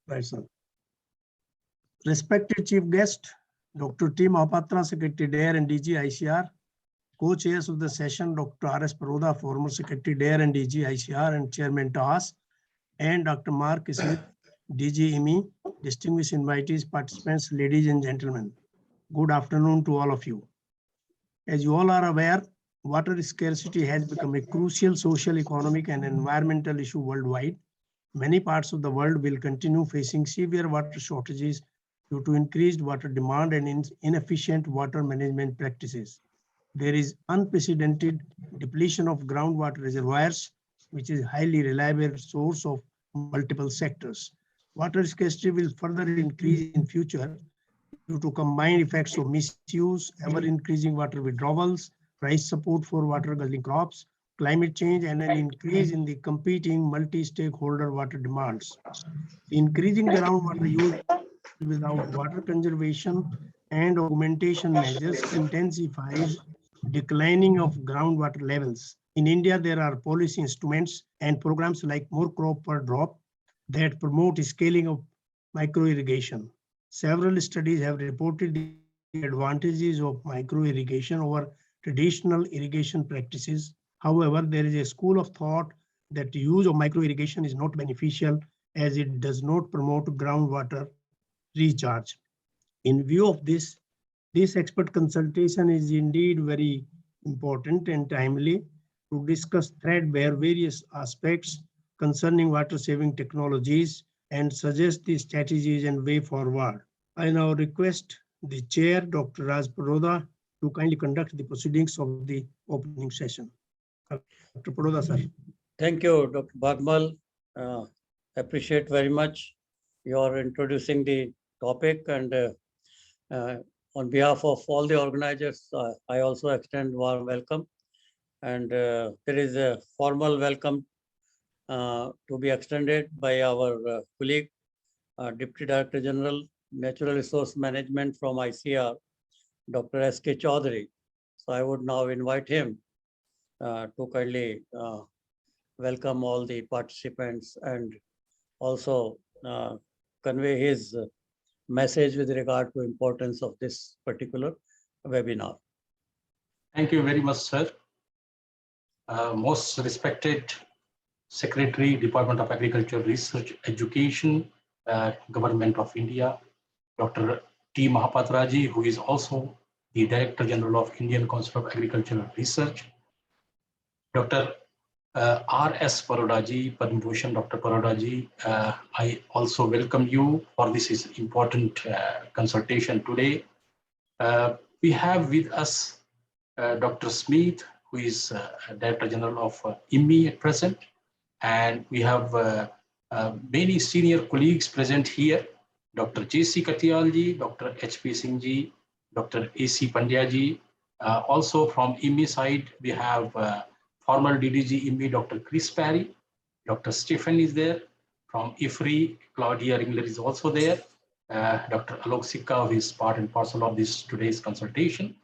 Right, sir. Respected Chief Guest, Dr. T. Mahapatra, Secretary DARE and DG ICR, co-chairs of the session, Dr. R.S. Paroda, former Secretary DARE and DG ICR and Chairman TAS, and Dr. Mark Smith, DG IMI, distinguished invitees, participants, ladies and gentlemen. Good afternoon to all of you. As you all are aware, water scarcity has become a crucial social, economic, and environmental issue worldwide. Many parts of the world will continue facing severe water shortages due to increased water demand and inefficient water management practices. There is unprecedented depletion of groundwater reservoirs, which is a highly reliable source of multiple sectors. Water scarcity will further increase in future due to combined effects of misuse, ever-increasing water withdrawals, price support for water-guzzling crops, climate change, and an increase in the competing multi-stakeholder water demands. Increasing groundwater use without water conservation and augmentation measures intensifies declining of groundwater levels. In India, there are policy instruments and programs like More Crop Per Drop that promote scaling of micro-irrigation. Several studies have reported the advantages of micro-irrigation over traditional irrigation practices. However, there is a school of thought that the use of micro-irrigation is not beneficial as it does not promote groundwater recharge. In view of this expert consultation is indeed very important and timely to discuss threadbare various aspects concerning water-saving technologies and suggest the strategies and way forward. I now request the chair, Dr. Raj Paroda, to kindly conduct the proceedings of the opening session. Dr. Paroda, sir. Thank you, Dr. Bhagmal. Appreciate very much your introducing the topic, and on behalf of all the organizers, I also extend warm welcome. And there is a formal welcome to be extended by our colleague, Deputy Director General, Natural Resource Management from ICR, Dr. S.K. Chaudhary. So I would now invite him to kindly welcome all the participants and also convey his message with regard to importance of this particular webinar. Thank you very much, sir. Most respected Secretary, Department of Agriculture, Research, Education, Government of India, Dr. T. Mahapatra, who is also the Director General of Indian Council of Agricultural Research, Dr. R.S. Paroda, Padma Bhushan, Dr. Paroda, I also welcome you for this is important consultation today. We have with us Dr. Smith, who is Director General of IMI at present, and we have many senior colleagues present here, Dr. J.C. Katiyal, Dr. H.P. Singh, Dr. A.C. Pandya. Also from IMI side, we have former DDG IMI, Dr. Chris Parry, Dr. Stephen is there. From IFRI, Claudia Ringler is also there. Dr. Alok Sikka, who is part and parcel of this today's consultation,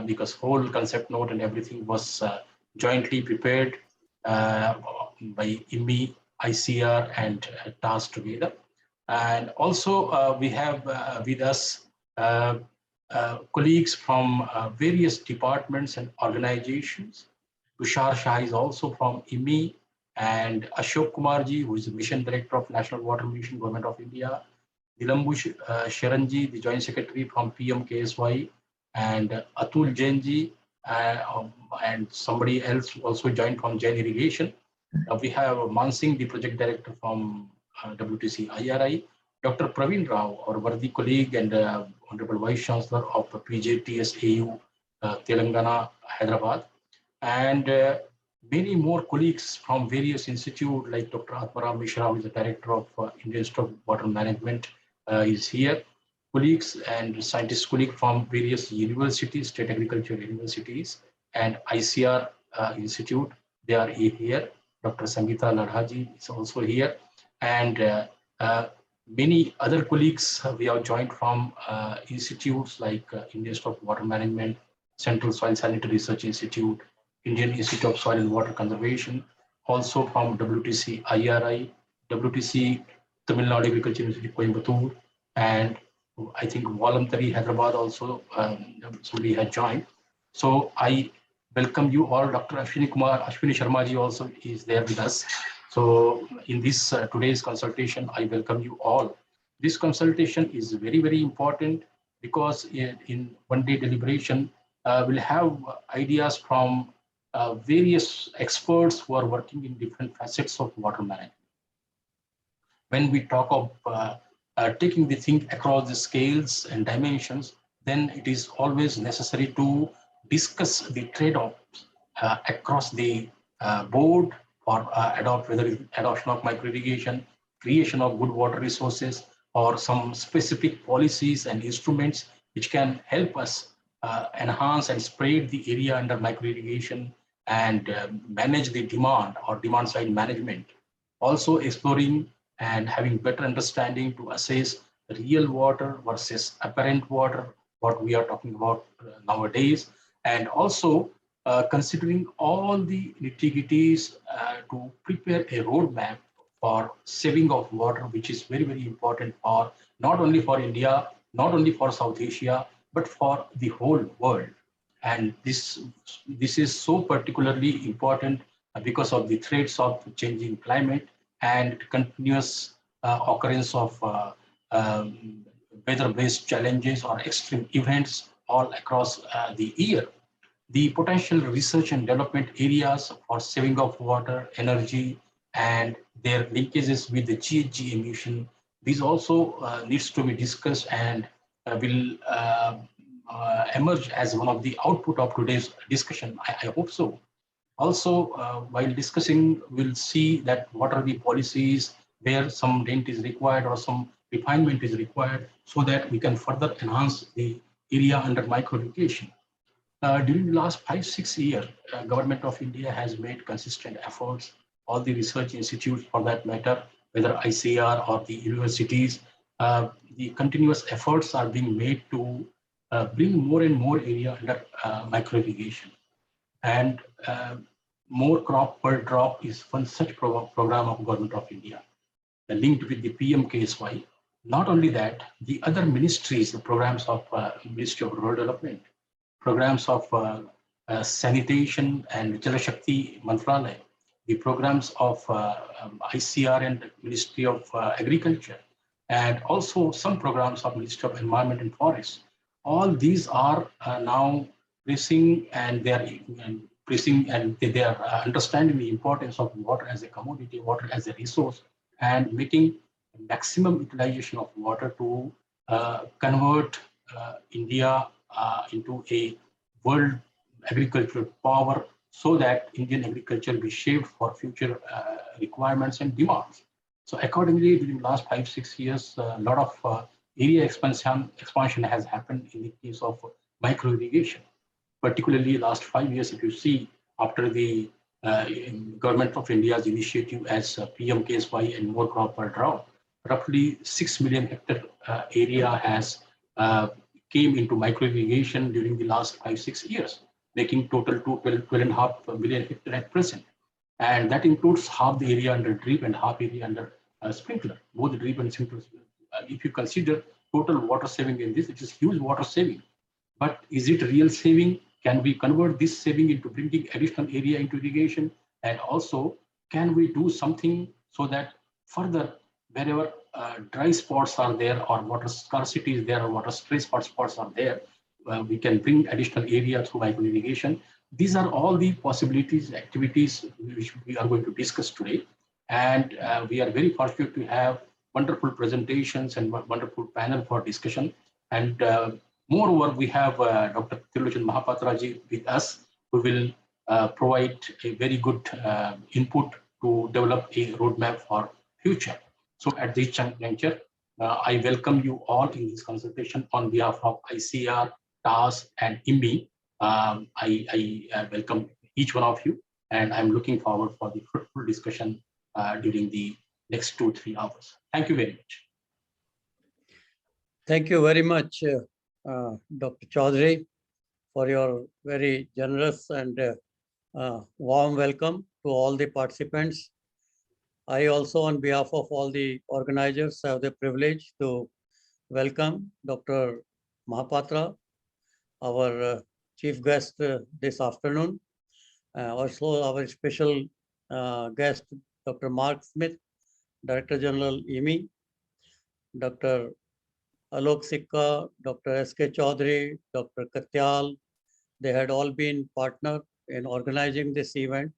because whole concept note and everything was jointly prepared by IMI, ICR, and TAS together. And also we have with us colleagues from various departments and organizations. Tushar Shah is also from IMI, and Ashok Kumarji, who is the Mission Director of National Water Mission, Government of India. Dilambu Sharanji, the Joint Secretary from PMKSY, and Atul Jainji, and somebody else also joined from Jain Irrigation. We have Mansingh, the Project Director from WTC IRI. Dr. Praveen Rao, our worthy colleague and Honorable Vice Chancellor of PJTSAU, Telangana, Hyderabad. And many more colleagues from various institutes like Dr. Atmaram Mishra, who is the Director of Indian Institute of Water Management, is here. Colleagues and scientists colleagues from various universities, state agriculture universities, and ICR Institute, they are here. Dr. Sangeeta Ladhaji is also here. And many other colleagues we have joined from institutes like Indian Institute of Water Management, Central Soil Sanitary Research Institute, Indian Institute of Soil and Water Conservation, also from WTC IRI, WTC Tamil Nadu Agriculture University, Coimbatore, and I think voluntary Hyderabad also, somebody had joined. So I welcome you all. Dr. Ashwini Sharma ji also is there with us. So in this today's consultation, I welcome you all. This consultation is very, very important because in one-day deliberation, we'll have ideas from various experts who are working in different facets of water management. When we talk of taking the thing across the scales and dimensions, then it is always necessary to discuss the trade-offs across the board for whether it's adoption of micro-irrigation, creation of good water resources, or some specific policies and instruments which can help us enhance and spread the area under micro-irrigation and manage the demand or demand-side management. Also exploring and having better understanding to assess real water versus apparent water, what we are talking about nowadays, and also considering all the nitty-gritties to prepare a roadmap for saving of water, which is very, very important for not only for India, not only for South Asia, but for the whole world. And this is so particularly important because of the threats of changing climate and continuous occurrence of weather-based challenges or extreme events all across the year. The potential research and development areas for saving of water, energy, and their linkages with the GHG emission, these also needs to be discussed and will emerge as one of the output of today's discussion. I hope so. Also, while discussing, we'll see that what are the policies where some dent is required or some refinement is required so that we can further enhance the area under micro-irrigation. During the last 5-6 years, Government of India has made consistent efforts, all the research institutes for that matter, whether ICR or the universities, the continuous efforts are being made to bring more and more area under micro-irrigation. And more crop per drop is one such program of Government of India, linked with the PMKSY. Not only that, the other ministries, the programs of Ministry of Rural Development, programs of sanitation and Jal Shakti Mantralaya, the programs of ICR and Ministry of Agriculture, and also some programs of Ministry of Environment and Forests. All these are now pressing, and they are understanding the importance of water as a commodity, water as a resource, and making maximum utilization of water to convert India into a world agricultural power so that Indian agriculture be shaped for future requirements and demands. So accordingly, during the last 5-6 years, a lot of area expansion has happened in the case of micro-irrigation. Particularly last 5 years, if you see, after the Government of India's initiative as PMKSY and more crop per drought, roughly 6 million hectare area has came into micro-irrigation during the last 5-6 years, making total to 12.5 million hectare at present. And that includes half the area under drip and half area under sprinkler, both drip and sprinkler. If you consider total water saving in this, it is huge water saving. But is it real saving? Can we convert this saving into bringing additional area into irrigation? And also, can we do something so that further, wherever dry spots are there or water scarcity is there or water stress spots are there, we can bring additional area through micro irrigation. These are all the possibilities, activities which we are going to discuss today. And we are very fortunate to have wonderful presentations and wonderful panel for discussion. And moreover, we have Dr. Consultation Mahapatraji with us, who will provide a very good input to develop a roadmap for future. So at this juncture, I welcome you all in this consultation on behalf of ICR, TAS, and IMBI. I welcome each one of you, and I'm looking forward for the fruitful discussion during the next 2-3 hours. Thank you very much. Thank you very much, Dr. Chaudhary, for your very generous and warm welcome to all the participants. I also, on behalf of all the organizers, have the privilege to welcome Dr. Mahapatra, our chief guest this afternoon. Also, our special guest, Dr. Mark Smith, Director General, EMI, Dr. Alok Sikka, Dr. S.K. Chaudhary, Dr. Katyal. They had all been partner in organizing this event.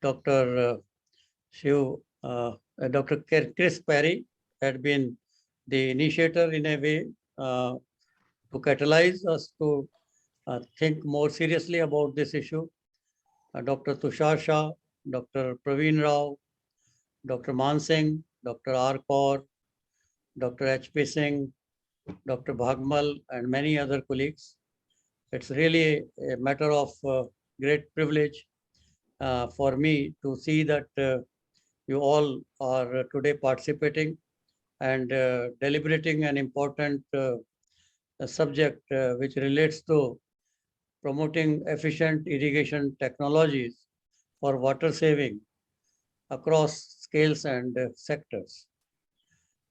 Dr. Shiv, Dr. Chris Perry had been the initiator in a way to catalyze us to think more seriously about this issue. Dr. Tushar Shah, Dr. Praveen Rao, Dr. Man Singh, Dr. R. Kaur, Dr. H.P. Singh, Dr. Bhagmal, and many other colleagues. It's really a matter of great privilege for me to see that you all are today participating and deliberating an important subject which relates to promoting efficient irrigation technologies for water saving across scales and sectors.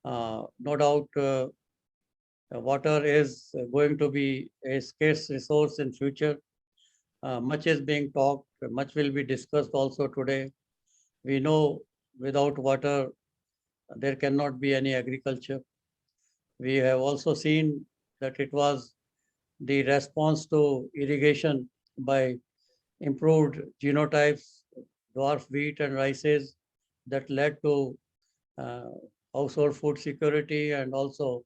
No doubt, water is going to be a scarce resource in future. Much is being talked, much will be discussed also today. We know without water, there cannot be any agriculture. We have also seen that it was the response to irrigation by improved genotypes, dwarf wheat and rices that led to uh, household food security and also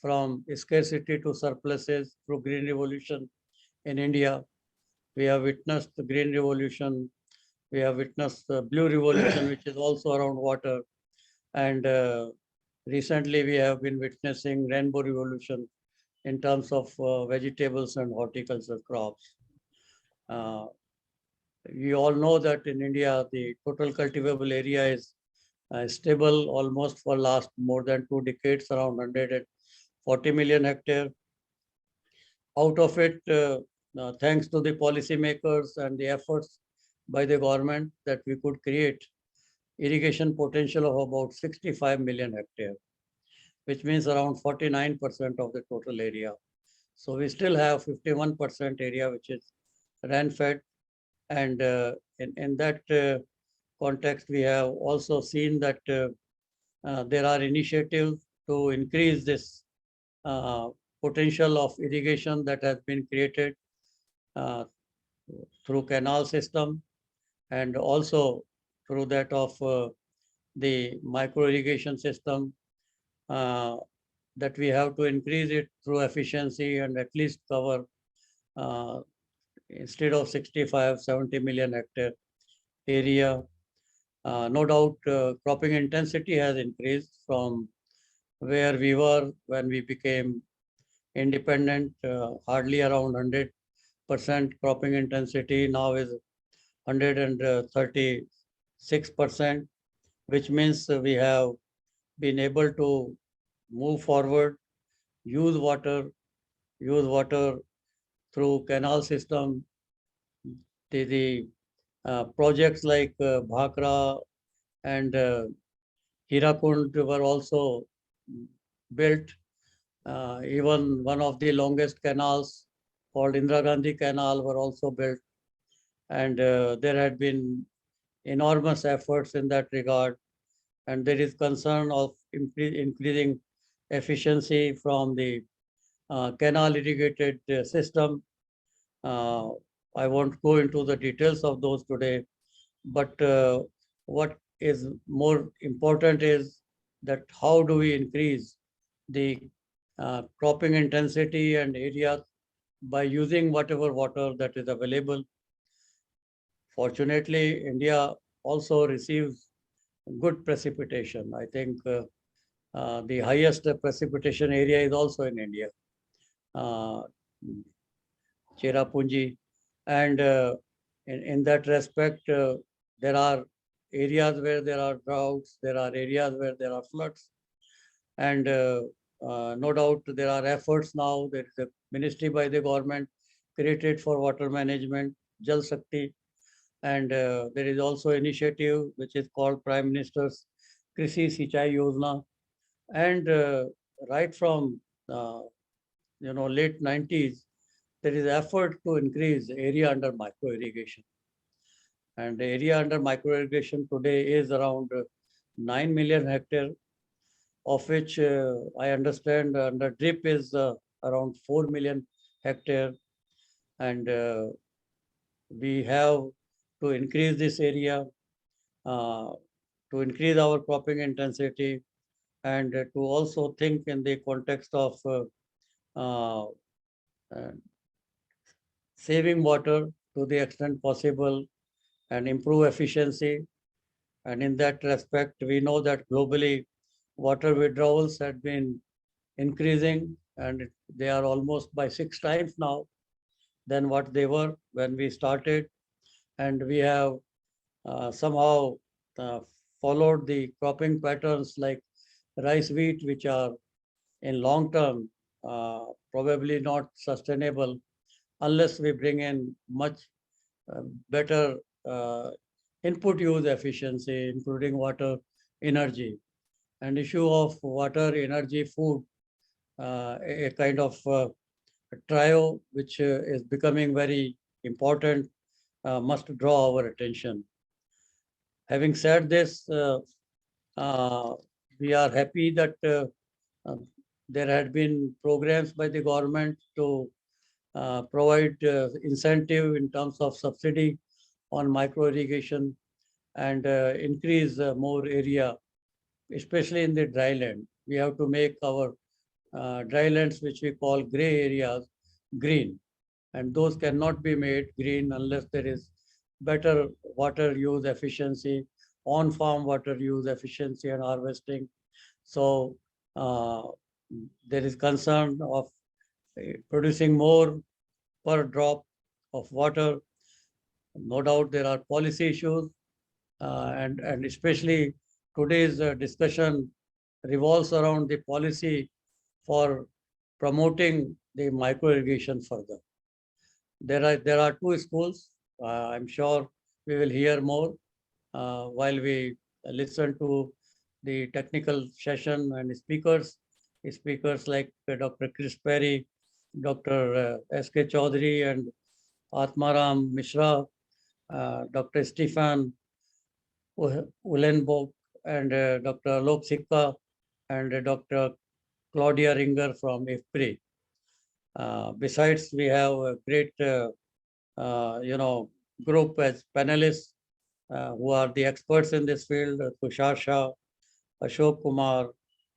from scarcity to surpluses through green revolution in India. We have witnessed the green revolution. We have witnessed the blue revolution, which is also around water. And recently we have been witnessing rainbow revolution in terms of vegetables and horticulture crops. We all know that in India, the total cultivable area is stable almost for last more than 2 decades, around 140 million hectare. Out of it, thanks to the policymakers and the efforts by the government, that we could create irrigation potential of about 65 million hectare, which means around 49% of the total area. So we still have 51% area which is rain-fed, and in that context, we have also seen that there are initiatives to increase this potential of irrigation that has been created through canal system and also through that of the micro irrigation system, that we have to increase it through efficiency and at least cover instead of 65, 70 million hectare area. No doubt cropping intensity has increased from where we were when we became independent, hardly around 100% cropping intensity, now is 136%, which means we have been able to move forward, use water through canal system. The projects like Bhakra and Hirakund were also built. Even one of the longest canals called Indira Gandhi Canal were also built. And there had been enormous efforts in that regard. And there is concern of increasing efficiency from the canal irrigated system. I won't go into the details of those today, but what is more important is that how do we increase the cropping intensity and area by using whatever water that is available. Fortunately, India also receives good precipitation. I think the highest precipitation area is also in India, Cherrapunji. And in that respect, there are areas where there are droughts, there are areas where there are floods. And no doubt there are efforts now. There is a ministry by the government created for water management, Jal Shakti. And there is also initiative which is called Prime Minister's Krishi Sinchai Yojana. And right from late 90s, there is effort to increase area under micro irrigation. And the area under micro irrigation today is around 9 million hectare, of which I understand under drip is around 4 million hectare. And we have to increase this area, to increase our cropping intensity, and to also think in the context of uh, uh, saving water to the extent possible and improve efficiency. And in that respect, we know that globally water withdrawals had been increasing, and they are almost by 6 times now than what they were when we started. And we have somehow uh, followed the cropping patterns like rice wheat, which are in long term probably not sustainable unless we bring in much better input use efficiency, including water, energy. And issue of water, energy, food, a kind of trio which is becoming very important, must draw our attention. Having said this, uh, we are happy that uh, there had been programs by the government to provide incentive in terms of subsidy on micro irrigation and increase more area, especially in the dry land. We have to make our dry lands, which we call gray areas, green. And those cannot be made green unless there is better water use efficiency, on-farm water use efficiency and harvesting. So uh, there is concern of producing more per drop of water. No doubt there are policy issues, and especially today's discussion revolves around the policy for promoting the micro irrigation further. There are 2 schools. I'm sure we will hear more while we listen to the technical session and speakers like Dr. Chris Perry, Dr. S.K. Chaudhary, and Atmaram Mishra, Dr. Stefan Ulenbog, and Dr. Alok Sikka, and Dr. Claudia Ringer from IFPRI. Besides, we have a great, group as panelists who are the experts in this field: Tushar Shah, Ashok Kumar,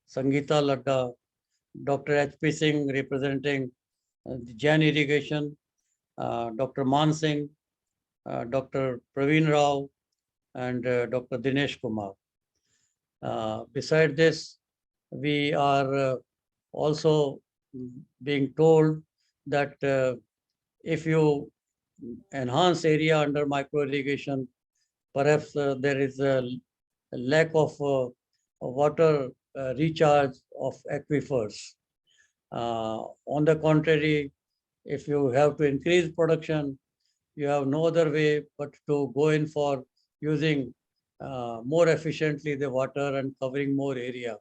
Sangeeta Ladda, Dr. H.P. Singh representing the Jain Irrigation, Dr. Man Singh, Dr. Praveen Rao, and Dr. Dinesh Kumar. Beside this, we are also being told that if you enhance area under micro irrigation, perhaps there is a lack of water recharge of aquifers. On the contrary, if you have to increase production, you have no other way but to go in for using more efficiently the water and covering more area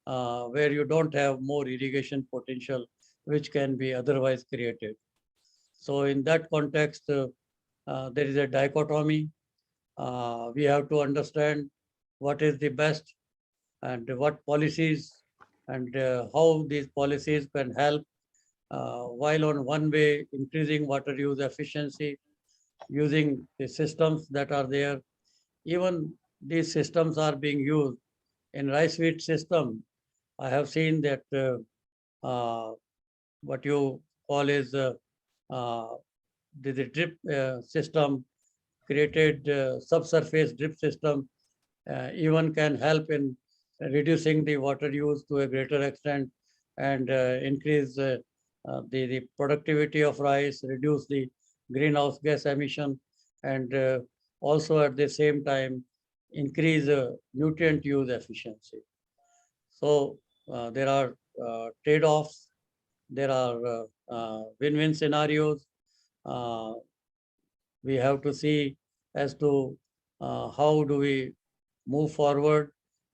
where you don't have more irrigation potential which can be otherwise created. So in that context, there is a dichotomy. We have to understand what is the best and what policies and how these policies can help while on one way increasing water use efficiency using the systems that are there. Even these systems are being used in rice wheat system. I have seen that what you call is the drip system, created subsurface drip system, even can help in reducing the water use to a greater extent and increase the productivity of rice, reduce the greenhouse gas emission, and also at the same time increase nutrient use efficiency. So there are trade-offs, there are win-win scenarios. We have to see as to how do we move forward.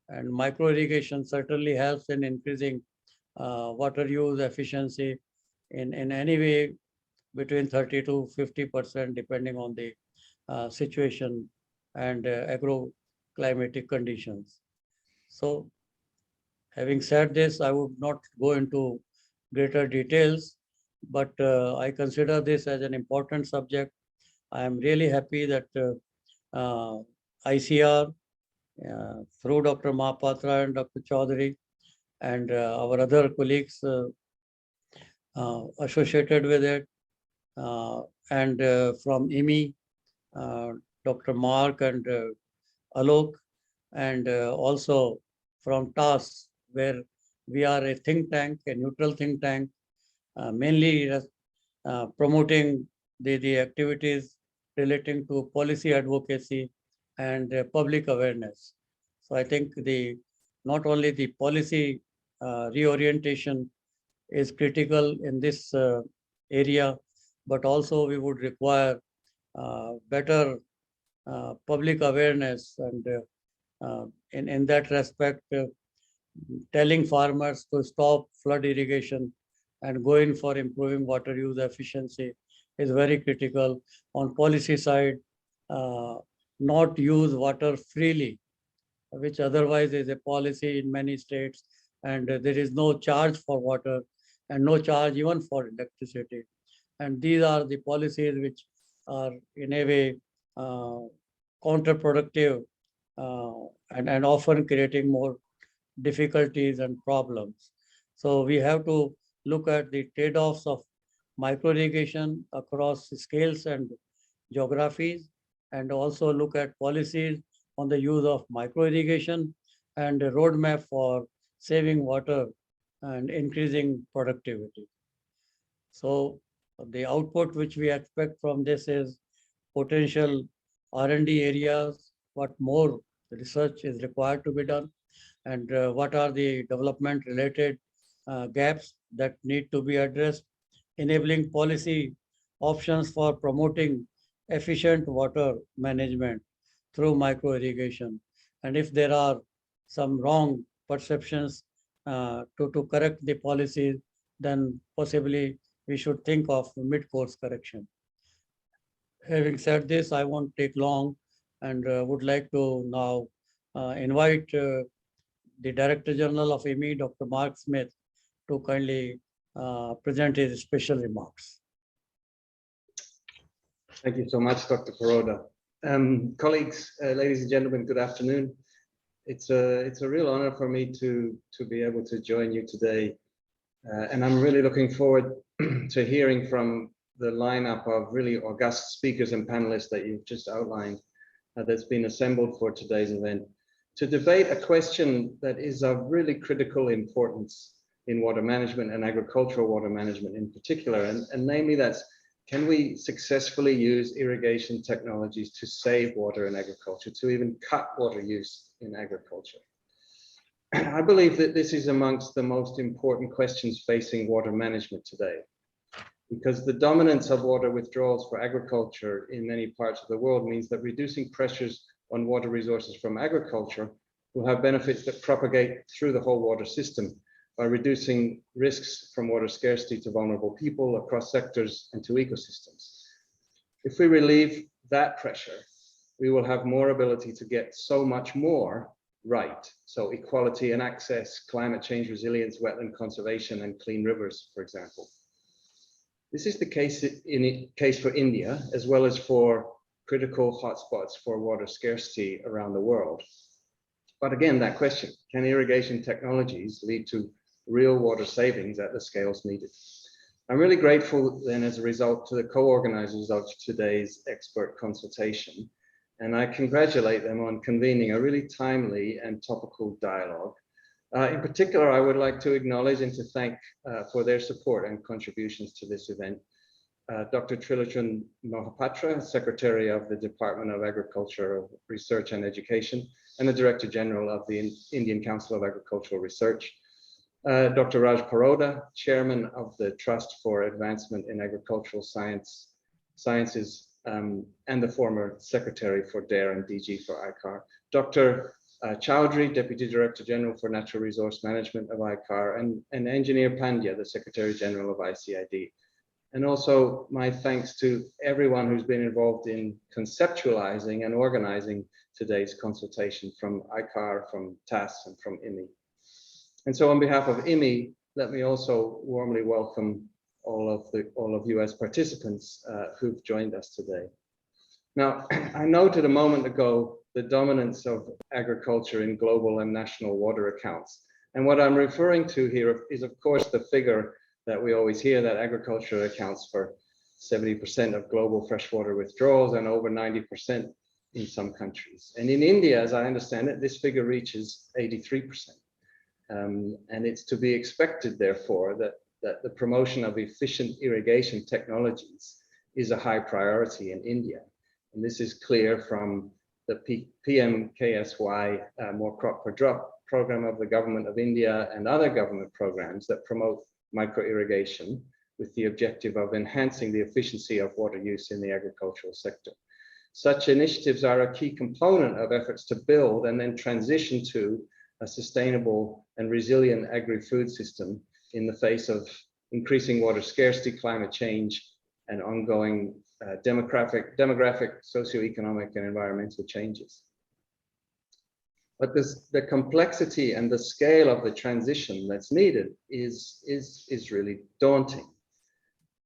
And micro irrigation certainly helps in increasing water use efficiency in any way between 30 to 50%, depending on the situation and agroclimatic conditions. So having said this, I would not go into greater details, but I consider this as an important subject. I am really happy that ICR, through Dr. Mahapatra and Dr. Chaudhary and our other colleagues associated with it, and from IMI, Dr. Mark and Alok, and also from TAS, where we are a think tank, a neutral think tank, mainly promoting the activities relating to policy advocacy and public awareness. So I think not only the policy reorientation is critical in this area, but also we would require better public awareness, and in that respect, telling farmers to stop flood irrigation and go in for improving water use efficiency is very critical. On policy side, not use water freely, which otherwise is a policy in many states, and there is no charge for water and no charge even for electricity. And these are the policies which are in a way counterproductive and often creating more difficulties and problems. So we have to look at the trade-offs of micro irrigation across scales and geographies, and also look at policies on the use of micro irrigation and a roadmap for saving water and increasing productivity. So the output which we expect from this is potential R&D areas, what more research is required to be done, and what are the development related gaps that need to be addressed, enabling policy options for promoting efficient water management through micro irrigation. And if there are some wrong perceptions to correct the policies, then possibly we should think of mid-course correction. Having said this, I won't take long, and would like to now invite the Director General of IMI, Dr. Mark Smith, to kindly present his special remarks. Thank you so much, Dr. Paroda. Colleagues, ladies and gentlemen, good afternoon. It's a real honor for me to be able to join you today. And I'm really looking forward to hearing from the lineup of really august speakers and panelists that you've just outlined that's been assembled for today's event, to debate a question that is of really critical importance in water management and agricultural water management in particular. And namely, that's, can we successfully use irrigation technologies to save water in agriculture, to even cut water use in agriculture? I believe that this is amongst the most important questions facing water management today, because the dominance of water withdrawals for agriculture in many parts of the world means that reducing pressures on water resources from agriculture will have benefits that propagate through the whole water system by reducing risks from water scarcity to vulnerable people across sectors and to ecosystems. If we relieve that pressure, we will have more ability to get so much more right. So equality and access, climate change resilience, wetland conservation, and clean rivers, for example. This is the case for India, as well as for critical hotspots for water scarcity around the world. But again, that question, can irrigation technologies lead to real water savings at the scales needed? I'm really grateful then as a result to the co-organizers of today's expert consultation, and I congratulate them on convening a really timely and topical dialogue. In particular, I would like to acknowledge and to thank for their support and contributions to this event, Dr. Trilochan Mohapatra, Secretary of the Department of Agriculture, Research and Education, and the Director General of the Indian Council of Agricultural Research, Dr. Raj Paroda, Chairman of the Trust for Advancement in Agricultural Sciences, and the former Secretary for DARE and DG for ICAR, Dr. Chowdhury, Deputy Director General for Natural Resource Management of ICAR, and Engineer Pandya, the Secretary General of ICID. And also my thanks to everyone who's been involved in conceptualizing and organizing today's consultation, from ICAR, from TAS, and from IMI. And so on behalf of IMI, let me also warmly welcome all of you as participants who've joined us today. Now, I noted a moment ago the dominance of agriculture in global and national water accounts. And what I'm referring to here is, of course, the figure that we always hear, that agriculture accounts for 70% of global freshwater withdrawals and over 90% in some countries. And in India, as I understand it, this figure reaches 83%. And it's to be expected, therefore, that the promotion of efficient irrigation technologies is a high priority in India. And this is clear from the PMKSY More Crop Per Drop program of the government of India and other government programs that promote micro irrigation with the objective of enhancing the efficiency of water use in the agricultural sector. Such initiatives are a key component of efforts to build and then transition to a sustainable and resilient agri-food system in the face of increasing water scarcity, climate change, and ongoing demographic, socioeconomic, and environmental changes. But the complexity and the scale of the transition that's needed is really daunting.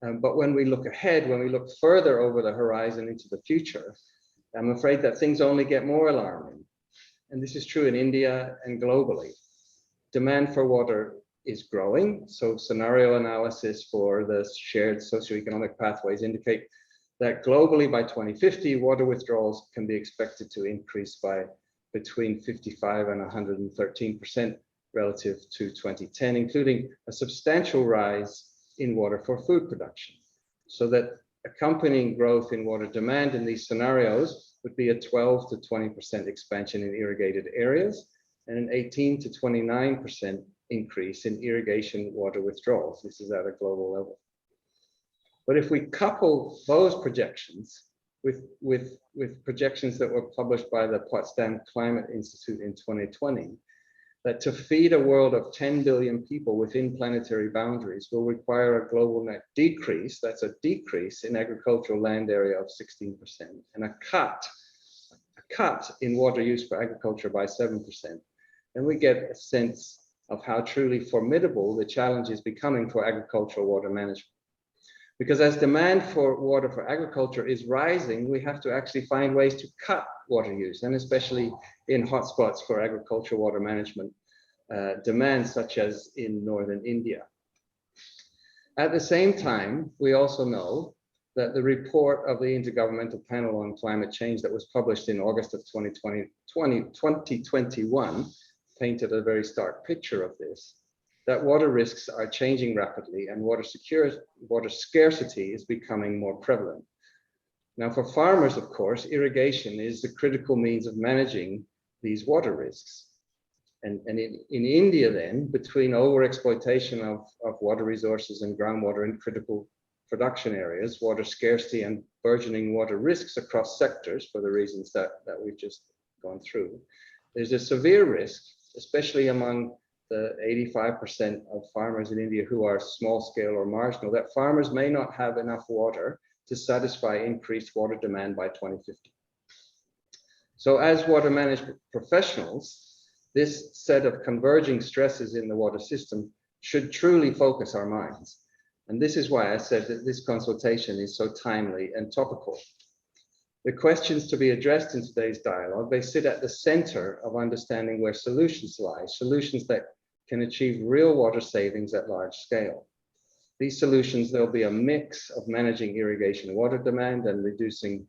But when we look ahead, when we look further over the horizon into the future, I'm afraid that things only get more alarming. And this is true in India and globally. Demand for water is growing. So scenario analysis for the shared socioeconomic pathways indicate that globally by 2050, water withdrawals can be expected to increase by between 55 and 113% relative to 2010, including a substantial rise in water for food production. So that accompanying growth in water demand in these scenarios would be a 12 to 20% expansion in irrigated areas and an 18 to 29% increase in irrigation water withdrawals. This is at a global level. But if we couple those projections with projections that were published by the Potsdam Climate Institute in 2020, that to feed a world of 10 billion people within planetary boundaries will require a global net decrease, that's a decrease in agricultural land area of 16%, and a cut in water use for agriculture by 7%, then we get a sense of how truly formidable the challenge is becoming for agricultural water management. Because as demand for water for agriculture is rising, we have to actually find ways to cut water use, and especially in hotspots for agricultural water management demands, such as in northern India. At the same time, we also know that the report of the Intergovernmental Panel on Climate Change that was published in August of 2021 painted a very stark picture of this, that water risks are changing rapidly and water scarcity is becoming more prevalent. Now, for farmers, of course, irrigation is the critical means of managing these water risks. And in India then, between overexploitation of water resources and groundwater in critical production areas, water scarcity and burgeoning water risks across sectors for the reasons that we've just gone through, there's a severe risk, especially among the 85% of farmers in India who are small scale or marginal, that farmers may not have enough water to satisfy increased water demand by 2050. So as water management professionals, this set of converging stresses in the water system should truly focus our minds. And this is why I said that this consultation is so timely and topical. The questions to be addressed in today's dialogue, they sit at the center of understanding where solutions lie, solutions that can achieve real water savings at large scale. These solutions, there'll be a mix of managing irrigation water demand and reducing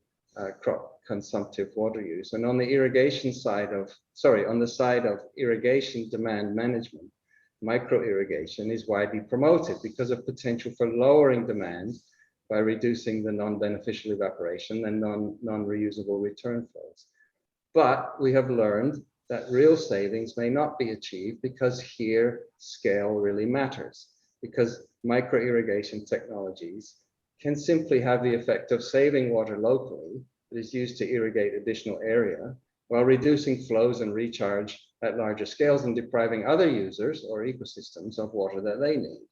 crop consumptive water use. And on the irrigation side of, on the side of irrigation demand management, micro irrigation is widely promoted because of potential for lowering demand by reducing the non-beneficial evaporation and non-reusable return flows. But we have learned that real savings may not be achieved because here scale really matters, because micro irrigation technologies can simply have the effect of saving water locally that is used to irrigate additional area, while reducing flows and recharge at larger scales and depriving other users or ecosystems of water that they need.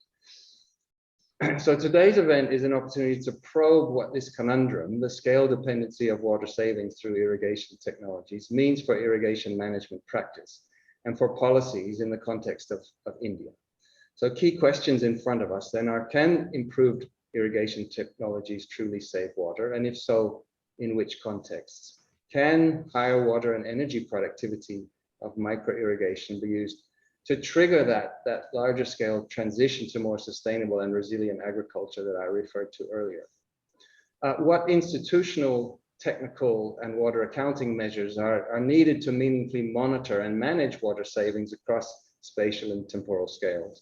So today's event is an opportunity to probe what this conundrum, the scale dependency of water savings through irrigation technologies, means for irrigation management practice and for policies in the context of India. So key questions in front of us then are, can improved irrigation technologies truly save water? And if so, in which contexts? Can higher water and energy productivity of micro irrigation be used to trigger that larger scale transition to more sustainable and resilient agriculture that I referred to earlier? What institutional, technical, and water accounting measures are needed to meaningfully monitor and manage water savings across spatial and temporal scales?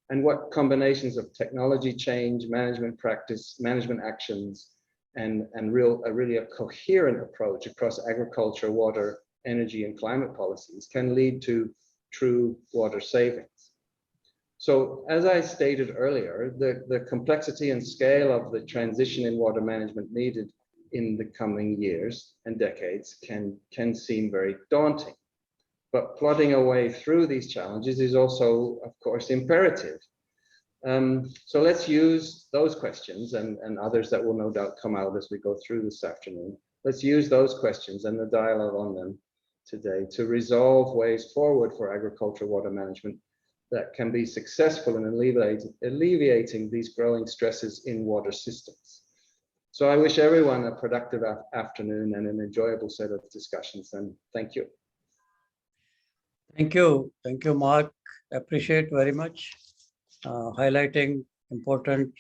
And what combinations of technology change, management practice, management actions, and really a coherent approach across agriculture, water, energy, and climate policies can lead to true water savings? So as I stated earlier, the complexity and scale of the transition in water management needed in the coming years and decades can seem very daunting. But plotting a way through these challenges is also, of course, imperative. So let's use those questions and others that will no doubt come out as we go through this afternoon. Let's use those questions and the dialogue on them today to resolve ways forward for agricultural water management that can be successful in alleviating these growing stresses in water systems. So I wish everyone a productive afternoon and an enjoyable set of discussions, and thank you. Thank you, Mark. Appreciate very much highlighting important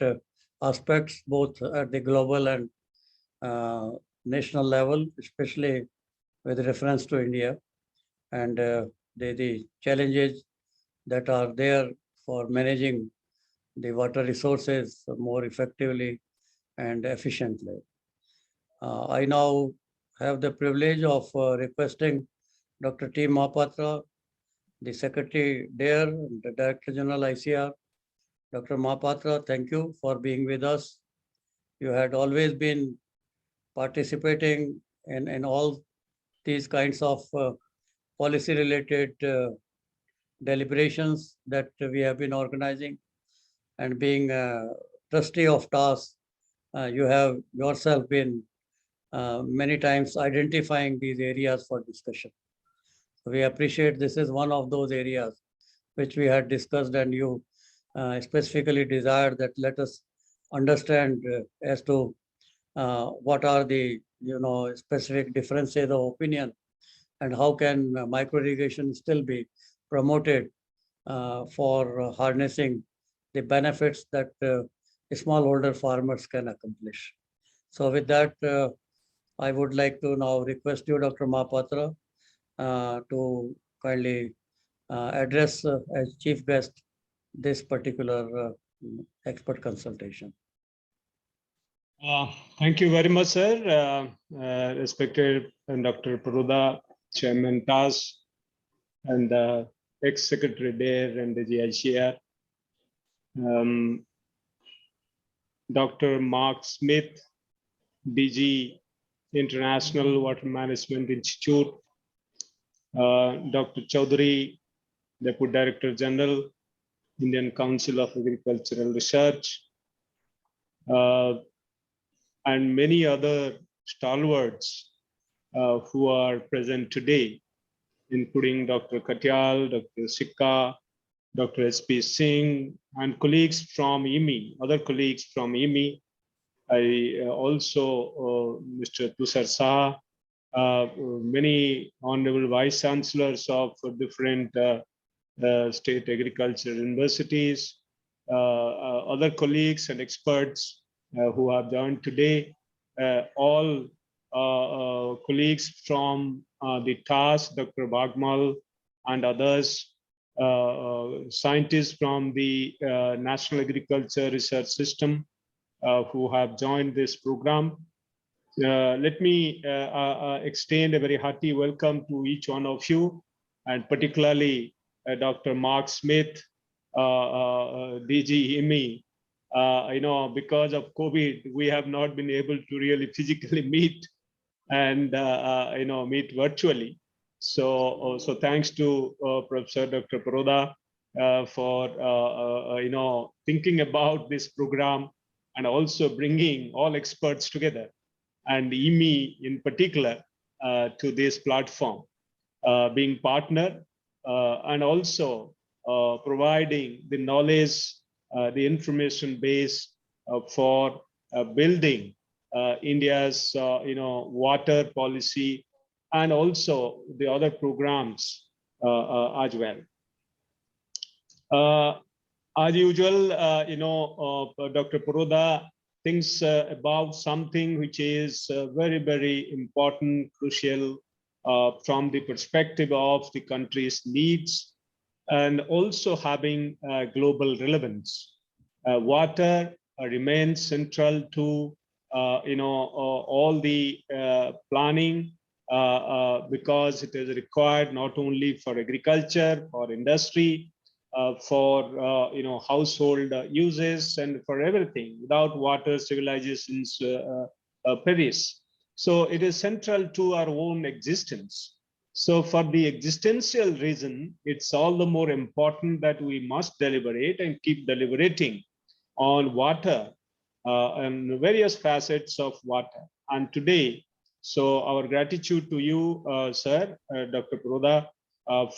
aspects both at the global and national level, especially with reference to India and the challenges that are there for managing the water resources more effectively and efficiently. I now have the privilege of requesting Dr. T. Mahapatra, the Secretary DARE, the Director General ICR. Dr. Mahapatra, thank you for being with us. You had always been participating in all these kinds of policy-related deliberations that we have been organizing, and being trustee of tasks, you have yourself been many times identifying these areas for discussion. So we appreciate this is one of those areas which we had discussed, and you specifically desired that let us understand as to what are the specific differences of opinion and how can micro irrigation still be promoted for harnessing the benefits that smallholder farmers can accomplish. So with that, I would like to now request you, Dr. Mahapatra, to kindly address as chief guest this particular expert consultation. Thank you very much, sir. Respected Dr. Paroda, Chairman TAS, and ex-Secretary DARE and the GICR. Dr. Mark Smith, DG International Water Management Institute. Dr. Chaudhary, Deputy Director General, Indian Council of Agricultural Research, and many other stalwarts who are present today, including Dr. Katyal, Dr. Sikka, Dr. S.P. Singh, and colleagues from IMI, other colleagues from IMI. I also, Mr. Tushar Saha, many honorable vice chancellors of different state agriculture universities, other colleagues and experts who have joined today, all colleagues from the TAS, Dr. Bhagmal and others, scientists from the National Agriculture Research System who have joined this program. Let me extend a very hearty welcome to each one of you, and particularly Dr. Mark Smith, DG IMI, because of COVID, we have not been able to really physically meet and meet virtually. So thanks to Professor Dr. Paroda for thinking about this program and also bringing all experts together, and IMI in particular to this platform, being partner and also providing the knowledge, the information base for building India's water policy and also the other programs as well. As usual, Dr. Paroda thinks about something which is very, very important, crucial from the perspective of the country's needs and also having global relevance. Water remains central to all the planning because it is required not only for agriculture, for industry, for household uses, and for everything. Without water, civilizations perish. So it is central to our own existence. So for the existential reason, it's all the more important that we must deliberate and keep deliberating on water and various facets of water. And today, so our gratitude to you, sir, Dr. Paroda,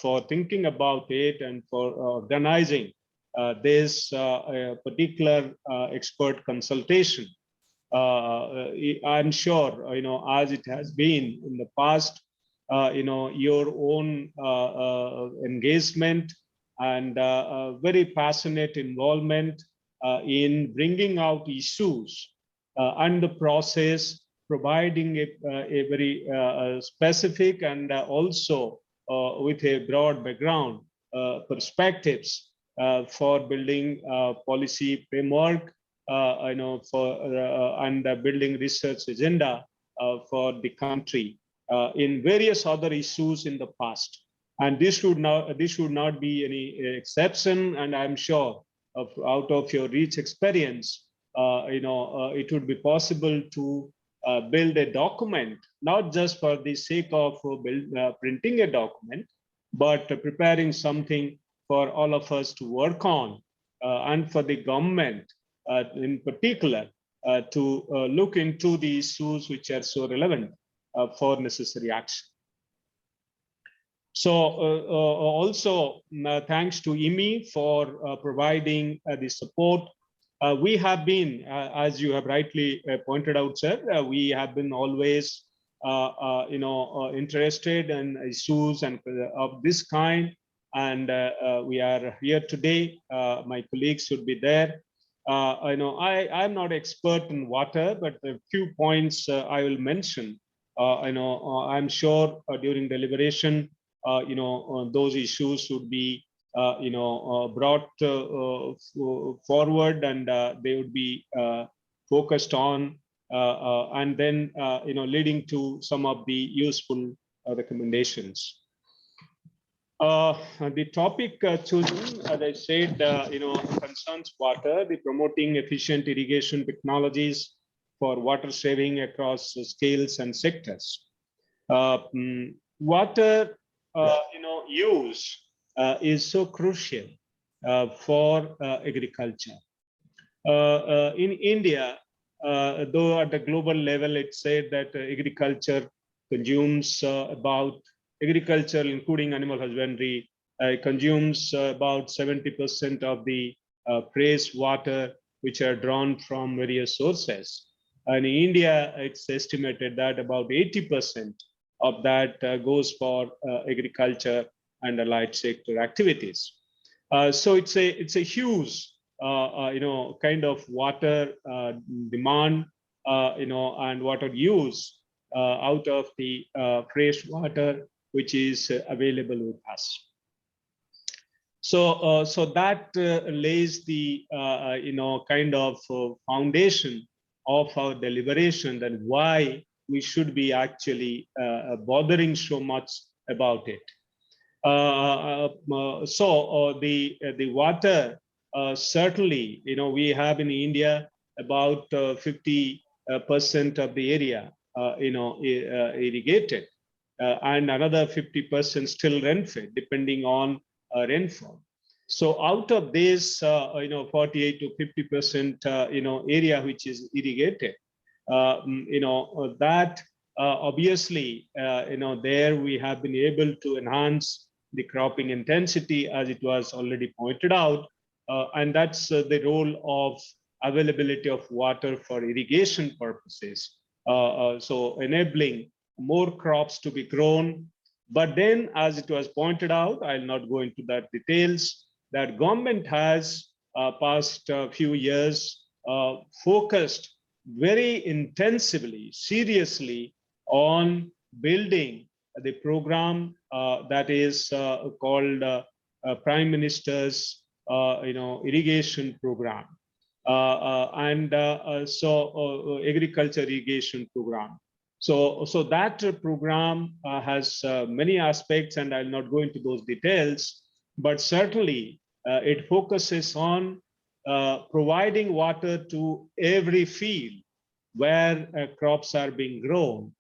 for thinking about it and for organizing this particular expert consultation. I'm sure, as it has been in the past, your own engagement and very passionate involvement in bringing out issues and the process, providing a very specific and also with a broad background perspectives for building policy framework, and building research agenda for the country in various other issues in the past. And this should not be any exception. And I'm sure out of your rich experience, it would be possible to build a document, not just for the sake of printing a document, but preparing something for all of us to work on, and for the government in particular to look into the issues which are so relevant for necessary action. So also thanks to IMI for providing the support. We have been, as you have rightly pointed out, sir, we have been always, interested in issues and of this kind. And we are here today. My colleagues should be there. I'm not expert in water, but a few points I will mention. I'm sure during deliberation, those issues should be brought forward, and they would be focused on, and then leading to some of the useful recommendations. The topic chosen, as I said, concerns water, the promoting efficient irrigation technologies for water saving across scales and sectors. Water, use is so crucial for agriculture. In India, though at the global level, it's said that agriculture consumes agriculture, including animal husbandry, consumes about 70% of the fresh water which are drawn from various sources. And in India, it's estimated that about 80% of that goes for agriculture and allied sector activities. So it's a huge, kind of water demand, and water use out of the fresh water which is available with us. So that lays the kind of foundation of our deliberation and why we should be actually bothering so much about it. So the water certainly, we have in India about 50% of the area, irrigated, and another 50% still rain-fed, depending on rainfall. So out of this, 48 to 50%, area which is irrigated, that obviously, there we have been able to enhance the cropping intensity, as it was already pointed out, and that's the role of availability of water for irrigation purposes. So enabling more crops to be grown. But then, as it was pointed out, I'll not go into that details, that government has past few years focused very intensively, seriously on building the program that is called Prime Minister's irrigation program, and agriculture irrigation program. So that program has many aspects, and I'll not go into those details, but certainly it focuses on providing water to every field where crops are being grown.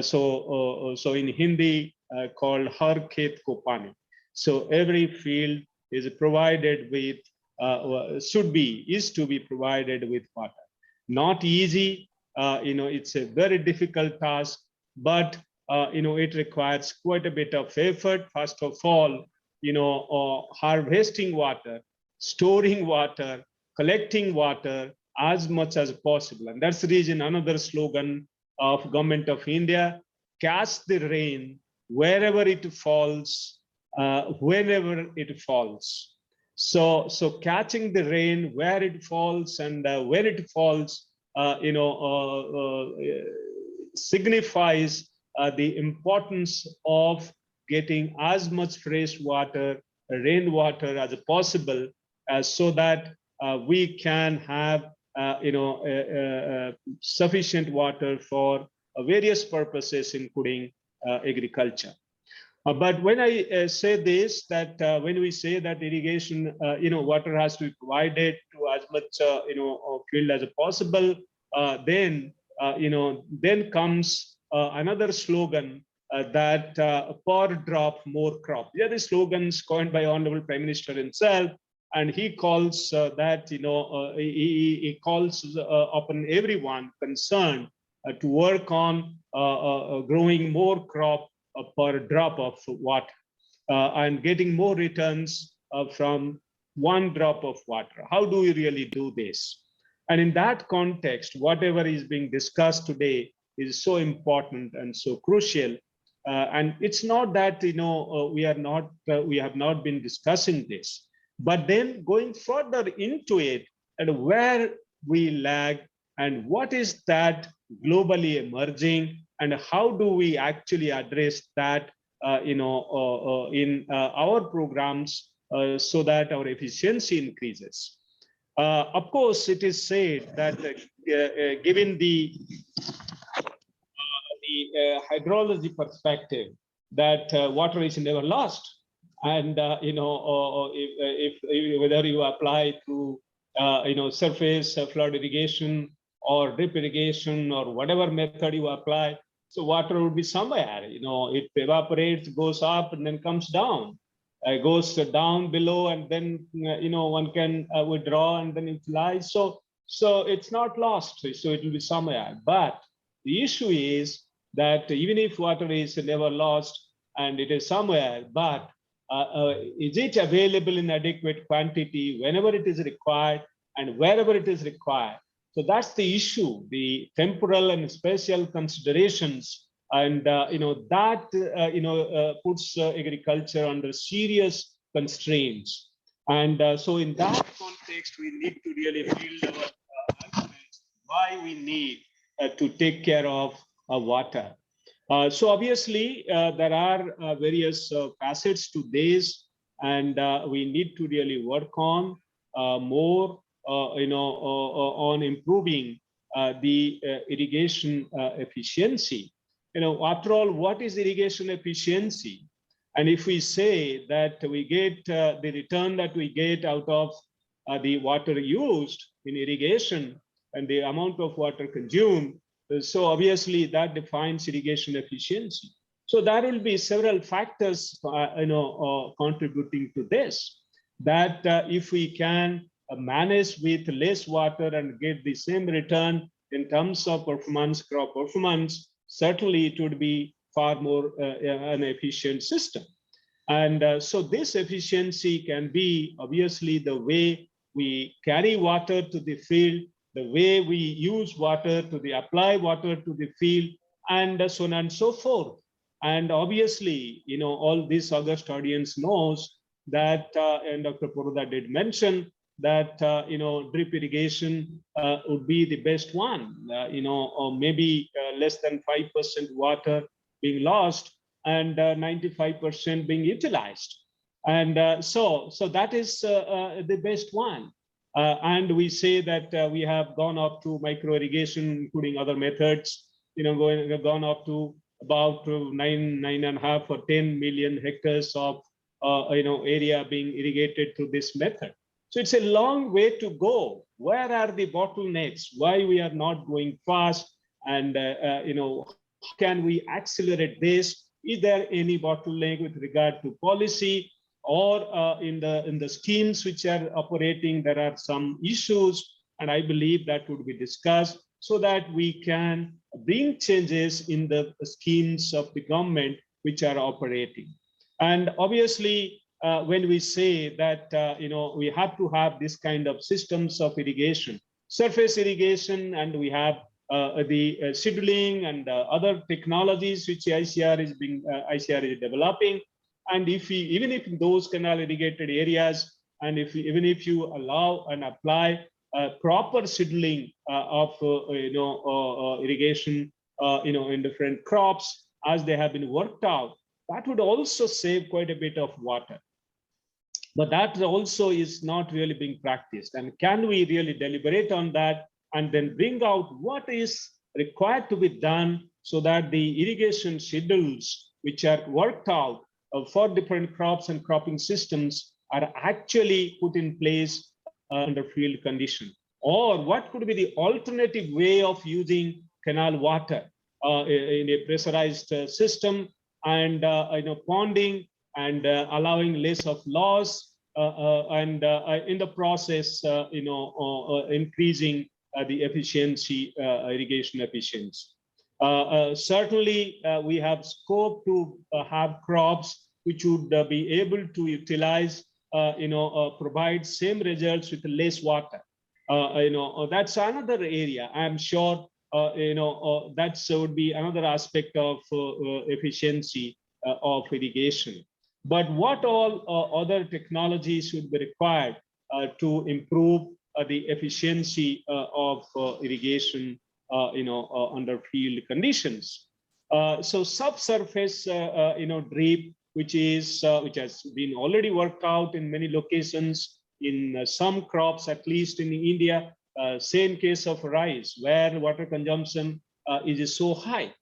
So in Hindi called Har Khet Ko Pani. So every field is provided with, is to be provided with water. Not easy, it's a very difficult task, but it requires quite a bit of effort. First of all, harvesting water, storing water, collecting water as much as possible. And that's the reason another slogan of Government of India: catch the rain wherever it falls, whenever it falls. So catching the rain where it falls and when it falls, signifies the importance of getting as much fresh water, rainwater as possible, so that we can have sufficient water for various purposes, including agriculture. But when I say this, that when we say that irrigation, water has to be provided to as much field as possible, then comes another slogan that per drop more crop. These are the slogans coined by Honorable Prime Minister himself, and he calls that he calls upon everyone concerned to work on growing more crop per drop of water and getting more returns from one drop of water. How do we really do this? And in that context, whatever is being discussed today is so important and so crucial. And it's not that we have not been discussing this, but then going further into it and where we lag and what is that globally emerging and how do we actually address that in our programs so that our efficiency increases. Of course, it is said that given the hydrology perspective, that water is never lost, and if whether you apply to surface flood irrigation or drip irrigation or whatever method you apply, so water will be somewhere. It evaporates, goes up, and then comes down. Goes down below, and then one can withdraw and then utilize. So it's not lost. So it will be somewhere. But the issue is that even if water is never lost and it is somewhere, but is it available in adequate quantity whenever it is required and wherever it is required? So that's the issue, the temporal and spatial considerations, and that puts agriculture under serious constraints. And so in that context, we need to really build our arguments why we need to take care of water. So obviously, there are various facets to this, and we need to really work on more, on improving the irrigation efficiency. After all, what is irrigation efficiency? And if we say that we get the return that we get out of the water used in irrigation and the amount of water consumed. So obviously that defines irrigation efficiency. So there will be several factors, contributing to this. That if we can manage with less water and get the same return in terms of performance, crop performance, certainly it would be far more an efficient system. And so this efficiency can be obviously the way we carry water to the field, the way we use water to apply water to the field, and so on and so forth. And obviously, all this august audience knows that, and Dr. Poroda did mention that, drip irrigation would be the best one, or maybe less than 5% water being lost and 95% being utilized. And so that is the best one. And we say that we have gone up to micro irrigation, including other methods, gone up to about 9.5 or 10 million hectares of area being irrigated through this method. So it's a long way to go. Where are the bottlenecks? Why we are not going fast? And how can we accelerate this? Is there any bottleneck with regard to policy, or in the schemes which are operating, there are some issues, and I believe that would be discussed so that we can bring changes in the schemes of the government which are operating. And obviously, when we say that we have to have this kind of systems of irrigation, surface irrigation, and we have the seedling and other technologies which ICR is developing. And even if those canal irrigated areas, and even if you allow and apply proper seedling of irrigation, in different crops as they have been worked out, that would also save quite a bit of water. But that also is not really being practiced. And can we really deliberate on that and then bring out what is required to be done so that the irrigation schedules which are worked out for different crops and cropping systems are actually put in place under field condition? Or what could be the alternative way of using canal water in a pressurized system, and ponding and allowing less of loss, and in the process increasing the efficiency, irrigation efficiency. Certainly we have scope to have crops which would be able to utilize, provide same results with less water. That's another area. I'm sure that would be another aspect of efficiency of irrigation. But what all other technologies should be required to improve the efficiency of irrigation, under field conditions? So subsurface, drip, which has been already worked out in many locations, in some crops, at least in India, same case of rice, where water consumption is so high.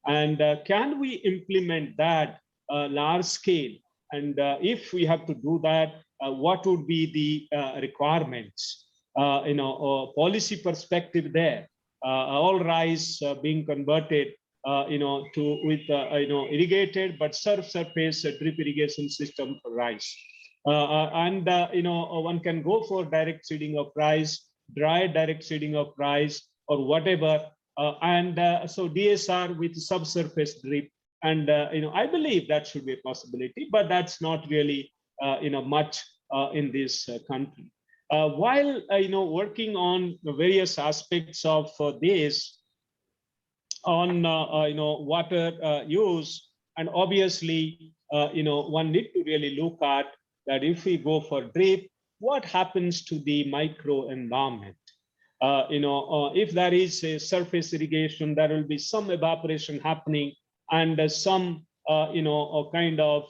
And can we implement that large scale? And if we have to do that, what would be the requirements? Policy perspective there. All rice being converted, irrigated but subsurface drip irrigation system for rice. And one can go for direct seeding of rice, dry direct seeding of rice, or whatever. So DSR with subsurface drip. And I believe that should be a possibility, but that's not really much in this country. While working on the various aspects of this, on water use, and obviously one need to really look at that. If we go for drip, what happens to the micro environment? If there is a surface irrigation, there will be some evaporation happening, and some kind of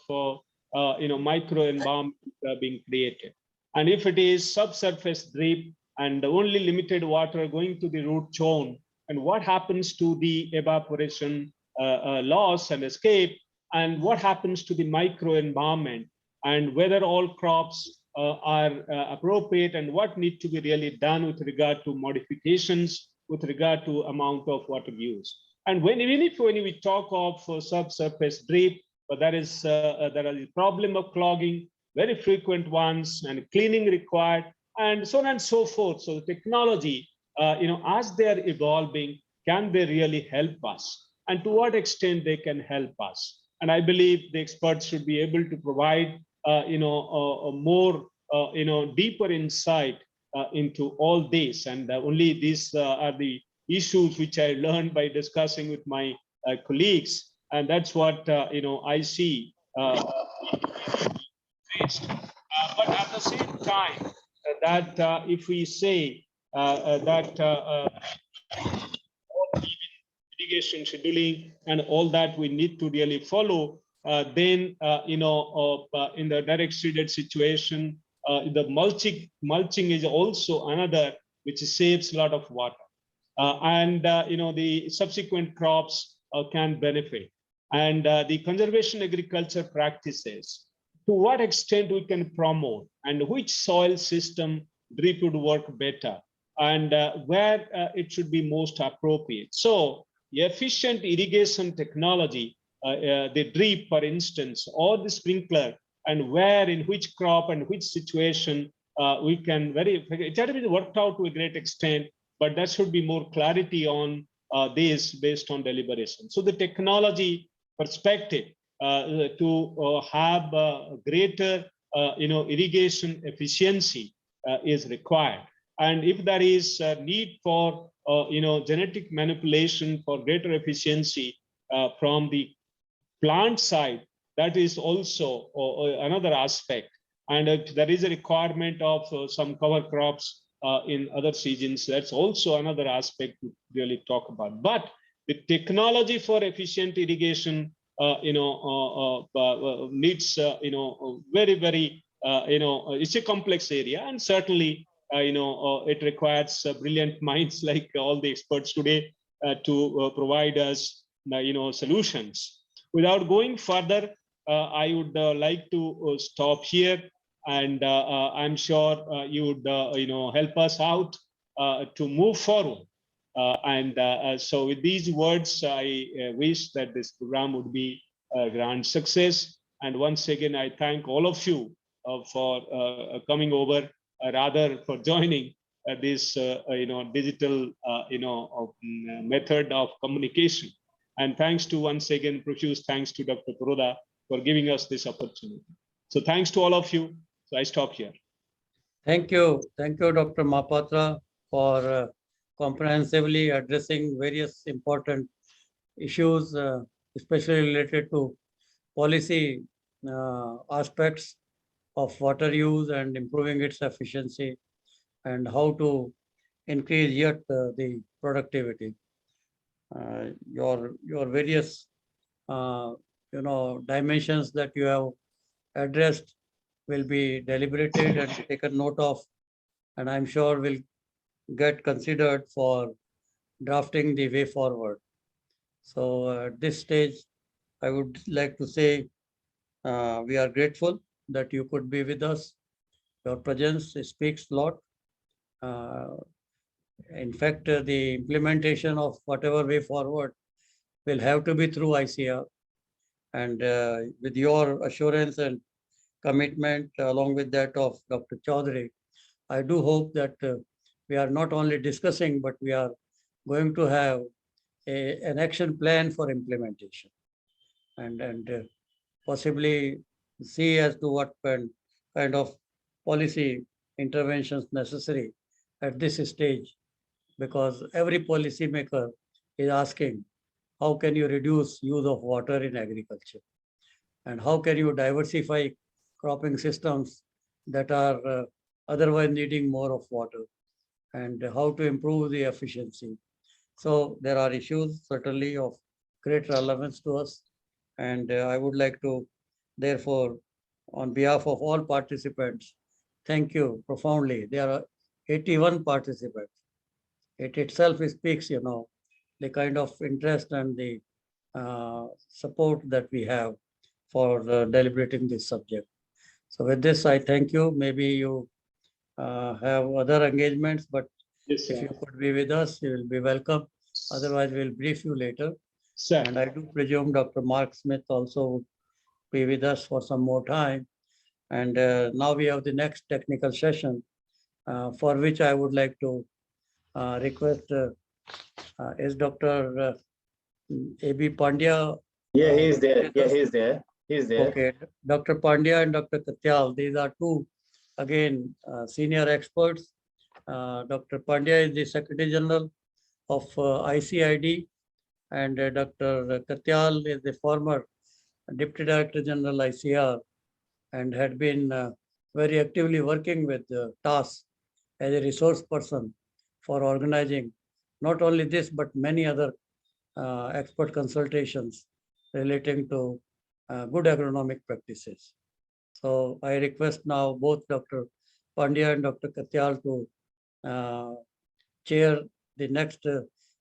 micro environment being created. And if it is subsurface drip and only limited water going to the root zone, and what happens to the evaporation loss and escape, and what happens to the micro environment, and whether all crops are appropriate and what need to be really done with regard to modifications, with regard to amount of water use. And when we talk of subsurface drip, but there is a problem of clogging, very frequent ones, and cleaning required, and so on and so forth. So the technology, as they are evolving, can they really help us? And to what extent they can help us? And I believe the experts should be able to provide, a more, deeper insight into all this. And only these are the issues which I learned by discussing with my colleagues. And that's what, I see faced. But at the same time, that if we say that irrigation scheduling and all that we need to really follow, then in the direct seeded situation, the mulching is also another which saves a lot of water, and the subsequent crops can benefit, and the conservation agriculture practices, to what extent we can promote, and which soil system drip would work better, and where it should be most appropriate. So efficient irrigation technology, the drip, for instance, or the sprinkler, and where, in which crop and which situation we can it had to be worked out to a great extent, but there should be more clarity on this based on deliberation. So the technology perspective to have greater, irrigation efficiency is required. And if there is a need for, genetic manipulation for greater efficiency from the plant side, that is also another aspect. And if there is a requirement of some cover crops in other seasons, that's also another aspect to really talk about. But the technology for efficient irrigation, needs, very, very, it's a complex area, and certainly, it requires brilliant minds like all the experts today to provide us, solutions. Without going further, I would like to stop here, and I'm sure you would, help us out to move forward. So with these words, I wish that this program would be a grand success. And once again, I thank all of you for coming over, rather for joining this, digital, method of communication. And thanks to, once again, profuse thanks to Dr. Paroda for giving us this opportunity. So thanks to all of you. So I stop here. Thank you, Dr. Mahapatra, for comprehensively addressing various important issues, especially related to policy aspects of water use and improving its efficiency, and how to increase yet the productivity. Your various dimensions that you have addressed will be deliberated and taken note of, and I'm sure will get considered for drafting the way forward. So at this stage, I would like to say we are grateful that you could be with us. Your presence speaks a lot. In fact, the implementation of whatever way forward will have to be through ICR. And with your assurance and commitment, along with that of Dr. Chaudhary, I do hope that we are not only discussing, but we are going to have an action plan for implementation, and possibly see as to what kind of policy interventions necessary at this stage, because every policymaker is asking, how can you reduce use of water in agriculture? And how can you diversify cropping systems that are otherwise needing more of water? And how to improve the efficiency? So there are issues certainly of great relevance to us. And I would like to, therefore, on behalf of all participants, thank you profoundly. There are 81 participants. It itself speaks, the kind of interest and the support that we have for deliberating this subject. So with this, I thank you. Maybe you have other engagements, but Yes, if sir. you could be with us, you will be welcome. Otherwise, we'll brief you later. Sir. And I do presume Dr. Mark Smith also would be with us for some more time. And now we have the next technical session, for which I would like to request, is Dr. A.B. Pandya? Yeah, he's there. with Yeah, us? he's there. He's there. Okay, Dr. Pandya and Dr. Katyal, these are two, again, senior experts. Dr. Pandya is the Secretary General of ICID, and Dr. Katyal is the former Deputy Director General ICR and had been very actively working with TAS as a resource person for organizing not only this, but many other expert consultations relating to good agronomic practices. So I request now both Dr. Pandya and Dr. Katyal to chair the next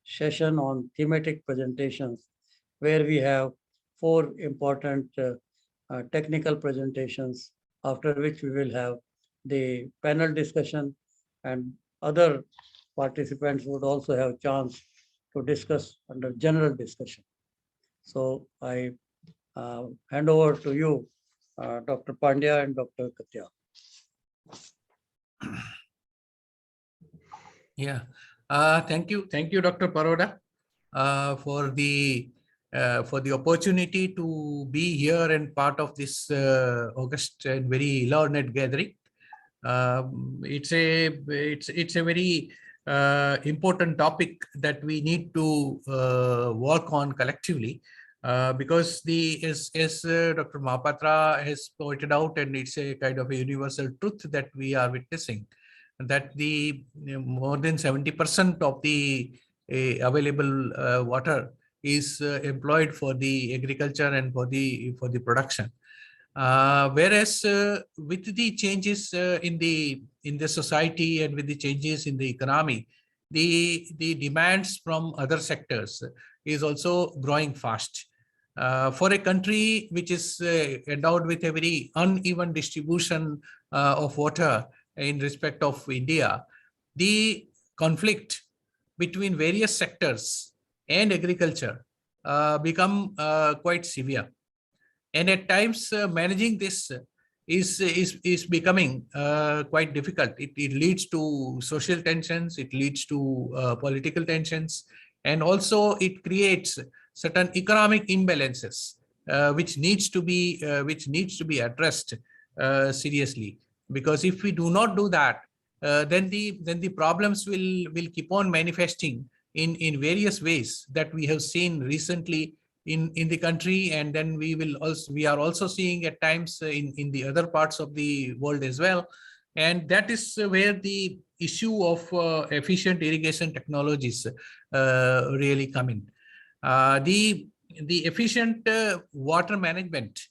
session on thematic presentations, where we have 4 important technical presentations, after which we will have the panel discussion, and other participants would also have chance to discuss under general discussion. So I hand over to you, Dr. Pandya and Dr. Katyal. Yeah, thank you, Dr. Paroda, for the opportunity to be here and part of this August and very learned gathering. It's a very important topic that we need to work on collectively, because as Dr. Mahapatra has pointed out, and it's a kind of a universal truth that we are witnessing, that the more than 70% of the available water is employed for the agriculture and for the production. Whereas with the changes in the society and with the changes in the economy, the demands from other sectors is also growing fast. For a country which is endowed with a very uneven distribution of water in respect of India, the conflict between various sectors and agriculture become quite severe. And at times managing this is becoming quite difficult. It leads to social tensions, it leads to political tensions, and also it creates certain economic imbalances which needs to be addressed seriously. Because if we do not do that, then the problems will keep on manifesting in various ways that we have seen recently in the country, and then we are also seeing at times in the other parts of the world as well. And that is where the issue of efficient irrigation technologies really come in. The efficient water management,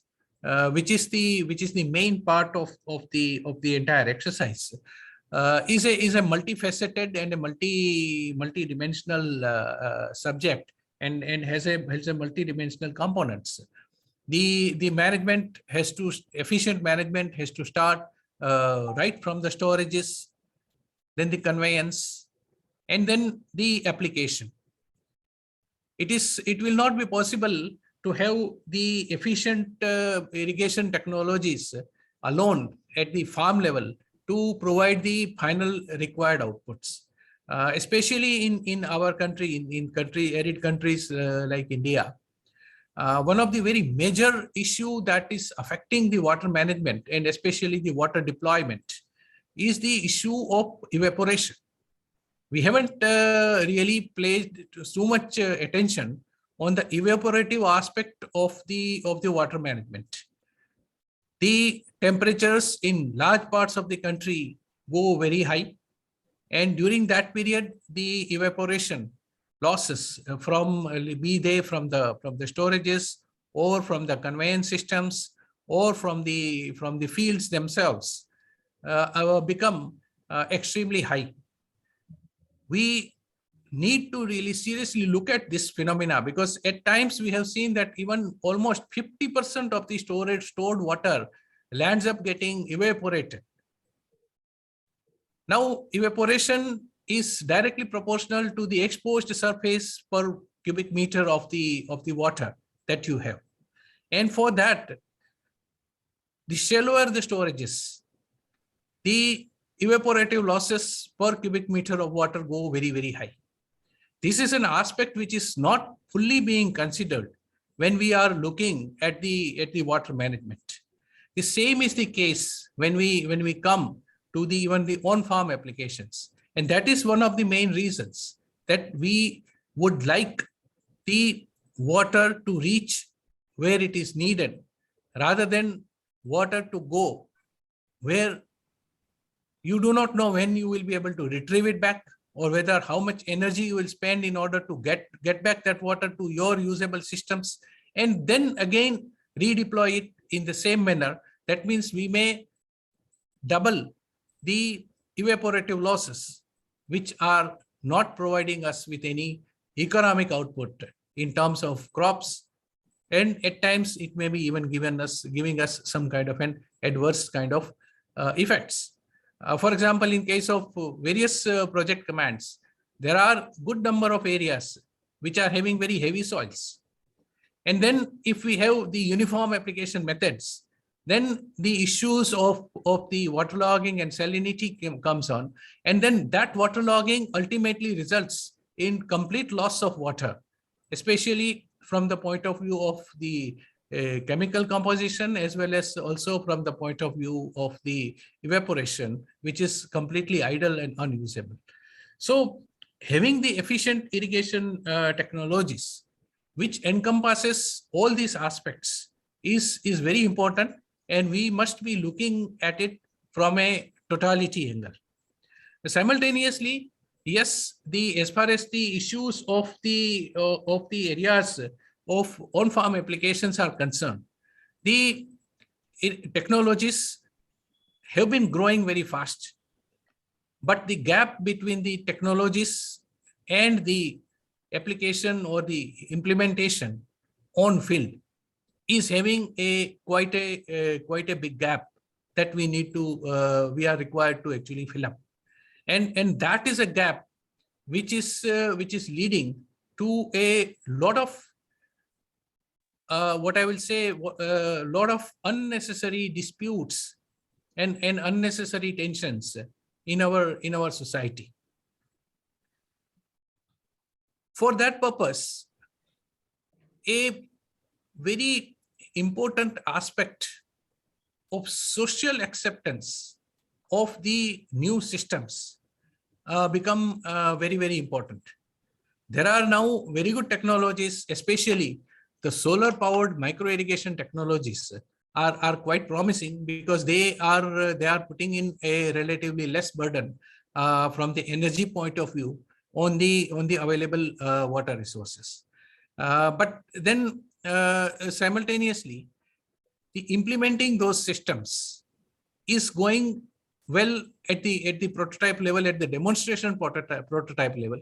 which is the main part of the entire exercise, is a multifaceted and a multi-dimensional subject, and has a multi-dimensional components. The efficient management has to start right from the storages, then the conveyance, and then the application. It will not be possible to have the efficient irrigation technologies alone at the farm level to provide the final required outputs. Especially in our country, in arid countries like India. One of the very major issue that is affecting the water management, and especially the water deployment, is the issue of evaporation. We haven't really placed so much attention on the evaporative aspect of the water management. The temperatures in large parts of the country go very high, and during that period, the evaporation losses be they from the storages, or from the conveyance systems, or from the fields themselves, become extremely high. We need to really seriously look at this phenomena, because at times we have seen that even almost 50% of the stored water lands up getting evaporated. Now, evaporation is directly proportional to the exposed surface per cubic meter of the water that you have. And for that, the shallower the storages, the evaporative losses per cubic meter of water go very, very high. This is an aspect which is not fully being considered when we are looking at the water management. The same is the case when we come to even the on-farm applications. And that is one of the main reasons that we would like the water to reach where it is needed, rather than water to go where you do not know when you will be able to retrieve it back, or whether how much energy you will spend in order to get back that water to your usable systems, and then again redeploy it in the same manner. That means we may double the evaporative losses, which are not providing us with any economic output in terms of crops, and at times it may be even giving us some kind of an adverse kind of effects. For example, in case of various project commands, there are good number of areas which are having very heavy soils. And then if we have the uniform application methods, then the issues of the waterlogging and salinity comes on. And then that waterlogging ultimately results in complete loss of water, especially from the point of view of the chemical composition, as well as also from the point of view of the evaporation, which is completely idle and unusable. So having the efficient irrigation technologies, which encompasses all these aspects, is very important, and we must be looking at it from a totality angle. Simultaneously, yes, as far as the issues of the areas of on-farm applications are concerned, the technologies have been growing very fast, but the gap between the technologies and the application or the implementation on field is having quite a big gap that we are required to actually fill up, and that is a gap which is leading to a lot of what I will say, a lot of unnecessary disputes and unnecessary tensions in our society. For that purpose, a very important aspect of social acceptance of the new systems become very, very important. There are now very good technologies, especially the solar powered micro irrigation technologies are quite promising, because they are putting in a relatively less burden from the energy point of view on the available water resources. But then simultaneously, the implementing those systems is going well at the prototype level, at the demonstration prototype level,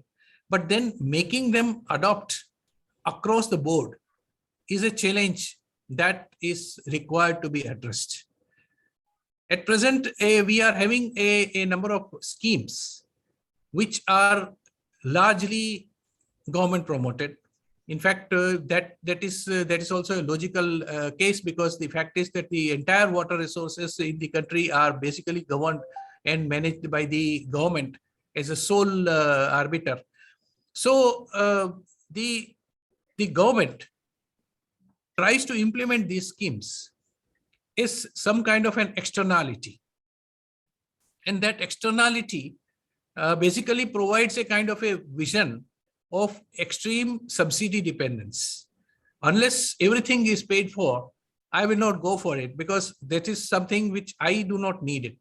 but then making them adopt across the board is a challenge that is required to be addressed. At present, we are having a number of schemes which are largely government promoted. In fact, that is also a logical case, because the fact is that the entire water resources in the country are basically governed and managed by the government as a sole arbiter. So the government tries to implement these schemes is some kind of an externality, and that externality basically provides a kind of a vision of extreme subsidy dependence. Unless everything is paid for, I will not go for it, because that is something which I do not need it.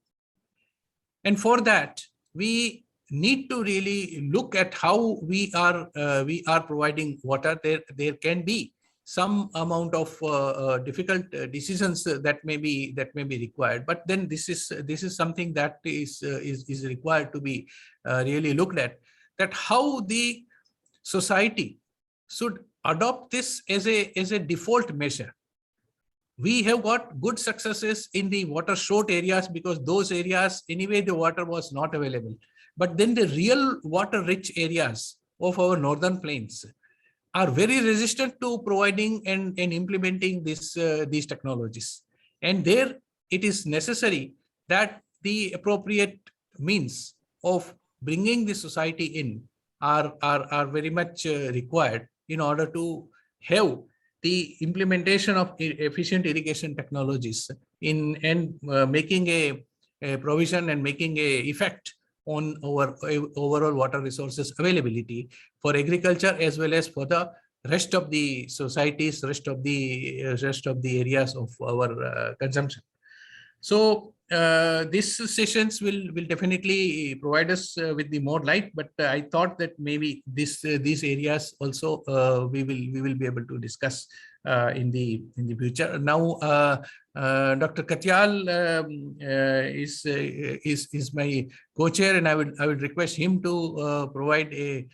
And for that, we need to really look at how we are providing water. There can be some amount of difficult decisions that may be required, but then this is something that is required to be really looked at, that how the society should adopt this as a default measure, we have got good successes in the water short areas because those areas anyway the water was not available. But then the real water rich areas of our northern plains are very resistant to providing and implementing these technologies. And there it is necessary that the appropriate means of bringing the society in are very much required in order to have the implementation of efficient irrigation technologies in and making a provision and making a effect on our overall water resources availability for agriculture as well as for the rest of the societies, rest of the areas of our consumption. So these sessions will definitely provide us with the more light, but I thought that maybe these areas also we will be able to discuss in the future. Now, Dr. Katyal is my co-chair, and I would request him to provide the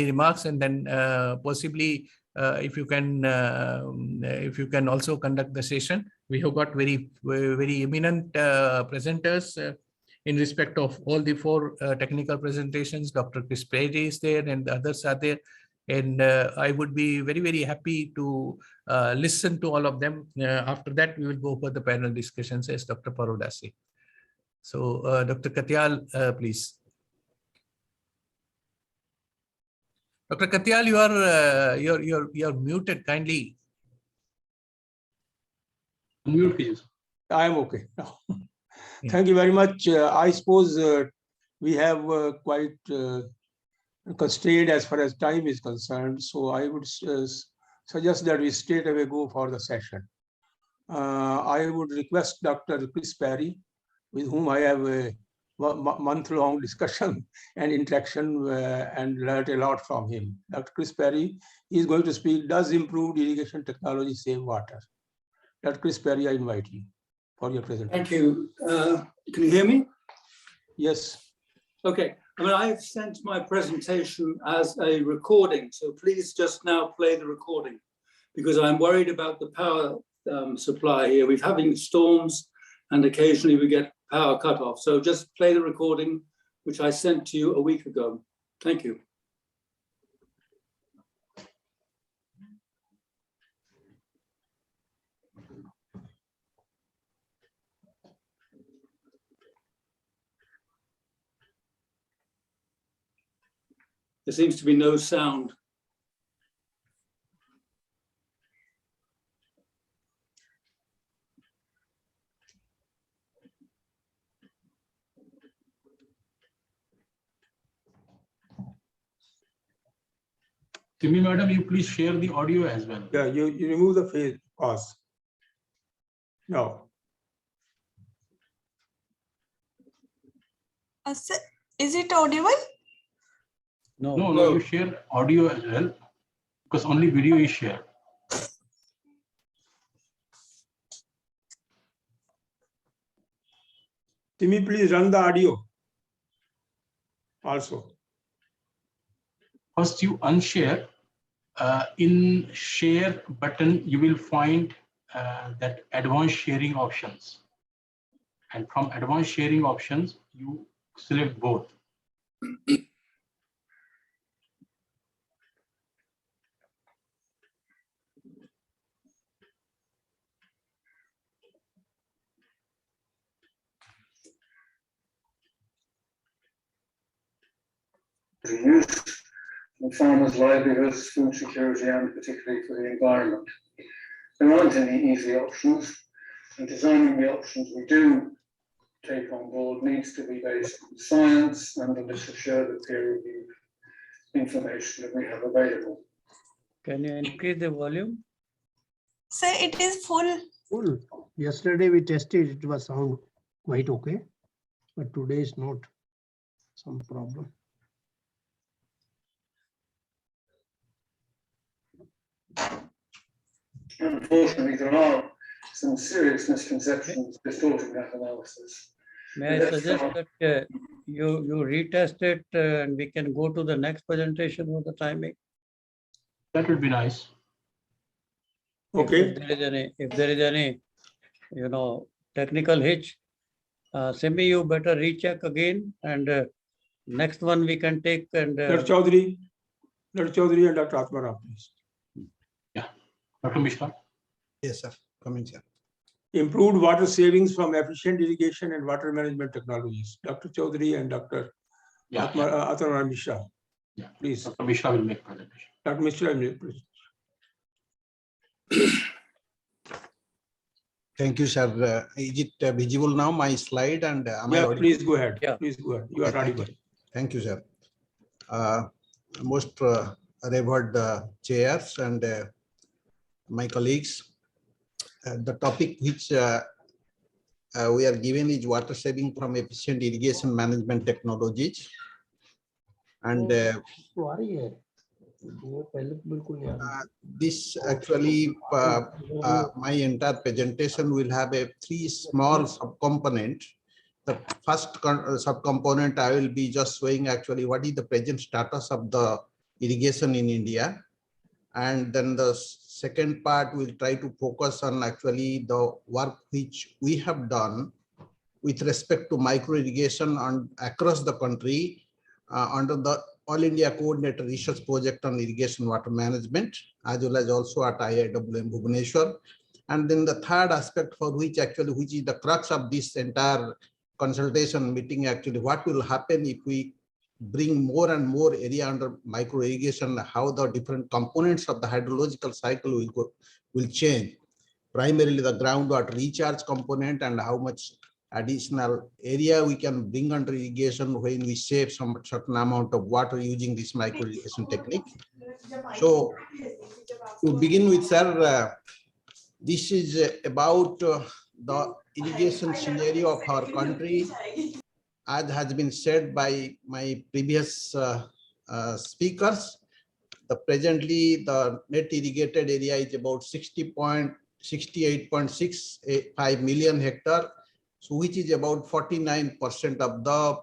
remarks, and then possibly if you can also conduct the session. We have got very eminent presenters in respect of all the four technical presentations. Dr. Chris Perry is there and the others are there. And I would be very happy to listen to all of them. After that, we will go for the panel discussions as Dr. Paroda said. So Dr. Katyal, please. Dr. Katyal, you're muted. Kindly Unmute, please. I am okay now. Yeah. Thank you very much. I suppose we have quite constrained as far as time is concerned. So I would suggest that we straight away go for the session. I would request Dr. Chris Perry, with whom I have a month-long discussion and interaction and learned a lot from him. Dr. Chris Perry is going to speak, does improved irrigation technology save water? Dr. Chris Perry, I invite you for your presentation. Thank you. Can you hear me? Yes. Okay. I mean, I've sent my presentation as a recording, so please just now play the recording because I'm worried about the power supply here. We're having storms and occasionally we get power cut off. So just play the recording, which I sent to you a week ago. Thank you. There seems to be no sound. Timi madam, you please share the audio as well. Yeah, you remove the phase pause. No. Sir, is it audible? No, you share audio as well because only video is shared. Timmy, please run the audio also. First, you unshare. In share button, you will find that advanced sharing options. And from advanced sharing options, you select both. Use and farmers' livelihoods, food security, and particularly for the environment. There aren't any easy options, and designing the options we do take on board needs to be based on science and on this assure the peer-reviewed information that we have available. Can you increase the volume? Sir, it is full. Full. Yesterday we tested, it was sound quite okay, but today is not some problem. Unfortunately, there are some serious misconceptions distorting that analysis. May I suggest that you retest it and we can go to the next presentation with the timing? That would be nice. Okay. If there is any, technical hitch, Simi, you better recheck again, and next one we can take and Dr. Chaudhary and Dr. Atmaram, please. Dr. Mishra. Yes, sir. Coming, sir. Improved water savings from efficient irrigation and water management technologies. Dr. Chaudhary and Dr. Atmaram Mishra. Yeah. Please. Dr. Mishra will make presentation. Dr. Mishra, please. Thank you, sir. Is it visible now, my slide? And am I audible? Please go ahead. Yeah. Please go ahead. You are Okay, thank audible. Thank you, sir. Most revered chairs and my colleagues, the topic which we are given is water saving from efficient irrigation management technologies. And this actually, my entire presentation will have three small subcomponents. The first subcomponent, I will be just showing actually what is the present status of the irrigation in India. And then the second part will try to focus on actually the work which we have done with respect to micro irrigation across the country under the All India Coordinated Research Project on Irrigation Water Management, as well as also at IIWM Bhubaneswar. And then the third aspect for which is the crux of this entire consultation meeting, actually what will happen if we bring more and more area under micro irrigation, how the different components of the hydrological cycle will change. Primarily the groundwater recharge component and how much additional area we can bring under irrigation when we save some certain amount of water using this micro irrigation technique. So to begin with, sir, this is about the irrigation scenario of our country. As has been said by my previous speakers, presently the net irrigated area is about 68.65 million hectare, so which is about 49% of the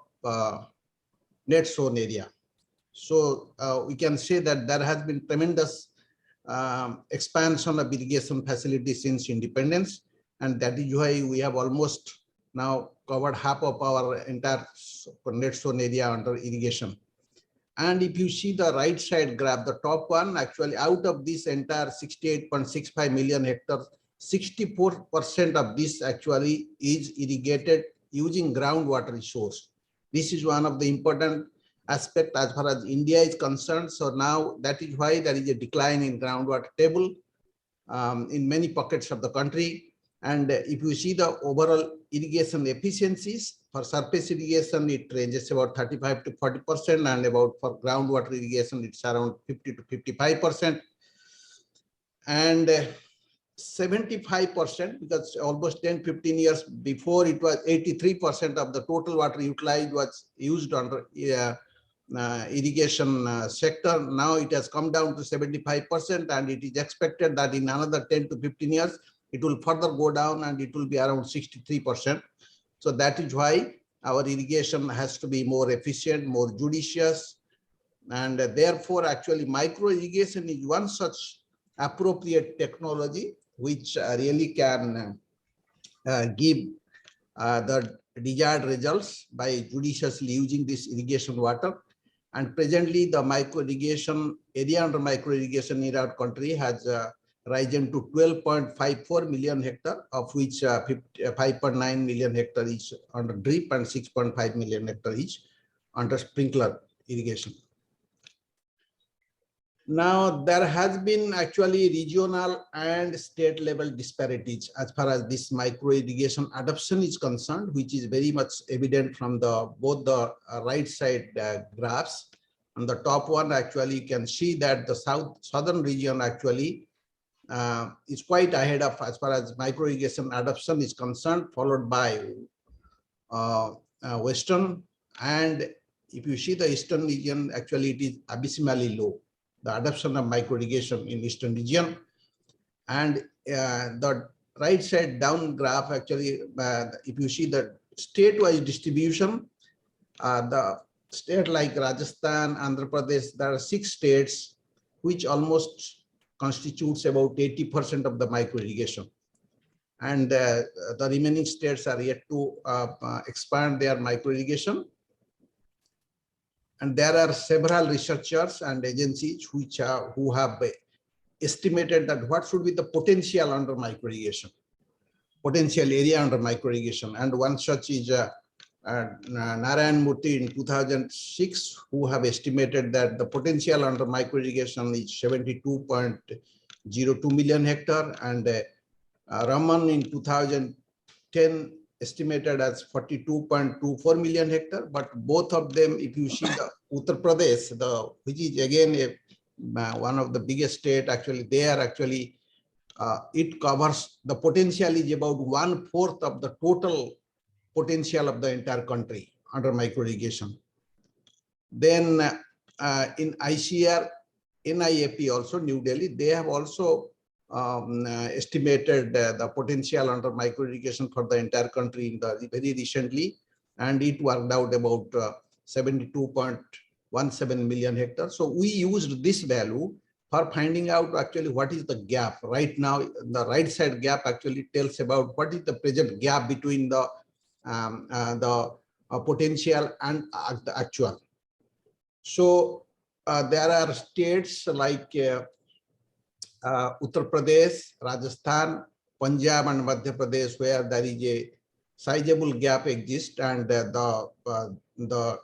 net sown area. So we can say that there has been tremendous expansion of irrigation facilities since independence, and that is why we have almost now covered half of our entire net sown area under irrigation. And if you see the right side graph, the top one, actually out of this entire 68.65 million hectares, 64% of this actually is irrigated using groundwater resource. This is one of the important aspects as far as India is concerned. So now that is why there is a decline in groundwater table in many pockets of the country. And if you see the overall irrigation efficiencies, for surface irrigation, it ranges about 35 to 40%, and about for groundwater irrigation, it's around 50 to 55%. And 75%, because almost 10-15 years before, it was 83% of the total water utilized was used under irrigation sector. Now it has come down to 75%, and it is expected that in another 10 to 15 years, it will further go down and it will be around 63%. So that is why our irrigation has to be more efficient, more judicious. And therefore, actually, micro irrigation is one such appropriate technology which really can give the desired results by judiciously using this irrigation water. And presently, the micro irrigation area under micro irrigation in our country has risen to 12.54 million hectare, of which 5.9 million hectare is under drip and 6.5 million hectare is under sprinkler irrigation. Now, there has been actually regional and state level disparities as far as this micro irrigation adoption is concerned, which is very much evident from both the right side graphs. On the top one, actually, you can see that the southern region actually is quite ahead of as far as micro irrigation adoption is concerned, followed by western. And if you see the eastern region, actually it is abysmally low, the adoption of micro irrigation in eastern region. And the right side down graph, actually, if you see the state-wise distribution, the state like Rajasthan, Andhra Pradesh, there are 6 states which almost constitutes about 80% of the micro irrigation. And the remaining states are yet to expand their micro irrigation. And there are several researchers and agencies who have estimated that what should be the potential under micro irrigation, potential area under micro irrigation. And one such is Narayan Murthy in 2006, who have estimated that the potential under micro irrigation is 72.02 million hectare, and Raman in 2010 estimated as 42.24 million hectare. But both of them, if you see the Uttar Pradesh, which is again one of the biggest state, actually they are actually it covers, the potential is about 1/4 of the total potential of the entire country under micro irrigation. Then in ICR, NIAP also, New Delhi, they have also estimated the potential under micro irrigation for the entire country in the very recently, and it worked out about 72.17 million hectares. So we used this value for finding out actually what is the gap right now. The right side gap actually tells about what is the present gap between the potential and the actual. So there are states like Uttar Pradesh, Rajasthan, Punjab and Madhya Pradesh where there is a sizable gap exists, and the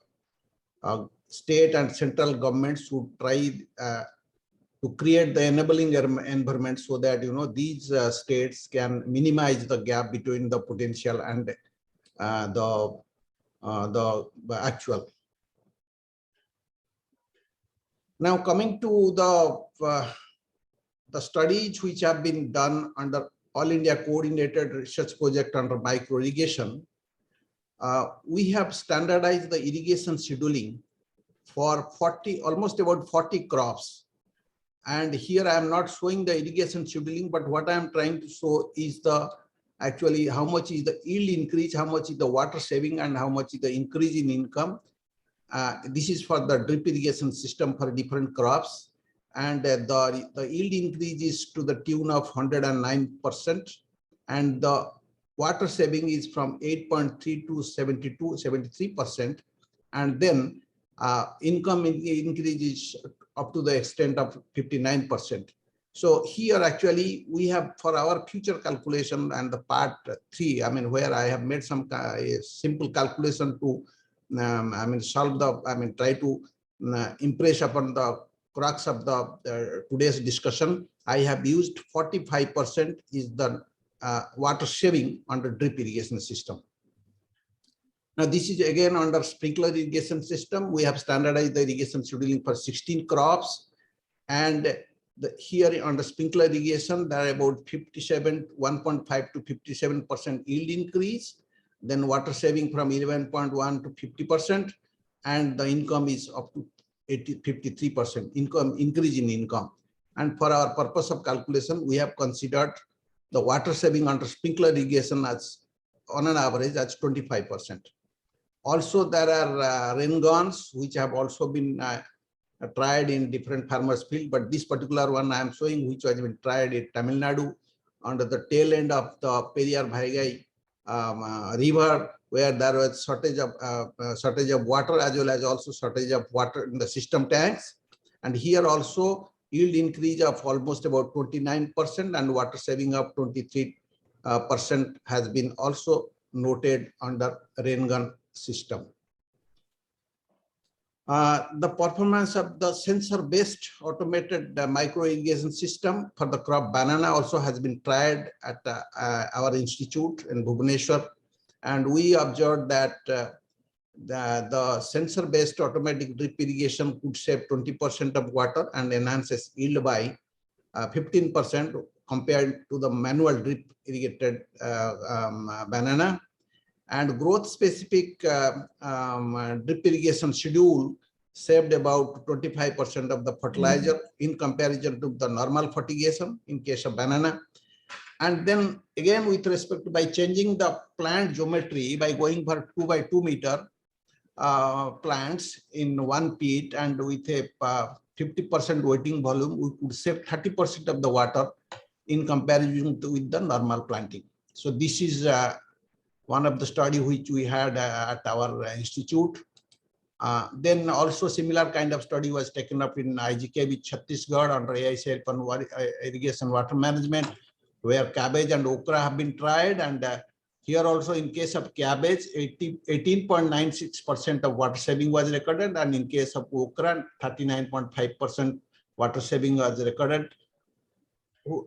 state and central governments should try to create the enabling environment so that these states can minimize the gap between the potential and the actual. Now coming to the studies which have been done under All India Coordinated Research Project under micro irrigation, we have standardized the irrigation scheduling for almost about 40 crops. And here I am not showing the irrigation scheduling, but what I am trying to show is actually how much is the yield increase, how much is the water saving, and how much is the increase in income. This is for the drip irrigation system for different crops. And the yield increase is to the tune of 109%. And the water saving is from 8.3 to 73%. And then income increase is up to the extent of 59%. So here actually we have for our future calculation and the part 3, where I have made some simple calculation to solve try to impress upon the crux of the today's discussion. I have used 45% is the water saving under drip irrigation system. Now this is again under sprinkler irrigation system. We have standardized the irrigation scheduling for 16 crops, and here under sprinkler irrigation there are about 1.5 to 57% yield increase. Then water saving from 11.1 to 50%, and the income is up to 53% income increase in income. And for our purpose of calculation, we have considered the water saving under sprinkler irrigation as on an average as 25%. Also, there are rain guns which have also been tried in different farmers' field, but this particular one I am showing which has been tried in Tamil Nadu under the tail end of the Periyar Bhaigai river, where there was shortage of water as well as also shortage of water in the system tanks. And here also yield increase of almost about 29% and water saving of 23% has been also noted under rain gun system. The performance of the sensor-based automated micro irrigation system for the crop banana also has been tried at our institute in Bhubaneswar, and we observed that the sensor-based automatic drip irrigation could save 20% of water and enhances yield by 15% compared to the manual drip irrigated banana. And growth-specific drip irrigation schedule saved about 25% of the fertilizer in comparison to the normal fertigation in case of banana. And then again, with respect to by changing the plant geometry by going for 2 by 2 meter plants in one pit and with a 50% wetting volume, we could save 30% of the water in comparison to with the normal planting. So this is one of the study which we had at our institute. Then also similar kind of study was taken up in IGK with Chhattisgarh under AICR irrigation water management, where cabbage and okra have been tried. And here also in case of cabbage, 18.96% of water saving was recorded. And in case of okra, 39.5% water saving was recorded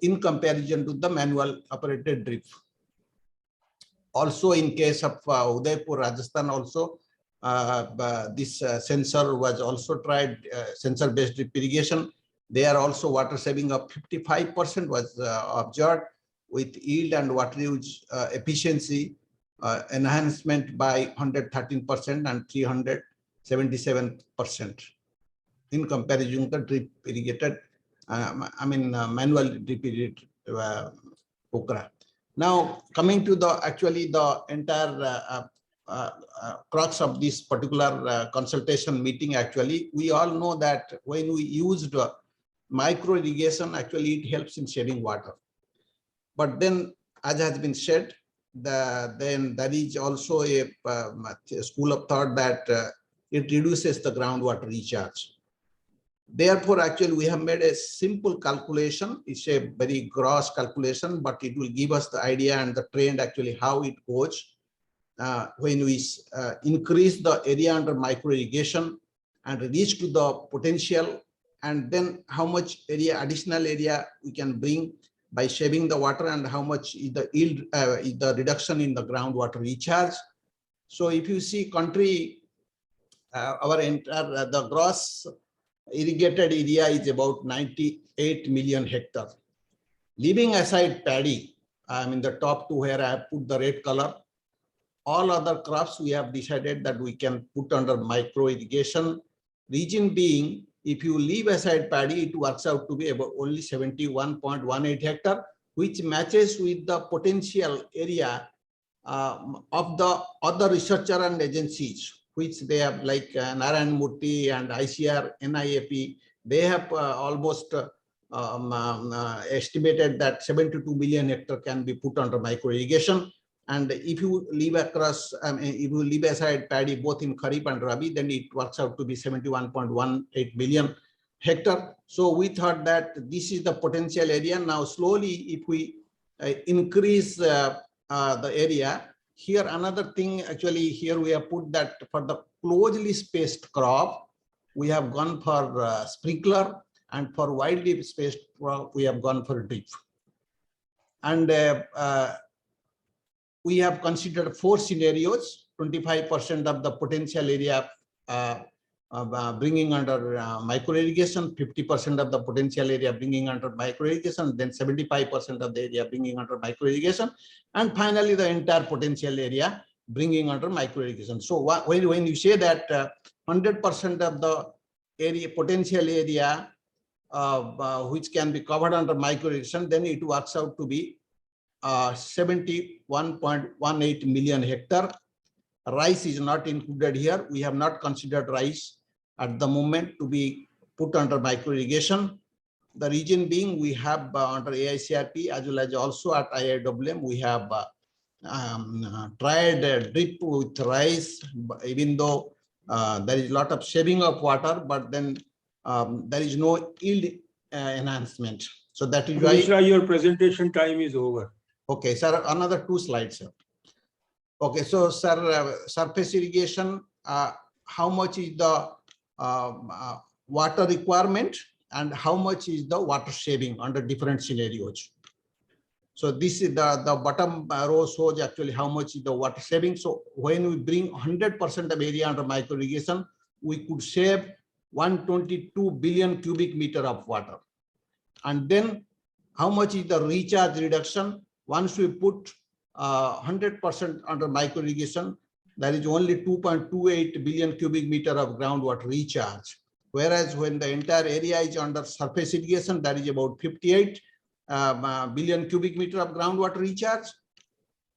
in comparison to the manual operated drip. Also in case of Udaipur, Rajasthan also, this sensor was also tried, sensor based drip irrigation. There also water saving of 55% was observed, with yield and water use efficiency enhancement by 113% and 377% in comparison to drip irrigated, manual drip irrigated okra. Now coming to the actually the entire crux of this particular consultation meeting, actually we all know that when we used micro irrigation, actually it helps in saving water. But then, as has been said, then there is also a school of thought that it reduces the groundwater recharge. Therefore, actually, we have made a simple calculation. It's a very gross calculation, but it will give us the idea and the trend actually how it goes when we increase the area under micro irrigation and reach to the potential, and then how much area, additional area we can bring by saving the water, and how much is the yield, the reduction in the groundwater recharge. So if you see country, our entire the gross irrigated area is about 98 million hectares. Leaving aside paddy, the top two where I have put the red color, all other crops we have decided that we can put under micro irrigation. Reason being, if you leave aside paddy, it works out to be about only 71.18 hectare, which matches with the potential area of the other researcher and agencies, which they have like Narayan Murthy and ICR, NIAP. They have almost estimated that 72 million hectare can be put under micro irrigation. And if you leave across, if you leave aside paddy both in Kharif and Rabi, then it works out to be 71.18 million hectare. So we thought that this is the potential area. Now slowly, if we increase the area, here another thing actually here we have put that for the closely spaced crop, we have gone for sprinkler, and for widely spaced crop, we have gone for drip. And we have considered 4 scenarios, 25% of the potential area bringing under micro irrigation, 50% of the potential area bringing under micro irrigation, then 75% of the area bringing under micro irrigation, and finally the entire potential area bringing under micro irrigation. So when you say that 100% of the area, potential area which can be covered under micro irrigation, then it works out to be 71.18 million hectare. Rice is not included here. We have not considered rice at the moment to be put under micro irrigation. The reason being, we have under AICRP as well as also at IIWM, we have tried drip with rice, even though there is a lot of saving of water, but then there is no yield enhancement. So that is why your presentation time is over. Okay, sir, another 2 slides, sir. Okay, so sir, surface irrigation, how much is the water requirement and how much is the water saving under different scenarios? So this is the bottom row shows actually how much is the water saving. So when we bring 100% of area under micro irrigation, we could save 122 billion cubic meter of water. And then how much is the recharge reduction? Once we put 100% under micro irrigation, there is only 2.28 billion cubic meter of groundwater recharge. Whereas when the entire area is under surface irrigation, that is about 58 billion cubic meter of groundwater recharge.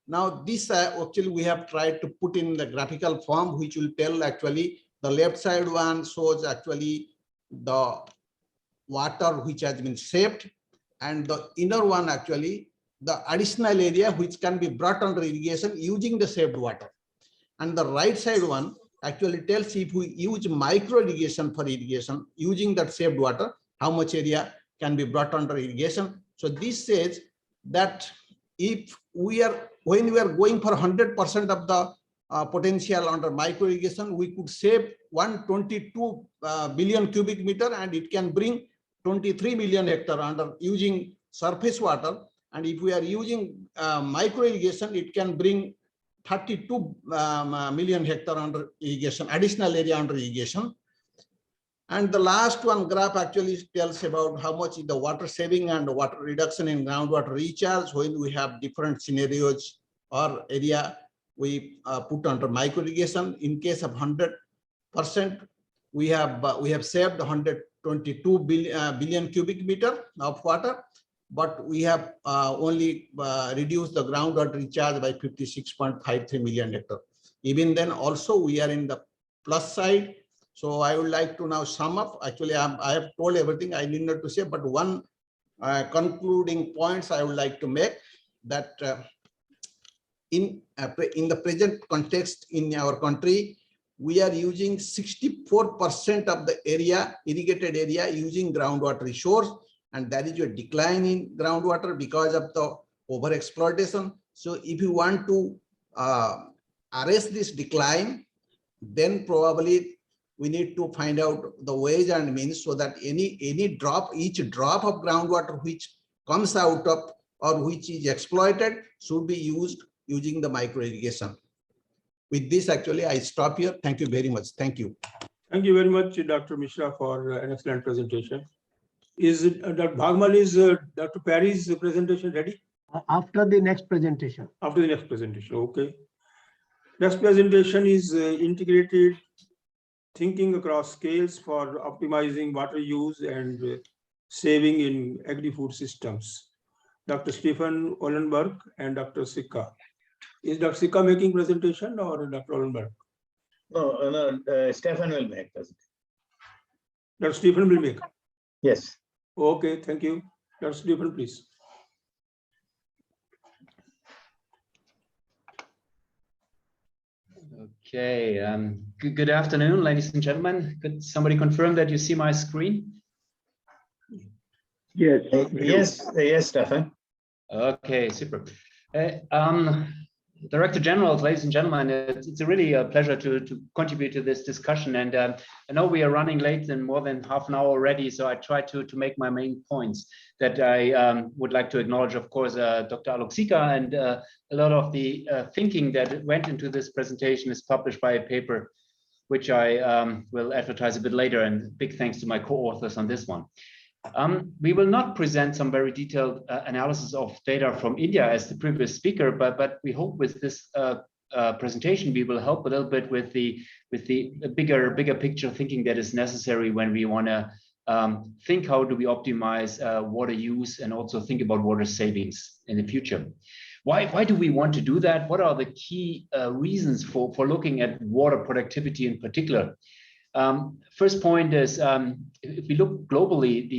Now this actually we have tried to put in the graphical form, which will tell actually the left side one shows actually the water which has been saved, and the inner one actually the additional area which can be brought under irrigation using the saved water. And the right side one actually tells if we use micro irrigation for irrigation using that saved water, how much area can be brought under irrigation. So this says that if we are, when we are going for 100% of the potential under micro irrigation, we could save 122 billion cubic meter, and it can bring 23 million hectare under using surface water. And if we are using micro irrigation, it can bring 32 million hectare under irrigation, additional area under irrigation. And the last one graph actually tells about how much is the water saving and water reduction in groundwater recharge when we have different scenarios or area we put under micro irrigation. In case of 100%, we have saved 122 billion cubic meter of water, but we have only reduced the groundwater recharge by 56.53 million hectare. Even then also we are in the plus side. So I would like to now sum up. Actually, I have told everything I need not to say, but one concluding points I would like to make, that in the present context in our country, we are using 64% of the area, irrigated area, using groundwater resource, and there is a decline in groundwater because of the overexploitation. So if you want to arrest this decline, then probably we need to find out the ways and means so that each drop of groundwater which comes out of or which is exploited should be used using the micro irrigation. With this, actually, I stop here. Thank you very much. Thank you. Thank you very much, Dr. Mishra, for an excellent presentation. Is Dr. Bhagmal, is Dr. Perry's presentation ready? After the next presentation. After the next presentation, okay. Next presentation is integrated thinking across scales for optimizing water use and saving in agri-food systems. Dr. Stephen Ollenberg and Dr. Sikka. Is Dr. Sikka making presentation or Dr. Ollenberg? No, Stefan will make presentation. Dr. Stephen will make. Yes. Okay, thank you. Dr. Stephen, please. Okay, good afternoon, ladies and gentlemen. Could somebody confirm that you see my screen? Yes. Yes, Stefan. Okay, super. Director General, ladies and gentlemen, it's a really a pleasure to contribute to this discussion. And I know we are running late and more than half an hour already, so I try to make my main points that I would like to acknowledge, of course, Dr. Alok Sikka, and a lot of the thinking that went into this presentation is published by a paper, which I will advertise a bit later, and big thanks to my co-authors on this one. We will not present some very detailed analysis of data from India as the previous speaker, but we hope with this presentation we will help a little bit with the bigger picture thinking that is necessary when we want to think how do we optimize water use and also think about water savings in the future. Why do we want to do that? What are the key reasons for looking at water productivity in particular? First point is, if we look globally,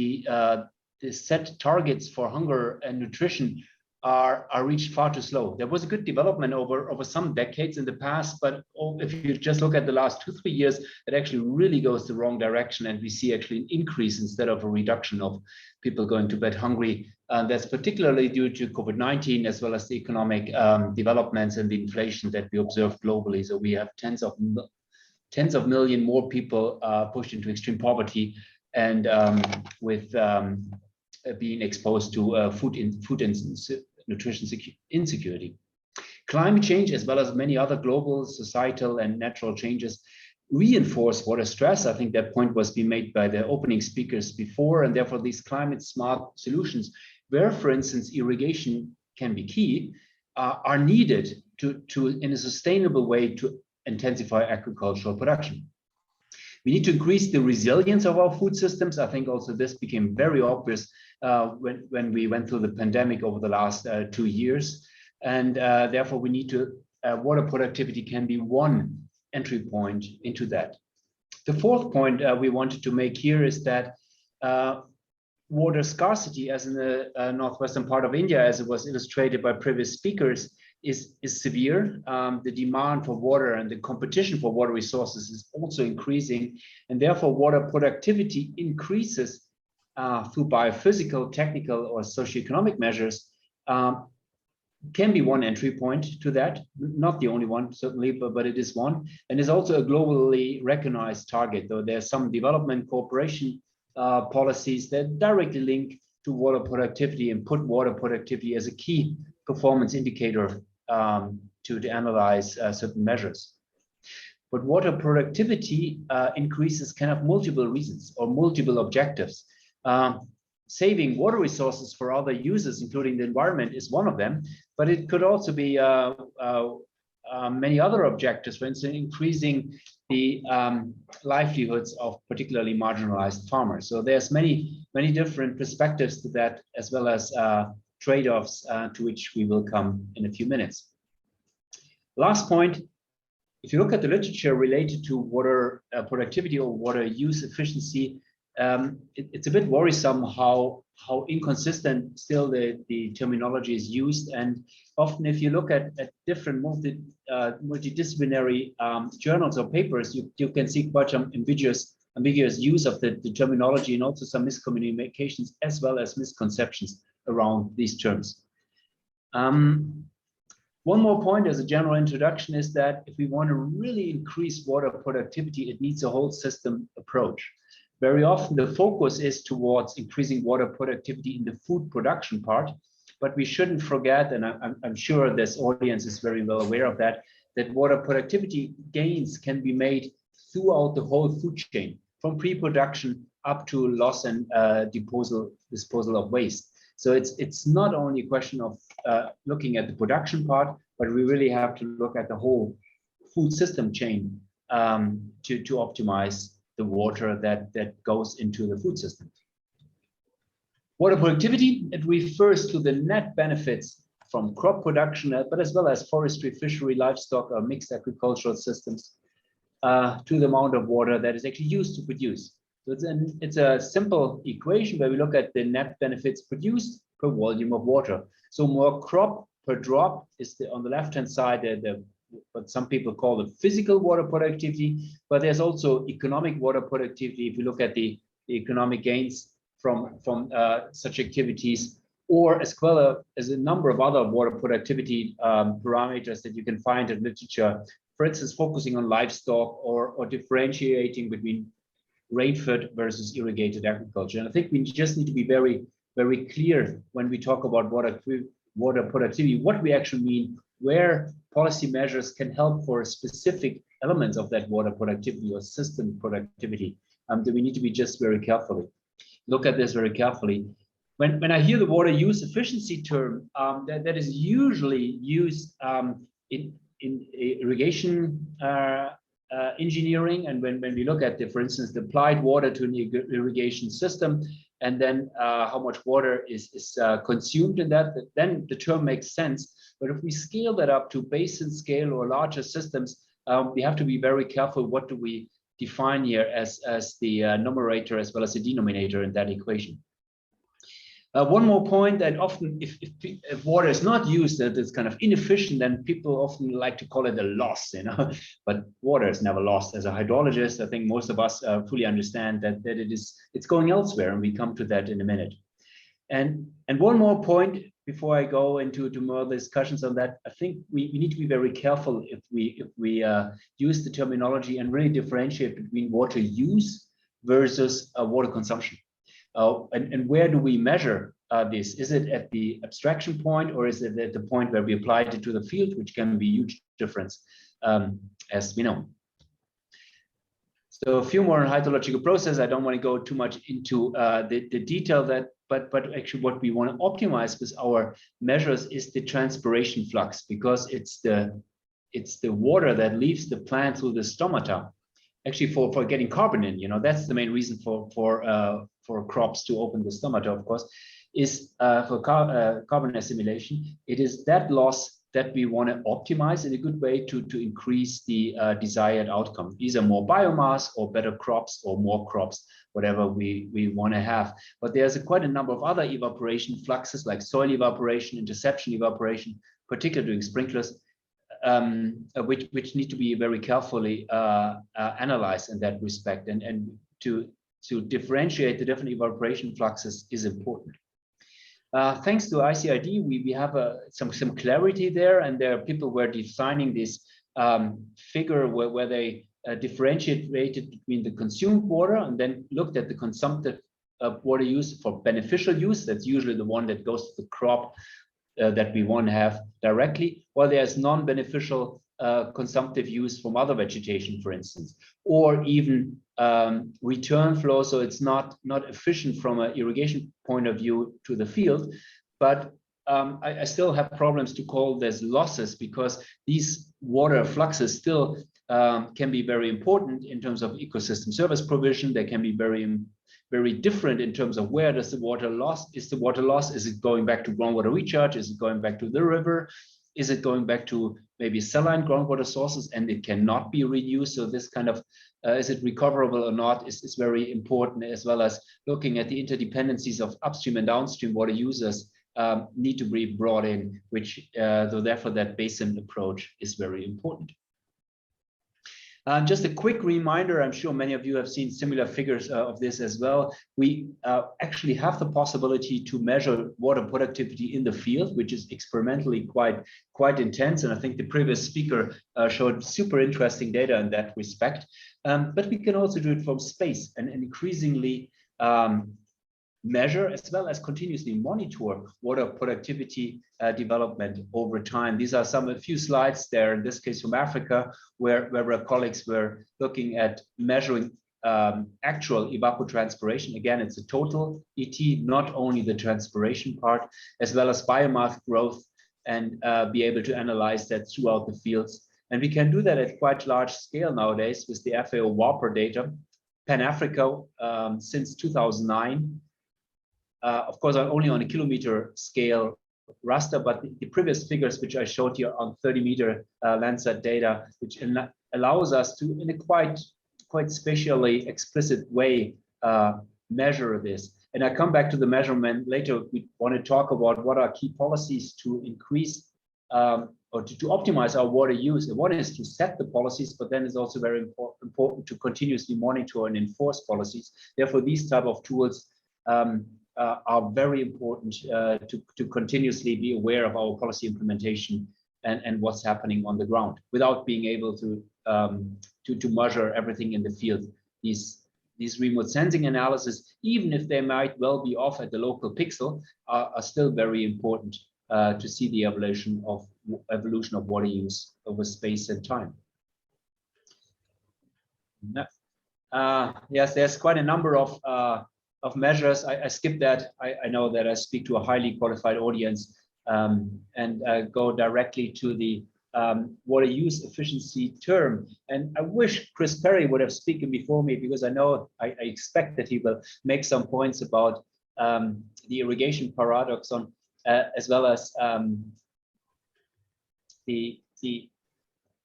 the set targets for hunger and nutrition are reached far too slow. There was a good development over some decades in the past, but if you just look at the last 2-3 years, it actually really goes the wrong direction, and we see actually an increase instead of a reduction of people going to bed hungry. That's particularly due to COVID-19 as well as the economic developments and the inflation that we observe globally. So we have tens of million more people pushed into extreme poverty and with being exposed to food and nutrition insecurity. Climate change, as well as many other global, societal, and natural changes, reinforce water stress. I think that point was being made by the opening speakers before, and therefore these climate smart solutions, where, for instance, irrigation can be key, are needed to in a sustainable way to intensify agricultural production. We need to increase the resilience of our food systems. I think also this became very obvious when we went through the pandemic over the last 2 years. And therefore we need to, water productivity can be one entry point into that. The fourth point we wanted to make here is that water scarcity, as in the northwestern part of India, as it was illustrated by previous speakers, is severe. The demand for water and the competition for water resources is also increasing, and therefore water productivity increases through biophysical, technical, or socioeconomic measures. Can be one entry point to that, not the only one certainly, but it is one, and is also a globally recognized target, though there's some development cooperation policies that directly link to water productivity and put water productivity as a key performance indicator to analyze certain measures. But water productivity increases can have multiple reasons or multiple objectives. Saving water resources for other users, including the environment, is one of them, but it could also be many other objectives, for instance, increasing the livelihoods of particularly marginalized farmers. So there's many different perspectives to that, as well as trade-offs to which we will come in a few minutes. Last point, if you look at the literature related to water productivity or water use efficiency, it's a bit worrisome how inconsistent still the terminology is used. And often if you look at different multidisciplinary journals or papers, you can see quite some ambiguous use of the terminology, and also some miscommunications as well as misconceptions around these terms. One more point as a general introduction is that if we want to really increase water productivity, it needs a whole system approach. Very often the focus is towards increasing water productivity in the food production part, but we shouldn't forget, and I'm sure this audience is very well aware of that water productivity gains can be made throughout the whole food chain, from pre-production up to loss and disposal of waste. So it's not only a question of looking at the production part, but we really have to look at the whole food system chain to optimize the water that goes into the food system. Water productivity, it refers to the net benefits from crop production, but as well as forestry, fishery, livestock, or mixed agricultural systems to the amount of water that is actually used to produce. So it's a simple equation where we look at the net benefits produced per volume of water. So more crop per drop is on the left-hand side, what some people call the physical water productivity, but there's also economic water productivity if you look at the economic gains from such activities, or as well as a number of other water productivity parameters that you can find in literature, for instance, focusing on livestock or differentiating between rain-fed versus irrigated agriculture. And I think we just need to be very, very clear when we talk about water productivity, what we actually mean, where policy measures can help for specific elements of that water productivity or system productivity. That we need to be just very carefully. Look at this very carefully. When I hear the water use efficiency term, that is usually used in irrigation engineering, and when we look at for instance, the applied water to an irrigation system, and then how much water is consumed in that, then the term makes sense. But if we scale that up to basin scale or larger systems, we have to be very careful. What do we define here as the numerator as well as the denominator in that equation? One more point, that often if water is not used, that it's kind of inefficient, then people often like to call it a loss, but water is never lost. As a hydrologist, I think most of us fully understand that it's going elsewhere, and we come to that in a minute. And one more point before I go into more discussions on that, I think we need to be very careful if we use the terminology and really differentiate between water use versus water consumption. And where do we measure this? Is it at the abstraction point, or is it at the point where we applied it to the field, which can be a huge difference, as we know. So a few more hydrological processes. I don't want to go too much into the detail that, but actually what we want to optimize with our measures is the transpiration flux, because it's the water that leaves the plant through the stomata. Actually, for getting carbon in, that's the main reason for crops to open the stomata, of course, is for carbon assimilation. It is that loss that we want to optimize in a good way to increase the desired outcome, either more biomass or better crops or more crops, whatever we want to have. But there's quite a number of other evaporation fluxes like soil evaporation, interception evaporation, particularly during sprinklers, which need to be very carefully analyzed in that respect. And to differentiate the different evaporation fluxes is important. Thanks to ICID, we have some clarity there, and there are people who are designing this figure where they differentiated between the consumed water and then looked at the consumptive water use for beneficial use. That's usually the one that goes to the crop that we want to have directly, while there's non-beneficial consumptive use from other vegetation, for instance, or even return flow. So it's not efficient from an irrigation point of view to the field, but I still have problems to call this losses, because these water fluxes still can be very important in terms of ecosystem service provision. They can be very different in terms of where does the water loss, is the water loss, is it going back to groundwater recharge, is it going back to the river, is it going back to maybe saline groundwater sources, and it cannot be reused. So this kind of, is it recoverable or not, is very important, as well as looking at the interdependencies of upstream and downstream water users need to be brought in, which therefore that basin approach is very important. Just a quick reminder, I'm sure many of you have seen similar figures of this as well. We actually have the possibility to measure water productivity in the field, which is experimentally quite intense. And I think the previous speaker showed super interesting data in that respect. But we can also do it from space and increasingly measure as well as continuously monitor water productivity development over time. These are a few slides there, in this case from Africa, where our colleagues were looking at measuring actual evapotranspiration. Again, it's a total ET, not only the transpiration part, as well as biomass growth, and be able to analyze that throughout the fields. And we can do that at quite large scale nowadays with the FAO WAPR data, Pan-Africa since 2009. Of course, only on a kilometer scale raster, but the previous figures which I showed you on 30-meter Landsat data, which allows us to, in a quite spatially explicit way, measure this. And I come back to the measurement later. We want to talk about what are key policies to increase or to optimize our water use. And one is to set the policies, but then it's also very important to continuously monitor and enforce policies. Therefore, these type of tools are very important to continuously be aware of our policy implementation and what's happening on the ground, without being able to measure everything in the field. These remote sensing analysis, even if they might well be off at the local pixel, are still very important to see the evolution of water use over space and time. Yes, there's quite a number of measures. I skipped that. I know that I speak to a highly qualified audience, and go directly to the water use efficiency term. And I wish Chris Perry would have spoken before me, because I know I expect that he will make some points about the irrigation paradoxon, as well as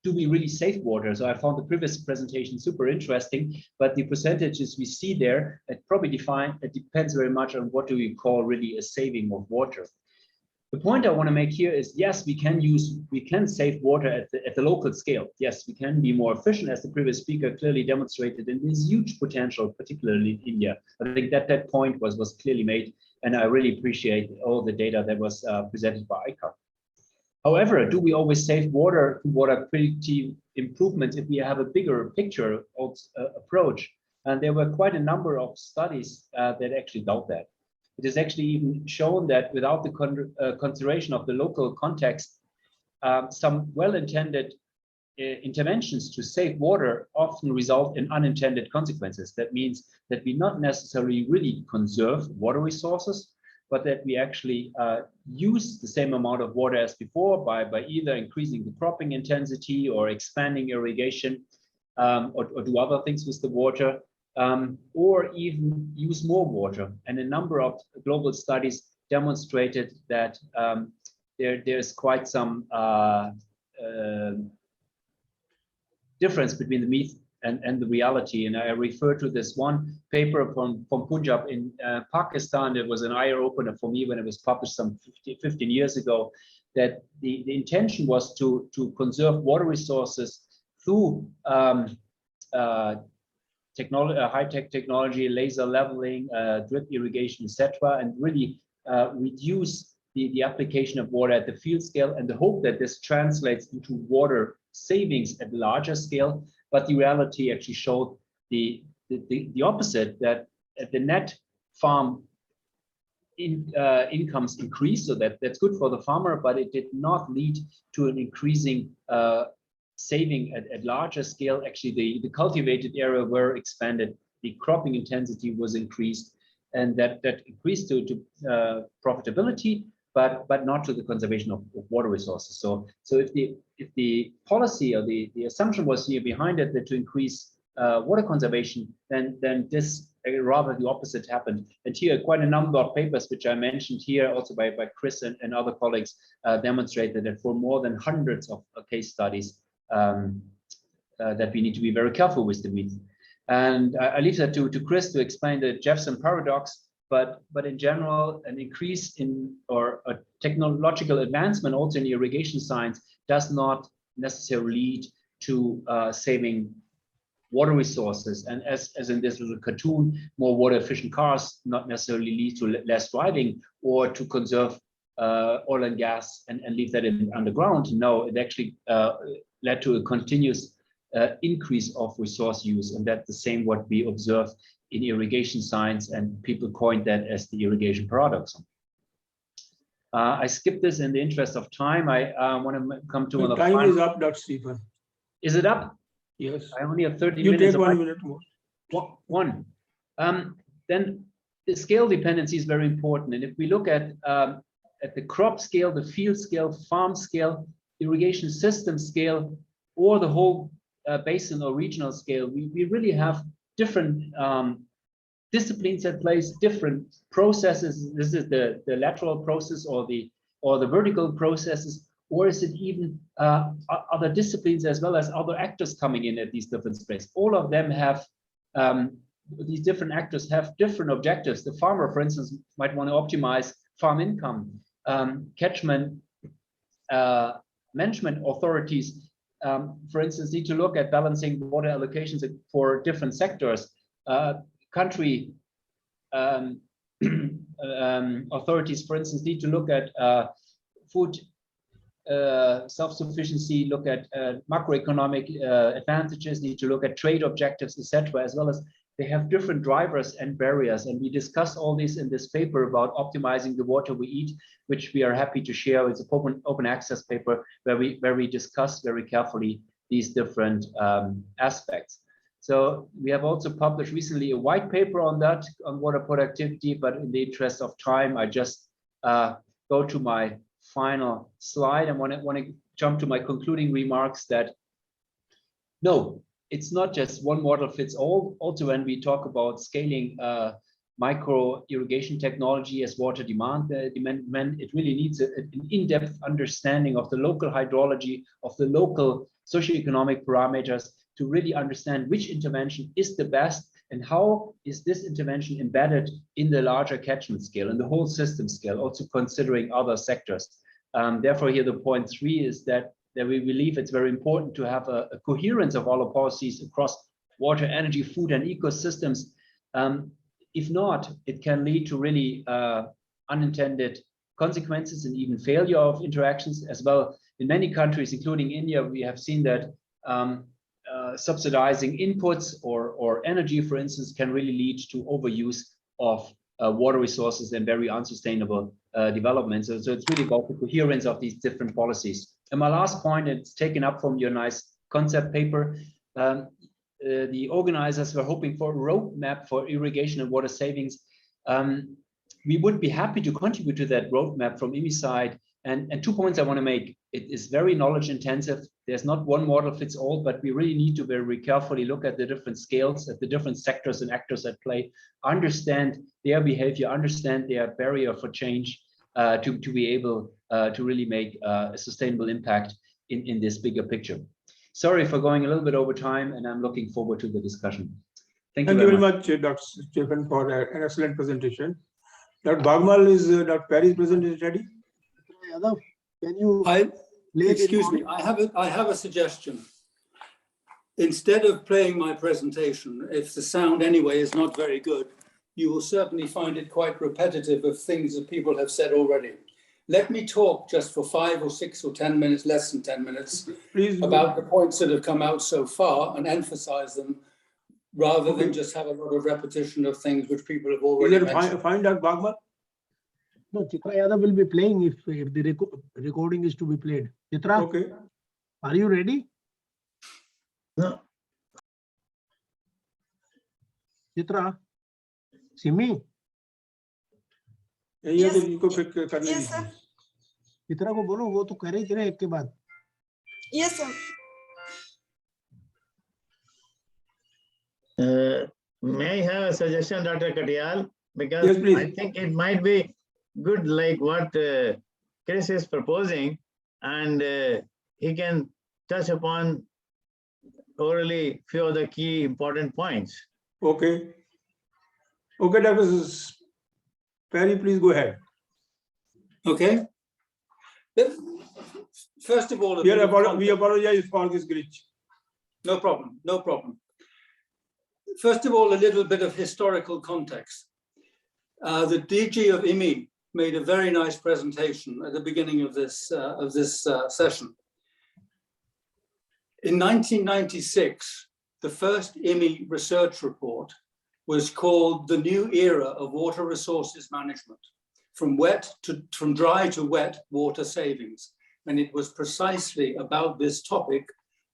do we really save water? So I found the previous presentation super interesting, but the percentages we see there, it depends very much on what do we call really a saving of water. The point I want to make here is, yes, we can save water at the local scale. Yes, we can be more efficient, as the previous speaker clearly demonstrated, and there's huge potential, particularly in India. I think that point was clearly made, and I really appreciate all the data that was presented by ICAR. However, do we always save water through water quality improvements if we have a bigger picture approach? And there were quite a number of studies that actually doubt that. It is actually even shown that without the consideration of the local context, some well-intended interventions to save water often result in unintended consequences. That means that we not necessarily really conserve water resources, but that we actually use the same amount of water as before by either increasing the cropping intensity or expanding irrigation, or do other things with the water, or even use more water. And a number of global studies demonstrated that there's quite some difference between the myth and the reality. And I refer to this one paper from Punjab in Pakistan. It was an eye opener for me when it was published some 15 years ago, that the intention was to conserve water resources through high-tech technology, laser leveling, drip irrigation, etc., and really reduce the application of water at the field scale, and the hope that this translates into water savings at larger scale. But the reality actually showed the opposite, that at the net farm incomes increased, so that's good for the farmer, but it did not lead to an increasing saving at larger scale. Actually, the cultivated area were expanded, the cropping intensity was increased, and that increased to profitability, but not to the conservation of water resources. So if the policy or the assumption was here behind it that to increase water conservation, then this rather the opposite happened. And here quite a number of papers which I mentioned here also by Chris and other colleagues demonstrated that for more than hundreds of case studies that we need to be very careful with the myth. And I leave that to Chris to explain the Jefferson paradox. But in general, an increase in or a technological advancement also in irrigation science does not necessarily lead to saving water resources. And as in this little cartoon, more water efficient cars not necessarily lead to less driving or to conserve oil and gas and leave that underground. No, it actually led to a continuous increase of resource use. And that's the same what we observe in irrigation science, and people coined that as the irrigation paradox. I skipped this in the interest of time. I want to come to another. Time is up, Dr. Stephen. Is it up? Yes. I only have 30 you minutes. You take 1 minute more. One. Then the scale dependency is very important. And if we look at the crop scale, the field scale, farm scale, irrigation system scale, or the whole basin or regional scale, we really have different disciplines at place, different processes. This is the lateral process or the vertical processes, or is it even other disciplines as well as other actors coming in at these different spaces? All of them have, these different actors have different objectives. The farmer, for instance, might want to optimize farm income. Catchment management authorities, for instance, need to look at balancing water allocations for different sectors. Country authorities, for instance, need to look at food self-sufficiency, look at macroeconomic advantages, need to look at trade objectives, etc., as well as they have different drivers and barriers. And we discuss all this in this paper about optimizing the water we eat, which we are happy to share. It's an open access paper where we discuss very carefully these different aspects. So we have also published recently a white paper on that, on water productivity, but in the interest of time, I just go to my final slide. I want to jump to my concluding remarks that no, it's not just one model fits all. Also, when we talk about scaling micro irrigation technology as water demand, it really needs an in-depth understanding of the local hydrology, of the local socioeconomic parameters to really understand which intervention is the best and how is this intervention embedded in the larger catchment scale and the whole system scale, also considering other sectors. Therefore, here the point 3 is that we believe it's very important to have a coherence of all the policies across water, energy, food, and ecosystems. If not, it can lead to really unintended consequences and even failure of interactions as well. In many countries, including India, we have seen that subsidizing inputs or energy, for instance, can really lead to overuse of water resources and very unsustainable development. So it's really about the coherence of these different policies. And my last point, it's taken up from your nice concept paper. The organizers were hoping for a roadmap for irrigation and water savings. We would be happy to contribute to that roadmap from IMI side. And 2 points I want to make. It is very knowledge intensive. There's not one model fits all, but we really need to very carefully look at the different scales, at the different sectors and actors at play, understand their behavior, understand their barrier for change to be able to really make a sustainable impact in this bigger picture. Sorry for going a little bit over time, and I'm looking forward to the discussion. Thank you very much, Dr. Stephen, for an excellent presentation. Dr. Bhagmal, is Dr. Perry's presentation ready? Yadav, can you Excuse me, I have a suggestion. Instead of playing my presentation, if the sound anyway is not very good, you will certainly find it quite repetitive of things that people have said already. Let me talk just for 5 or 6 or 10 minutes, less than 10 minutes, Please about the points that have come out so far and emphasize them rather than Okay. just have a lot of repetition of things which people have already Is it mentioned. fine, Dr. Bhagmal? No, Chitra Yadav will be playing if the recording is to be played. Chitra, Okay. are you ready? No. Chitra, Simi, ये तो इनको फिर करने Yes, दीजिए। sir. Chitra को बोलो, वो तो कर रही थी ना एक के बाद। Yes, sir. May I have a suggestion, Dr. Katyal? Because Yes, please. I think it might be good, like what Chris is proposing, and he can touch upon orally few of the key important points. Okay. Okay, Dr. Perry, please go ahead. Okay. First of all, We apologize for this glitch. no problem, no problem. First of all, a little bit of historical context. The DG of IMI made a very nice presentation at the beginning of this session. In 1996, the first IMI research report was called The New Era of Water Resources Management, from dry to wet water savings. And it was precisely about this topic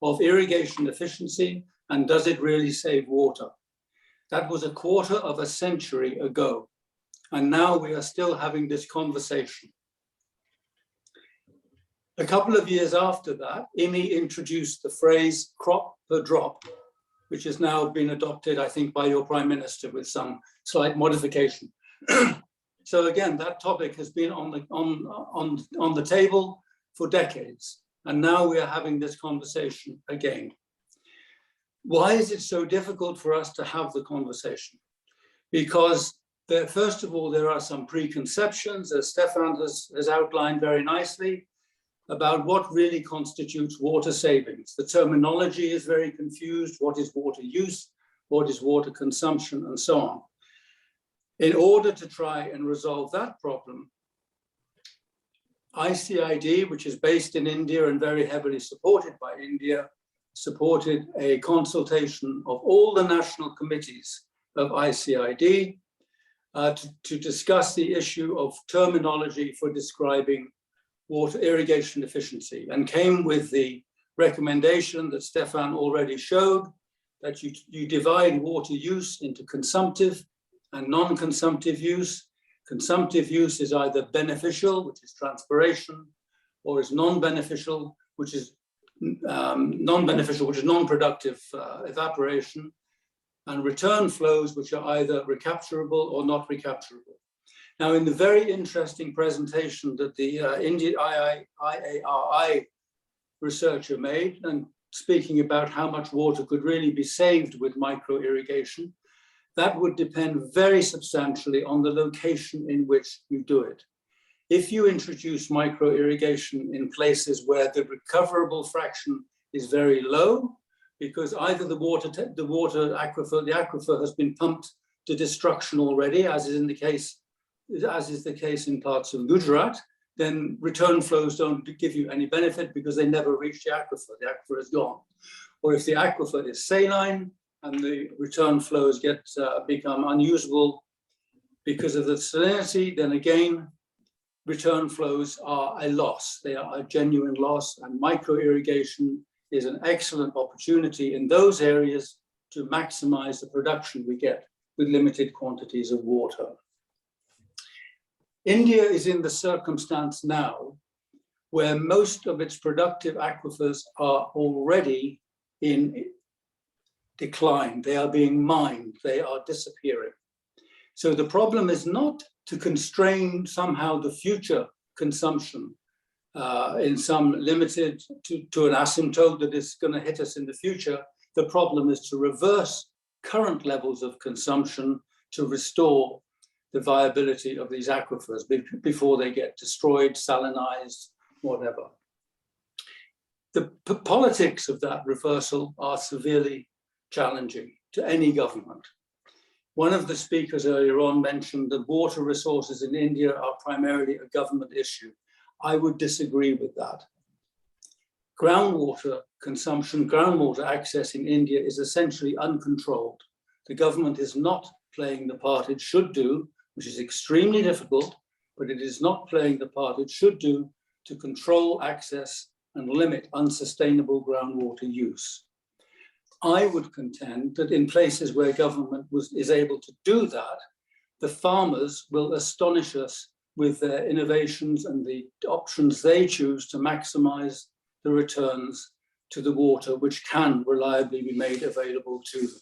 of irrigation efficiency and does it really save water? That was a quarter of a century ago. And now we are still having this conversation. A couple of years after that, IMI introduced the phrase crop per drop, which has now been adopted, I think, by your Prime Minister with some slight modification. So again, that topic has been on the table for decades. And now we are having this conversation again. Why is it so difficult for us to have the conversation? Because first of all, there are some preconceptions, as Stefan has outlined very nicely, about what really constitutes water savings. The terminology is very confused. What is water use? What is water consumption? And so on. In order to try and resolve that problem, ICID, which is based in India and very heavily supported by India, supported a consultation of all the national committees of ICID to discuss the issue of terminology for describing water irrigation efficiency, and came with the recommendation that Stefan already showed, that you divide water use into consumptive and non-consumptive use. Consumptive use is either beneficial, which is transpiration, or is non-beneficial, which is non-productive evaporation, and return flows, which are either recapturable or not recapturable. Now, in the very interesting presentation that the India IARI researcher made, and speaking about how much water could really be saved with micro irrigation, that would depend very substantially on the location in which you do it. If you introduce micro irrigation in places where the recoverable fraction is very low, because either the aquifer has been pumped to destruction already, as is the case in parts of Gujarat, then return flows don't give you any benefit because they never reach the aquifer is gone. Or if the aquifer is saline and the return flows become unusable because of the salinity, then again, return flows are a loss. They are a genuine loss, and micro irrigation is an excellent opportunity in those areas to maximize the production we get with limited quantities of water. India is in the circumstance now where most of its productive aquifers are already in decline. They are being mined, they are disappearing. So the problem is not to constrain somehow the future consumption in some limited to an asymptote that is going to hit us in the future. The problem is to reverse current levels of consumption to restore the viability of these aquifers before they get destroyed, salinized, whatever. The politics of that reversal are severely challenging to any government. One of the speakers earlier on mentioned that water resources in India are primarily a government issue. I would disagree with that. Groundwater consumption, groundwater access in India is essentially uncontrolled. The government is not playing the part it should do, which is extremely difficult, but it is not playing the part it should do to control access and limit unsustainable groundwater use. I would contend that in places where government is able to do that, the farmers will astonish us with their innovations and the options they choose to maximize the returns to the water which can reliably be made available to them.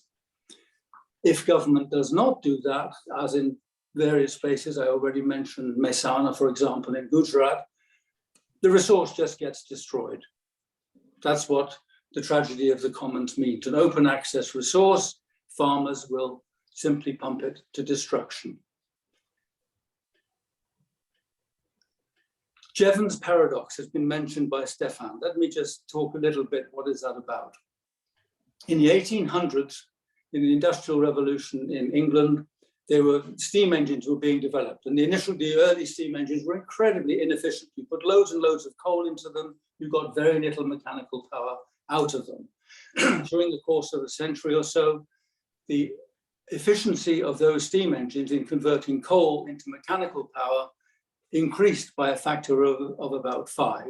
If government does not do that, as in various places, I already mentioned Mehsana, for example, in Gujarat, the resource just gets destroyed. That's what the tragedy of the commons means. An open access resource, farmers will simply pump it to destruction. Jevons paradox has been mentioned by Stefan. Let me just talk a little bit, what is that about? In the 1800s, in the Industrial Revolution in England, there were steam engines were being developed, and the early steam engines were incredibly inefficient. You put loads and loads of coal into them, you got very little mechanical power out of them. During the course of a century or so, the efficiency of those steam engines in converting coal into mechanical power increased by a factor of about 5.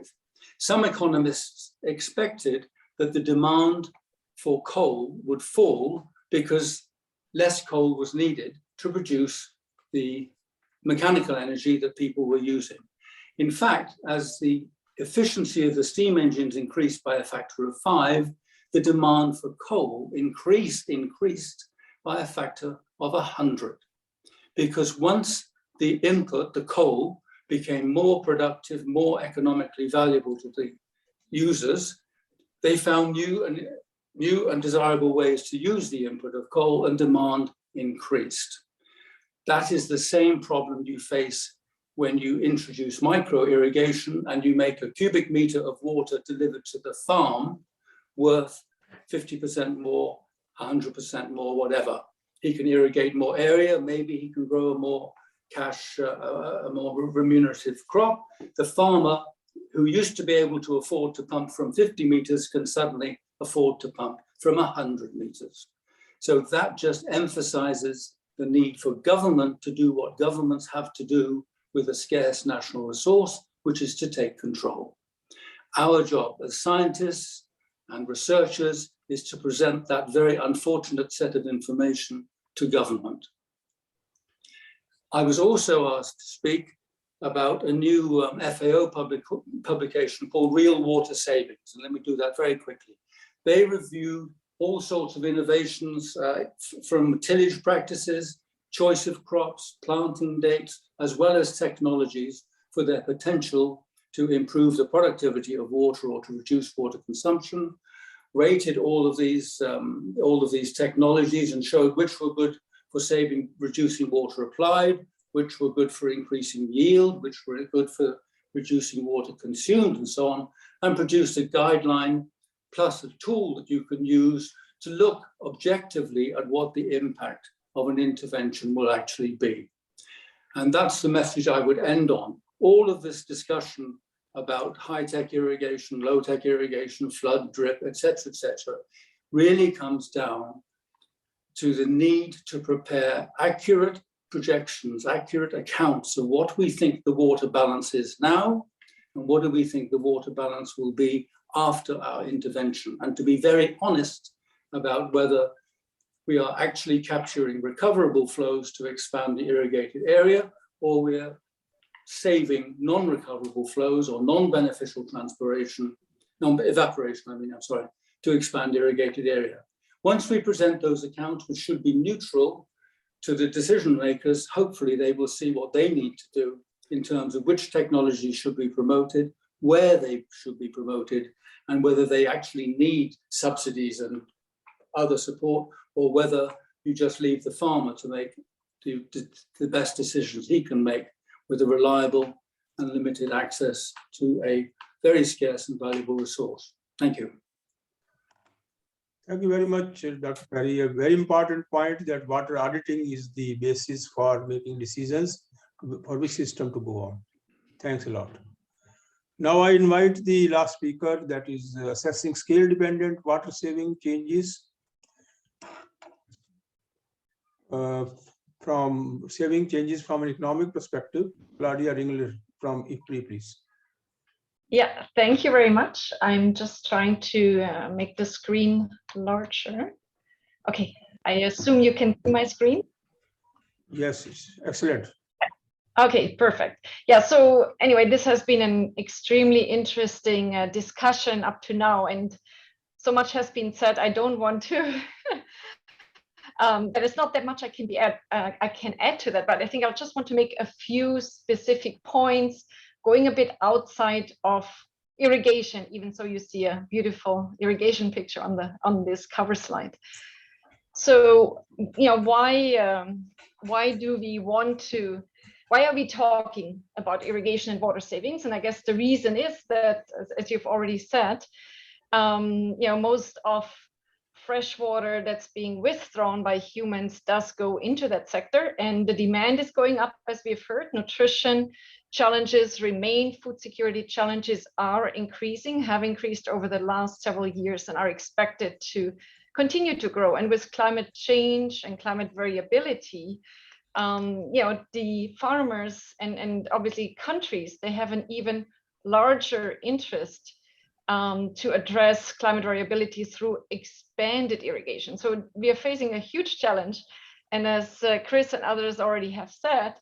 Some economists expected that the demand for coal would fall because less coal was needed to produce the mechanical energy that people were using. In fact, as the efficiency of the steam engines increased by a factor of 5, the demand for coal increased by a factor of 100. Because once the input, the coal, became more productive, more economically valuable to the users, they found new and desirable ways to use the input of coal, and demand increased. That is the same problem you face when you introduce micro irrigation and you make a cubic meter of water delivered to the farm worth 50% more, 100% more, whatever. He can irrigate more area, maybe he can grow a more remunerative crop. The farmer who used to be able to afford to pump from 50 meters can suddenly afford to pump from 100 meters. So that just emphasizes the need for government to do what governments have to do with a scarce national resource, which is to take control. Our job as scientists and researchers is to present that very unfortunate set of information to government. I was also asked to speak about a new FAO publication called Real Water Savings. And let me do that very quickly. They reviewed all sorts of innovations from tillage practices, choice of crops, planting dates, as well as technologies for their potential to improve the productivity of water or to reduce water consumption, rated all of these technologies and showed which were good for reducing water applied, which were good for increasing yield, which were good for reducing water consumed, and so on, and produced a guideline plus a tool that you can use to look objectively at what the impact of an intervention will actually be. And that's the message I would end on. All of this discussion about high-tech irrigation, low-tech irrigation, flood, drip, et cetera, really comes down to the need to prepare accurate projections, accurate accounts of what we think the water balance is now, and what do we think the water balance will be after our intervention, and to be very honest about whether we are actually capturing recoverable flows to expand the irrigated area, or we're saving non-recoverable flows or non-beneficial evaporation, to expand irrigated area. Once we present those accounts, which should be neutral to the decision makers, hopefully they will see what they need to do in terms of which technology should be promoted, where they should be promoted, and whether they actually need subsidies and other support, or whether you just leave the farmer to make the best decisions he can make with a reliable and limited access to a very scarce and valuable resource. Thank you. Thank you very much, Dr. Perry. A very important point that water auditing is the basis for making decisions for which system to go on. Thanks a lot. Now I invite the last speaker, that is assessing scale-dependent water saving changes from saving changes from an economic perspective. Claudia Ringler from IFPRI, please. Yeah, thank you very much. I'm just trying to make the screen larger. Okay, I assume you can see my screen? Yes, excellent. Okay, perfect. Yeah, so anyway, this has been an extremely interesting discussion up to now, and so much has been said. I don't want to, there's not that much I can add to that, but I think I just want to make a few specific points, going a bit outside of irrigation, even so you see a beautiful irrigation picture on this cover slide. So, you know, why are we talking about irrigation and water savings? And I guess the reason is that, as you've already said, you know, most of fresh water that's being withdrawn by humans does go into that sector, and the demand is going up, as we've heard. Nutrition challenges remain, food security challenges are increasing, have increased over the last several years, and are expected to continue to grow. And with climate change and climate variability, you know, the farmers and obviously countries, they have an even larger interest to address climate variability through expanded irrigation. So we are facing a huge challenge. And as Chris and others already have said,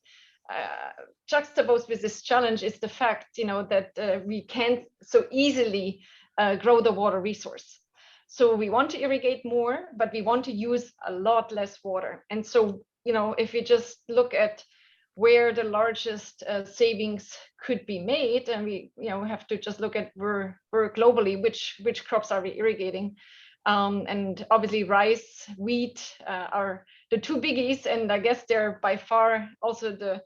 juxtaposed with this challenge is the fact, you know, that we can't so easily grow the water resource. So we want to irrigate more, but we want to use a lot less water. And so, you know, if we just look at where the largest savings could be made, and we, you know, have to just look at where globally, which crops are we irrigating. And obviously rice, wheat are the two biggies, and I guess they're by far also the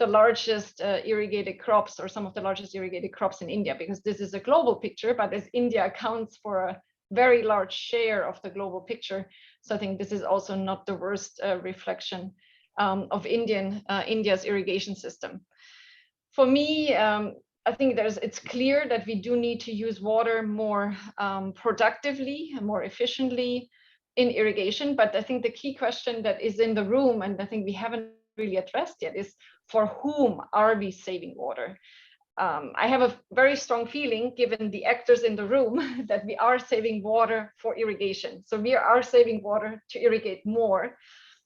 largest irrigated crops, or some of the largest irrigated crops in India, because this is a global picture, but as India accounts for a very large share of the global picture. So I think this is also not the worst reflection of India's irrigation system. For me, I think it's clear that we do need to use water more productively and more efficiently in irrigation. But I think the key question that is in the room, and I think we haven't really addressed yet, is for whom are we saving water? I have a very strong feeling, given the actors in the room, that we are saving water for irrigation. So we are saving water to irrigate more.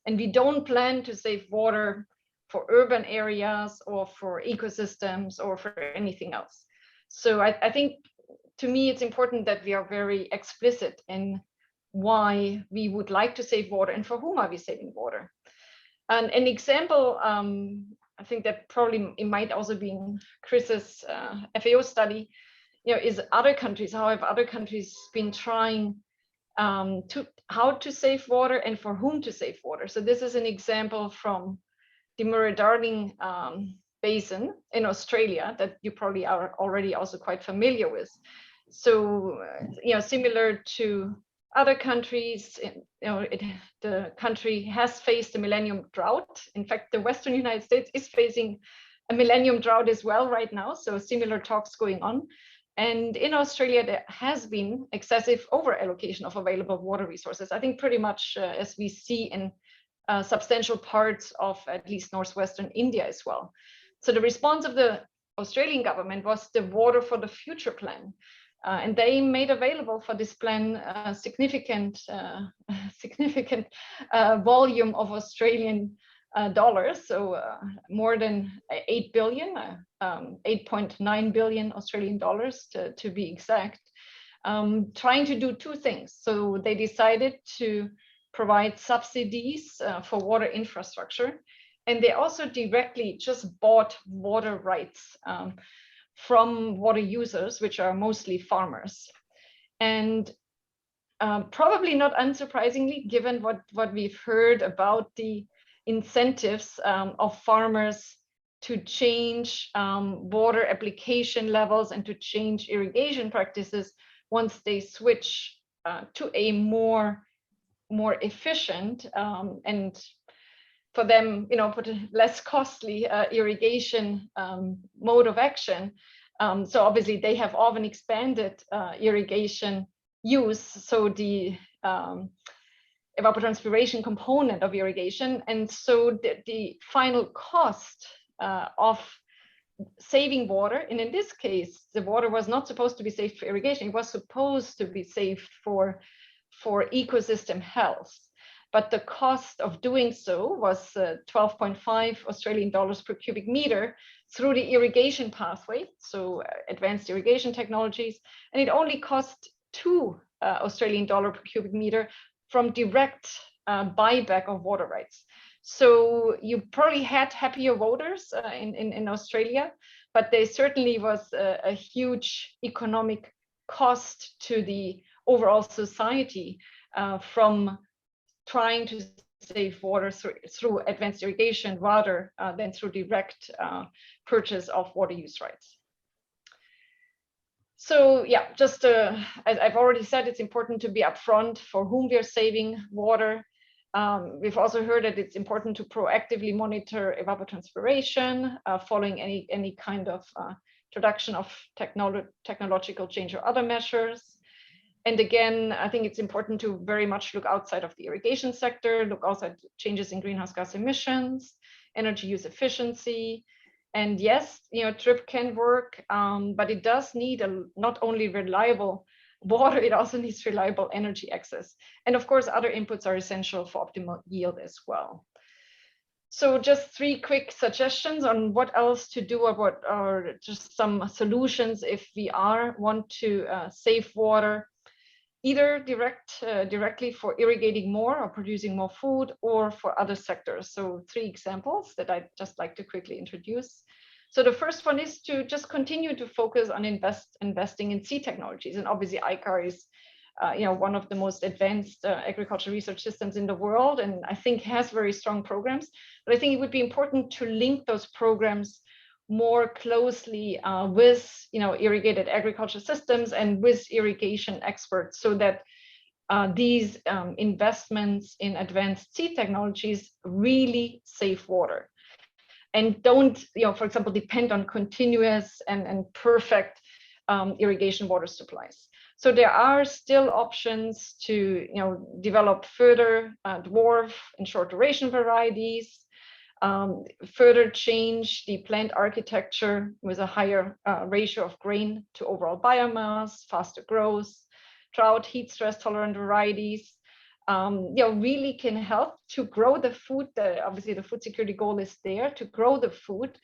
And we don't plan to save water for urban areas or for ecosystems or for anything else. So I think, to me, it's important that we are very explicit in why we would like to save water and for whom are we saving water. And an example, I think that probably it might also be in Chris's FAO study, you know, is other countries. How have other countries been trying how to save water and for whom to save water? So this is an example from the Murray-Darling Basin in Australia that you probably are already also quite familiar with. So, you know, similar to other countries, you know, the country has faced a millennium drought. In fact, the Western United States is facing a millennium drought as well right now. So similar talks going on. And in Australia, there has been excessive over allocation of available water resources. I think pretty much as we see in substantial parts of at least northwestern India as well. So the response of the Australian government was the Water for the Future plan. And they made available for this plan a significant volume of Australian dollars, so more than 8 billion, 8.9 billion Australian dollars to be exact, trying to do two things. So they decided to provide subsidies for water infrastructure, and they also directly just bought water rights from water users, which are mostly farmers. And probably not unsurprisingly, given what we've heard about the incentives of farmers to change water application levels and to change irrigation practices once they switch to a more efficient and for them, put a less costly irrigation mode of action. So obviously they have often expanded irrigation use, so the evapotranspiration component of irrigation, and so the final cost of saving water, and in this case, the water was not supposed to be saved for irrigation, it was supposed to be saved for ecosystem health. But the cost of doing so was 12.5 Australian dollars per cubic meter through the irrigation pathway, so advanced irrigation technologies, and it only cost 2 Australian dollar per cubic meter from direct buyback of water rights. So you probably had happier voters in Australia, but there certainly was a huge economic cost to the overall society from trying to save water through advanced irrigation rather than through direct purchase of water use rights. So yeah, just as I've already said, it's important to be upfront for whom we are saving water. We've also heard that it's important to proactively monitor evapotranspiration following any kind of introduction of technological change or other measures. And again, I think it's important to very much look outside of the irrigation sector, look outside changes in greenhouse gas emissions, energy use efficiency. And yes, DRIP can work, but it does need not only reliable water, it also needs reliable energy access. And of course, other inputs are essential for optimal yield as well. So just 3 quick suggestions on what else to do, or just some solutions if we want to save water, either directly for irrigating more or producing more food, or for other sectors. So 3 examples that I'd just like to quickly introduce. So the first one is to just continue to focus on investing in seed technologies. And obviously ICAR is one of the most advanced agricultural research systems in the world, and I think has very strong programs. But I think it would be important to link those programs more closely with irrigated agriculture systems and with irrigation experts, so that these investments in advanced seed technologies really save water and don't, for example, depend on continuous and perfect irrigation water supplies. So there are still options to develop further dwarf and short duration varieties, further change the plant architecture with a higher ratio of grain to overall biomass, faster growth, drought, heat stress tolerant varieties, really can help to grow the food. Obviously the food security goal is there to grow the food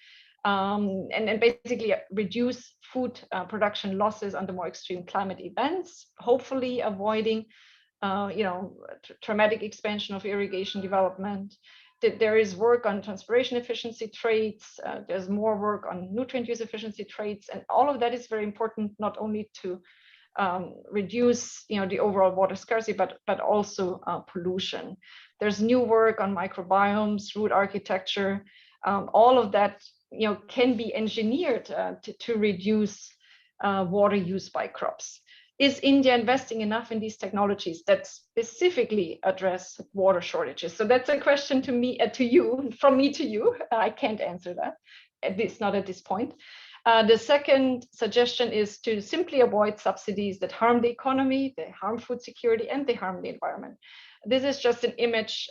and basically reduce food production losses under more extreme climate events, hopefully avoiding traumatic expansion of irrigation development. There is work on transpiration efficiency traits, there's more work on nutrient use efficiency traits, and all of that is very important, not only to reduce the overall water scarcity, but also pollution. There's new work on microbiomes, root architecture, all of that can be engineered to reduce water use by crops. Is India investing enough in these technologies that specifically address water shortages? So that's a question to me, from me to you. I can't answer that, at least not at this point. The second suggestion is to simply avoid subsidies that harm the economy, they harm food security, and they harm the environment. This is just an image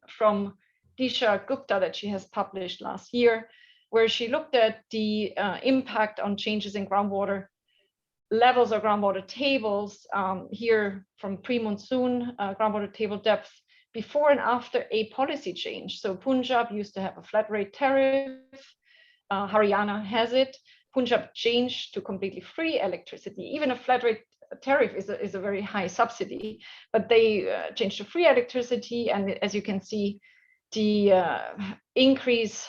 from Disha Gupta that she has published last year, where she looked at the impact on changes in groundwater levels or groundwater tables here from pre-monsoon groundwater table depth before and after a policy change. So Punjab used to have a flat rate tariff. Haryana has it. Punjab changed to completely free electricity. Even a flat rate tariff is a very high subsidy, but they changed to free electricity. And as you can see, the increase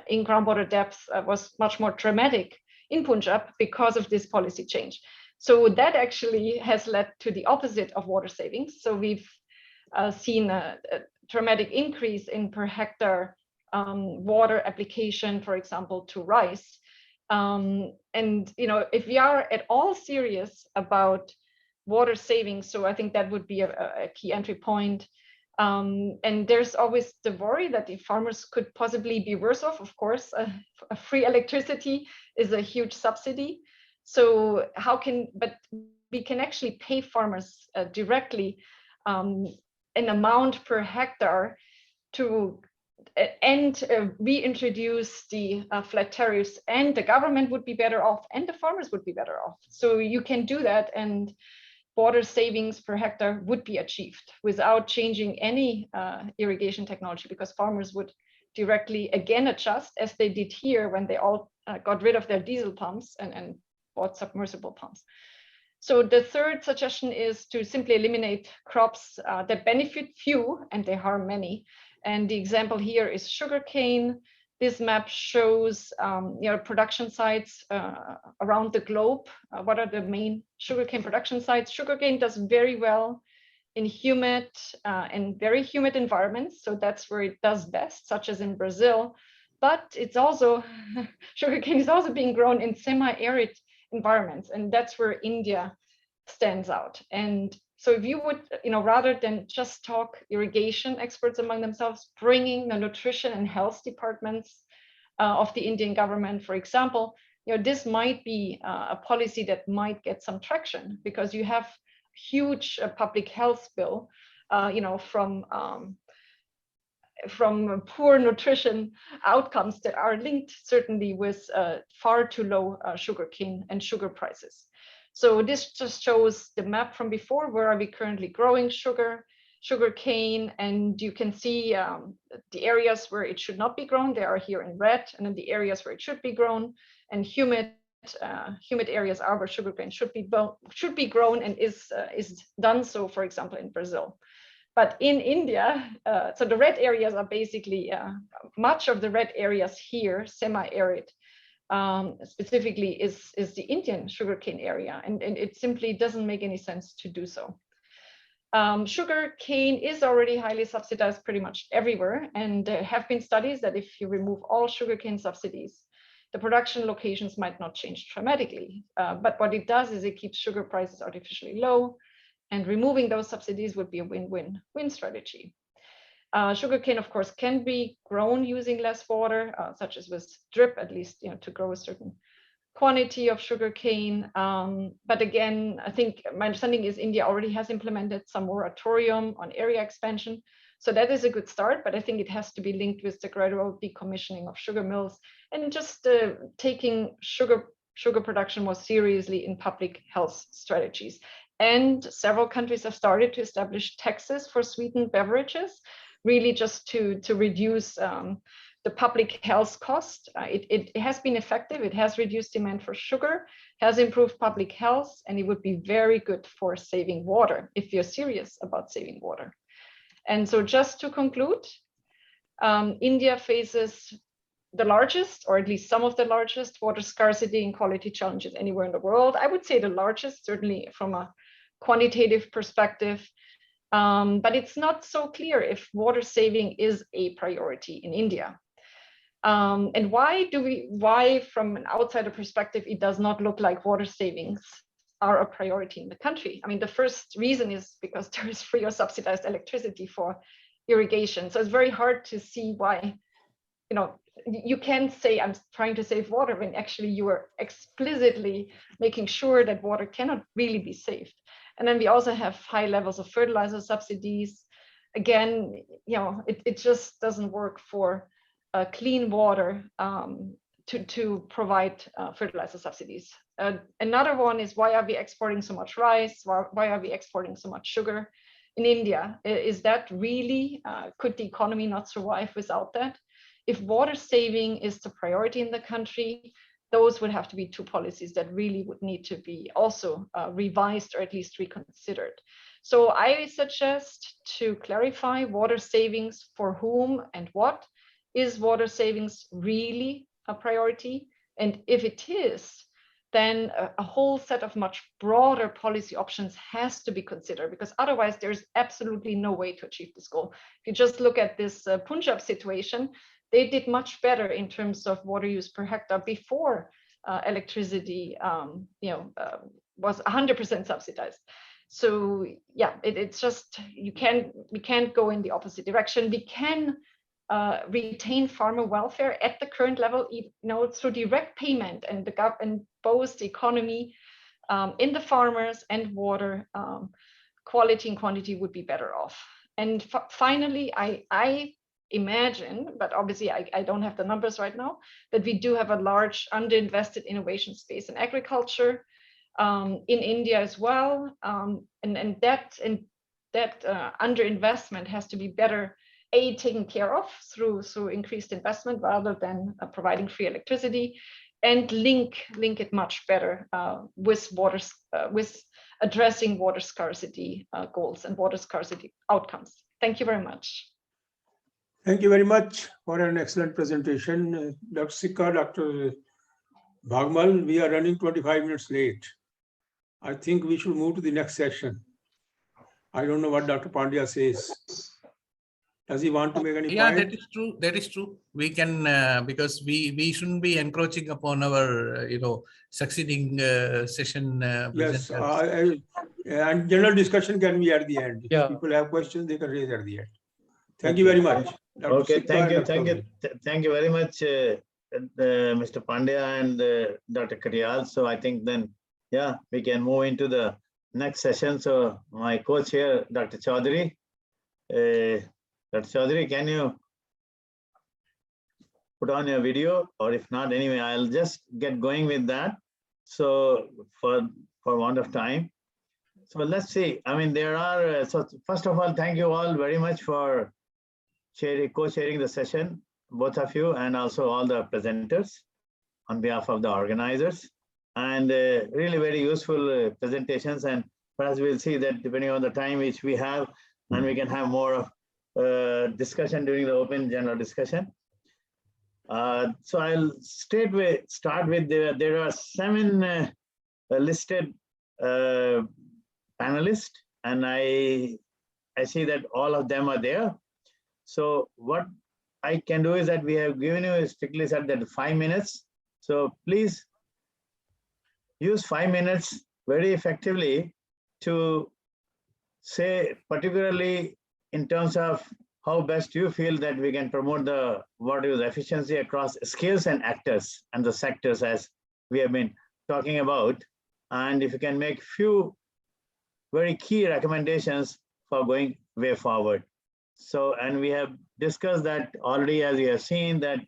in groundwater depth was much more dramatic in Punjab because of this policy change. So that actually has led to the opposite of water savings. So we've seen a dramatic increase in per hectare water application, for example, to rice. And if we are at all serious about water savings, so I think that would be a key entry point. And there's always the worry that the farmers could possibly be worse off. Of course, a free electricity is a huge subsidy. So but we can actually pay farmers directly an amount per hectare to reintroduce the flat tariffs, and the government would be better off and the farmers would be better off. So you can do that, and water savings per hectare would be achieved without changing any irrigation technology, because farmers would directly again adjust, as they did here when they all got rid of their diesel pumps and bought submersible pumps. So the third suggestion is to simply eliminate crops that benefit few and they harm many. And the example here is sugarcane. This map shows production sites around the globe. What are the main sugarcane production sites? Sugarcane does very well in humid and very humid environments. So that's where it does best, such as in Brazil. But it's also, sugarcane is also being grown in semi-arid environments. And that's where India stands out. And so if you would, rather than just talk irrigation experts among themselves, bringing the nutrition and health departments of the Indian government, for example, this might be a policy that might get some traction, because you have huge public health bill, from poor nutrition outcomes that are linked certainly with far too low sugarcane and sugar prices. So this just shows the map from before. Where are we currently growing sugarcane? And you can see the areas where it should not be grown. They are here in red, and then the areas where it should be grown. And humid areas are where sugarcane should be grown and is done so, for example, in Brazil. But in India, so the red areas are basically much of the red areas here, semi-arid. Specifically is the Indian sugarcane area, and it simply doesn't make any sense to do so. Sugarcane is already highly subsidized pretty much everywhere, and there have been studies that if you remove all sugarcane subsidies, the production locations might not change dramatically. But what it does is it keeps sugar prices artificially low, and removing those subsidies would be a win-win-win strategy. Sugarcane, of course, can be grown using less water, such as with drip, at least, to grow a certain quantity of sugarcane. But again, I think my understanding is India already has implemented some moratorium on area expansion. So that is a good start, but I think it has to be linked with the gradual decommissioning of sugar mills and just taking sugar production more seriously in public health strategies. And several countries have started to establish taxes for sweetened beverages, really just to reduce the public health cost. It has been effective. It has reduced demand for sugar, has improved public health, and it would be very good for saving water if you're serious about saving water. And so just to conclude, India faces the largest, or at least some of the largest, water scarcity and quality challenges anywhere in the world. I would say the largest, certainly from a quantitative perspective. But it's not so clear if water saving is a priority in India. And why from an outsider perspective, it does not look like water savings are a priority in the country. I mean, the first reason is because there is free or subsidized electricity for irrigation. So it's very hard to see why, you can say I'm trying to save water when actually you are explicitly making sure that water cannot really be saved. And then we also have high levels of fertilizer subsidies. Again, it just doesn't work for clean water to provide fertilizer subsidies. Another one is, why are we exporting so much rice? Why are we exporting so much sugar in India? Is that really, could the economy not survive without that? If water saving is the priority in the country, those would have to be two policies that really would need to be also revised or at least reconsidered. So I suggest to clarify water savings for whom and what. Is water savings really a priority? And if it is, then a whole set of much broader policy options has to be considered, because otherwise there's absolutely no way to achieve this goal. If you just look at this Punjab situation, they did much better in terms of water use per hectare before electricity was 100% subsidized. So yeah, it's just, we can't go in the opposite direction. We can retain farmer welfare at the current level, through direct payment, and both the economy in the farmers and water, quality and quantity would be better off. And finally, I imagine, but obviously I don't have the numbers right now, that we do have a large underinvested innovation space in agriculture, in India as well, and that underinvestment has to be better taken care of through increased investment rather than providing free electricity, and link it much better with addressing water scarcity goals and water scarcity outcomes. Thank you very much. Thank you very much for an excellent presentation. Dr. Sikka, Dr. Bhagmal, we are running 25 minutes late. I think we should move to the next session. I don't know what Dr. Pandya says. Does he want to make any Yeah, point? that is true. That is true. We can, because we shouldn't be encroaching upon our, succeeding session. Yes, and general discussion can be at the end. If Yeah. people have questions, they can raise at the end. Thank you very much. Dr. Okay, Sikka thank you, and thank you, Dr. thank you very much, Mr. Pandya and Dr. Katyal. So I think then, yeah, we can move into the next session. So my co-chair, Dr. Chaudhary. Dr. Chaudhary, can you put on your video? Or if not, anyway, I'll just get going with that. So for want of time. So let's see. I mean, there are, so first of all, thank you all very much for co-chairing the session, both of you, and also all the presenters on behalf of the organizers. And really very useful presentations. And perhaps we'll see that depending on the time which we have, and we can have more of discussion during the open general discussion. So I'll start with there are 7 listed panelists, and I see that all of them are there. So what I can do is that we have given you strictly said that 5 minutes. So please use 5 minutes very effectively to say, particularly in terms of how best you feel that we can promote the water use efficiency across scales and actors and the sectors as we have been talking about. And if you can make few very key recommendations for going way forward. So, and we have discussed that already, as you have seen, that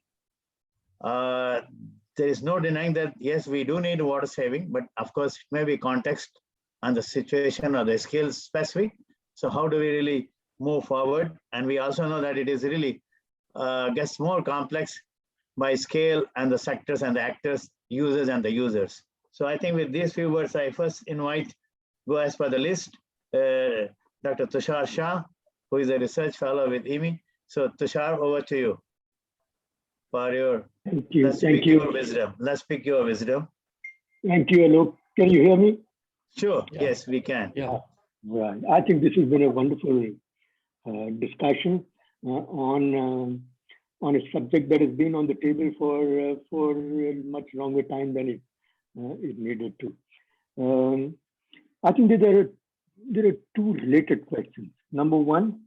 there is no denying that, yes, we do need water saving, but of course, it may be context and the situation or the scale specific. So how do we really move forward? And we also know that it is really gets more complex by scale and the sectors and the actors, users and the users. So I think with these few words, I first invite, go as per the list, Dr. Tushar Shah, who is a research fellow with IMI. So Tushar, over to you for your, thank you. Let's pick your wisdom. Let's pick your wisdom. Thank you, Alok. Can you hear me? Sure, yeah. Yes, we can. Yeah. Right. I think this has been a wonderful discussion on a subject that has been on the table for a much longer time than it needed to. I think that there are 2 related questions. Number one,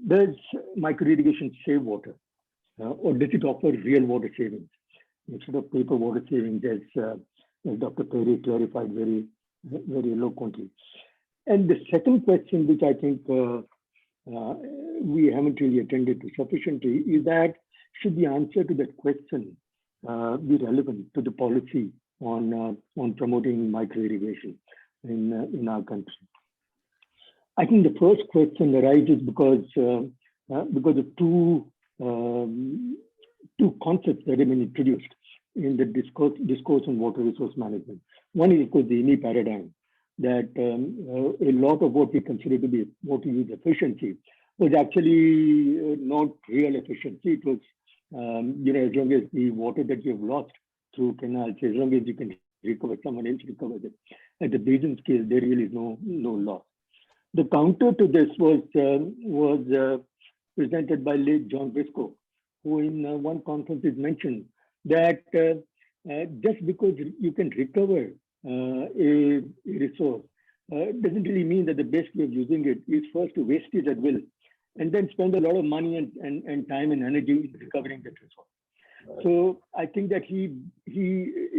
does micro irrigation save water, or does it offer real water savings instead of paper water savings, as Dr. Perry clarified very eloquently? And the second question, which I think we haven't really attended to sufficiently, is that should the answer to that question be relevant to the policy on promoting micro irrigation in our country? I think the first question arises because of two concepts that have been introduced in the discourse on water resource management. One is, of course, the INI paradigm, that a lot of what we consider to be water use efficiency was actually not real efficiency. It was, as long as the water that you have lost through canals, as long as you can recover, someone else recovers it. At the basin scale, there really is no loss. The counter to this was presented by late John Briscoe, who in one conference is mentioned that just because you can recover a resource doesn't really mean that the best way of using it is first to waste it at will, and then spend a lot of money and time and energy in recovering that resource. So I think that he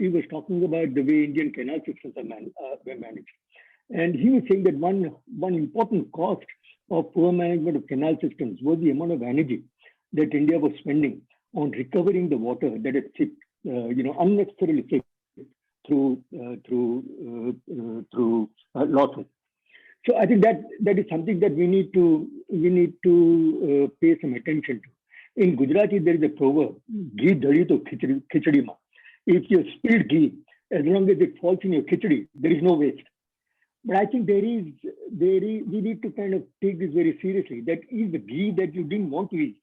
was talking about the way Indian canal systems were managed. And he was saying that one important cost of poor management of canal systems was the amount of energy that India was spending on recovering the water that had sipped, unnecessarily sipped through losses. So I think that is something that we need to pay some attention to. In Gujarati, there is a proverb: "Ghee dhali to khichdi ma." If you spilled ghee, as long as it falls in your khichdi, there is no waste. But I think we need to kind of take this very seriously. That is the ghee that you didn't want to eat.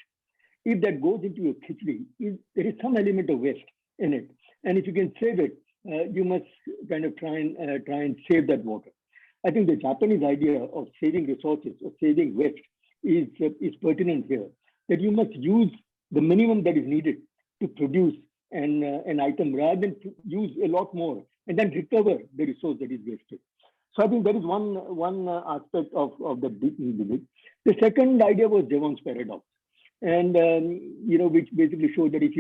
If that goes into your khichdi, there is some element of waste in it. And if you can save it, you must kind of try and save that water. I think the Japanese idea of saving resources, of saving waste, is pertinent here. That you must use the minimum that is needed to produce an item, rather than to use a lot more and then recover the resource that is wasted. So I think that is one aspect of the debate. The second idea was Devon's paradox, and which basically showed that if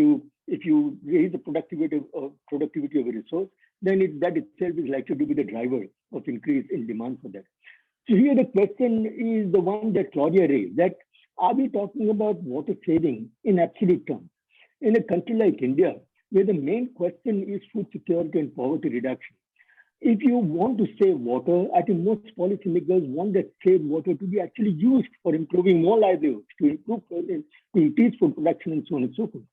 you raise the productivity of a resource, then that itself is likely to be the driver of increase in demand for that. So here the question is the one that Claudia raised: that are we talking about water saving in absolute terms in a country like India, where the main question is food security and poverty reduction? If you want to save water, I think most policymakers want that saved water to be actually used for improving more livelihoods, to increase food production, and so on and so forth.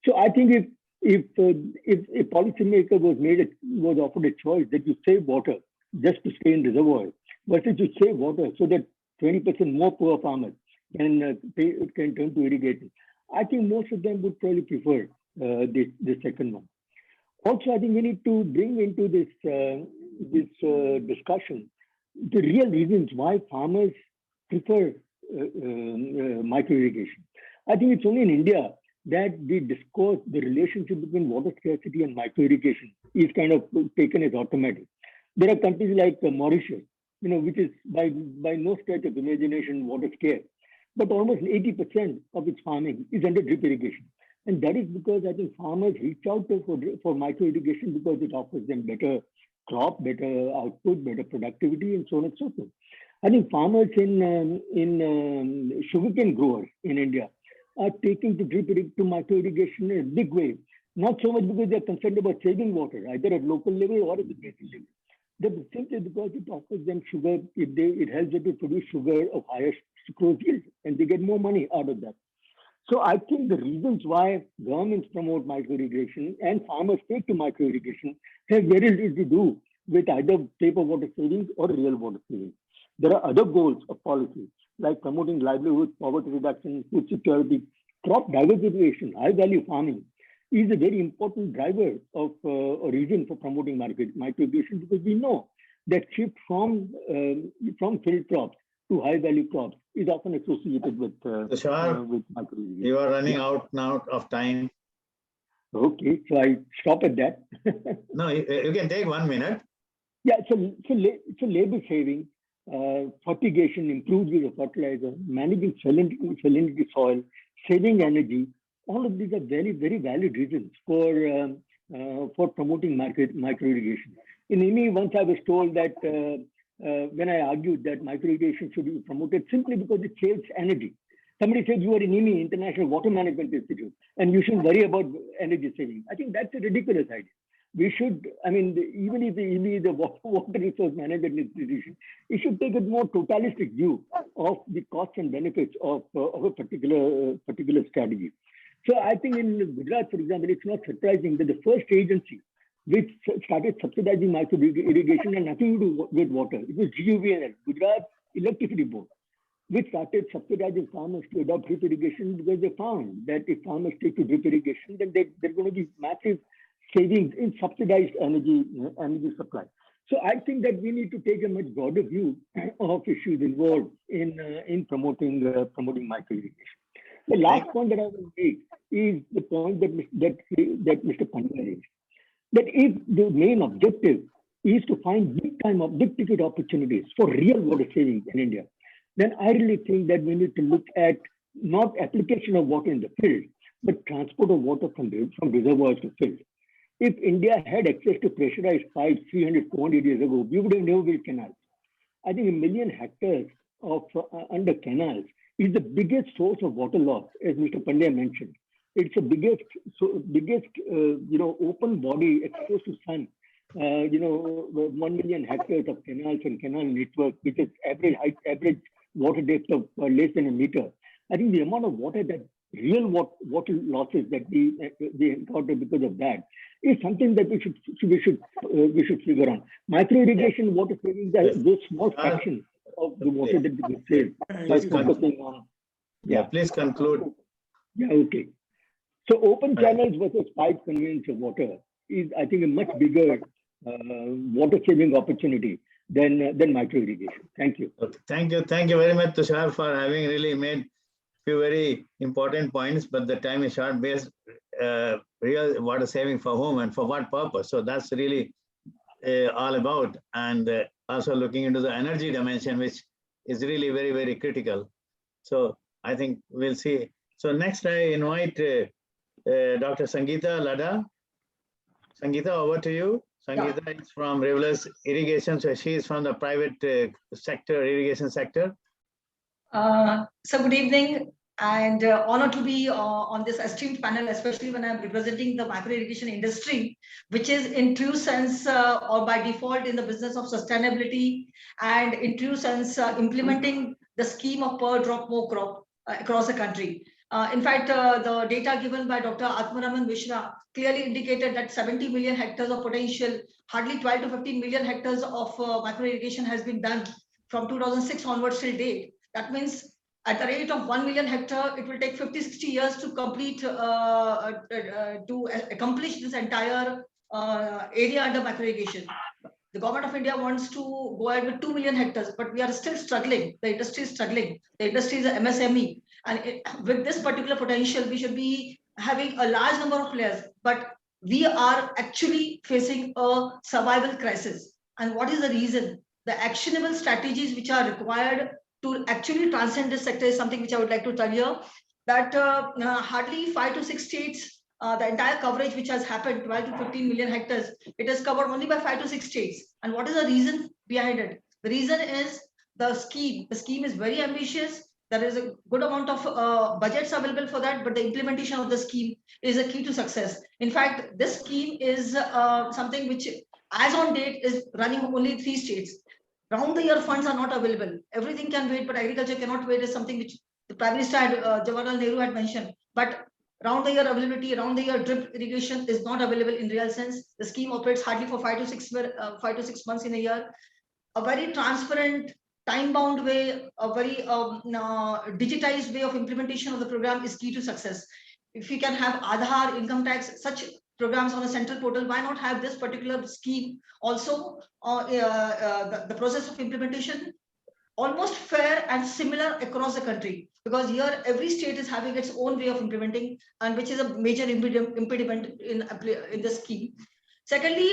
So I think if a policymaker was offered a choice that you save water just to stay in reservoirs, versus you save water so that 20% more poor farmers can turn to irrigation, I think most of them would probably prefer the second one. Also, I think we need to bring into this discussion the real reasons why farmers prefer micro irrigation. I think it's only in India that the discourse, the relationship between water scarcity and micro irrigation is kind of taken as automatic. There are countries like Mauritius, which is by no stretch of imagination water scarce, but almost 80% of its farming is under drip irrigation. And that is because I think farmers reach out for micro irrigation because it offers them better crop, better output, better productivity, and so on and so forth. I think farmers in sugarcane growers in India are taking to micro irrigation in a big way. Not so much because they're concerned about saving water, either at local level or at the basin level. But simply because it offers them sugar, it helps them to produce sugar of higher sucrose yield, and they get more money out of that. So I think the reasons why governments promote micro irrigation and farmers take to micro irrigation have very little to do with either paper water savings or real water savings. There are other goals of policy, like promoting livelihood, poverty reduction, food security, crop diversification, high value farming is a very important driver of a reason for promoting micro irrigation, because we know that shift from field crops to high value crops is often associated with micro irrigation. You are running out now of time. Okay, so I stop at that. No, you can take 1 minute. Yeah, so labor saving, fertigation, improved use of fertilizer, managing salinity soil, saving energy. All of these are very, very valid reasons for promoting micro irrigation. In IMI, once I was told that when I argued that micro irrigation should be promoted simply because it saves energy. Somebody said, you are in IMI, International Water Management Institute, and you shouldn't worry about energy saving. I think that's a ridiculous idea. We should, even if the IMI is a water resource management institution, it should take a more totalistic view of the costs and benefits of a particular strategy. So I think in Gujarat, for example, it's not surprising that the first agency which started subsidizing micro irrigation had nothing to do with water. It was GUVNL, Gujarat Electricity Board, which started subsidizing farmers to adopt drip irrigation because they found that if farmers take to drip irrigation, then there's going to be massive savings in subsidized energy supply. So I think that we need to take a much broader view of issues involved in promoting micro irrigation. The last point that I will make is the point that Mr. Pandya raised, that if the main objective is to find big ticket opportunities for real water savings in India, then I really think that we need to look at not application of water in the field, but transport of water from reservoirs to field. If India had access to pressurized pipes 300, 400 years ago, we would have never built canals. I think 1 million hectares of under canals is the biggest source of water loss, as Mr. Pandya mentioned. It's the biggest open body exposed to sun. 1 million hectares of canals and canal network, which is average water depth of less than a meter. I think the amount of water real water losses that we encounter because of that is something that we should figure on. Micro irrigation water savings are those small fractions of the water that we save by focusing on. Yeah, please conclude. Yeah, okay. So open channels versus pipe conveyance of water is, I think, a much bigger water saving opportunity than micro irrigation. Thank you. Okay. Thank you very much, Tushar, for having really made few very important points, but the time is short. Based real water saving for whom and for what purpose? So that's really all about, and also looking into the energy dimension, which is really very, very critical. So I think we'll see. So next I invite Dr. Sangeeta Lada. Sangeeta, over to you. Sangeeta is from Rivers Irrigation, so she is from the private sector, irrigation sector. So good evening, and honored to be on this esteemed panel, especially when I'm representing the micro irrigation industry, which is in true sense or by default in the business of sustainability, and in true sense implementing the scheme of per drop more crop across the country. In fact, the data given by Dr. Atmaraman Mishra clearly indicated that 70 million hectares of potential, hardly 12 to 15 million hectares of micro irrigation has been done from 2006 onwards till date. That means at the rate of 1 million hectare, it will take 50-60 years to complete, to accomplish this entire area under micro irrigation. The government of India wants to go ahead with 2 million hectares, but we are still struggling. The industry is struggling. The industry is a MSME. And with this particular potential, we should be having a large number of players, but we are actually facing a survival crisis. And what is the reason? The actionable strategies which are required to actually transcend this sector is something which I would like to tell you, that hardly 5 to 6 states, the entire coverage which has happened, 12 to 15 million hectares, it is covered only by 5 to 6 states. And what is the reason behind it? The reason is the scheme. The scheme is very ambitious. There is a good amount of budgets available for that, but the implementation of the scheme is a key to success. In fact, this scheme is something which, as on date, is running only 3 states. Round the year funds are not available. Everything can wait, but agriculture cannot wait is something which the Prime Minister Jawaharlal Nehru had mentioned. But round the year availability, round the year drip irrigation is not available in real sense. The scheme operates hardly for 5 to 6 months in a year. A very transparent, time-bound way, a very digitized way of implementation of the program is key to success. If we can have Aadhaar, income tax, such programs on a central portal, why not have this particular scheme also the process of implementation almost fair and similar across the country, because here every state is having its own way of implementing, and which is a major impediment in the scheme. Secondly,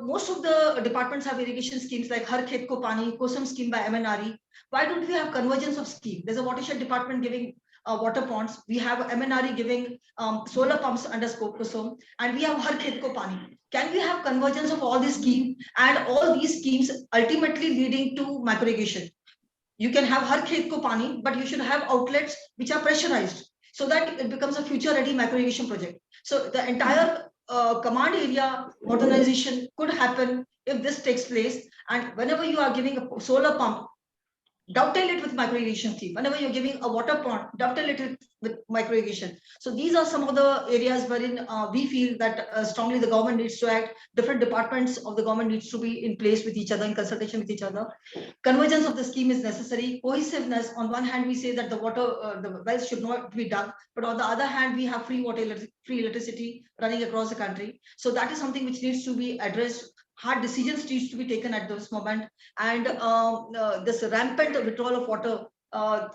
most of the departments have irrigation schemes like Har Khet Ko Pani, Kusum scheme by MNRE. Why don't we have convergence of scheme? There's a watershed department giving water ponds. We have MNRE giving solar pumps under Kusum, and we have Har Khet Ko Pani. Can we have convergence of all these schemes, and all these schemes ultimately leading to micro irrigation? You can have Har Khet Ko Pani, but you should have outlets which are pressurized so that it becomes a future ready micro irrigation project. So the entire command area modernization could happen if this takes place. And whenever you are giving a solar pump, dovetail it with micro irrigation theme. Whenever you're giving a water pond, dovetail it with micro irrigation. So these are some of the areas wherein we feel that strongly the government needs to act. Different departments of the government needs to be in place with each other, in consultation with each other. Convergence of the scheme is necessary. Cohesiveness. On one hand, we say that the water, the wells should not be dug, but on the other hand, we have free electricity running across the country. So that is something which needs to be addressed. Hard decisions needs to be taken at this moment, and this rampant withdrawal of water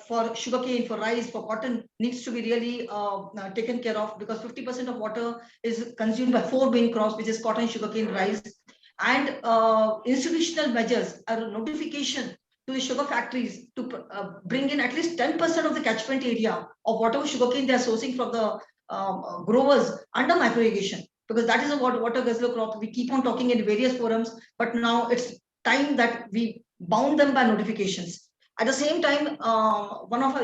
for sugarcane, for rice, for cotton needs to be really taken care of, because 50% of water is consumed by 4 main crops, which is cotton, sugarcane, rice. And institutional measures, a notification to the sugar factories to bring in at least 10% of the catchment area of whatever sugarcane they are sourcing from the growers under micro irrigation, because that is a water guzzler crop. We keep on talking in various forums, but now it's time that we bound them by notifications. At the same time, one of our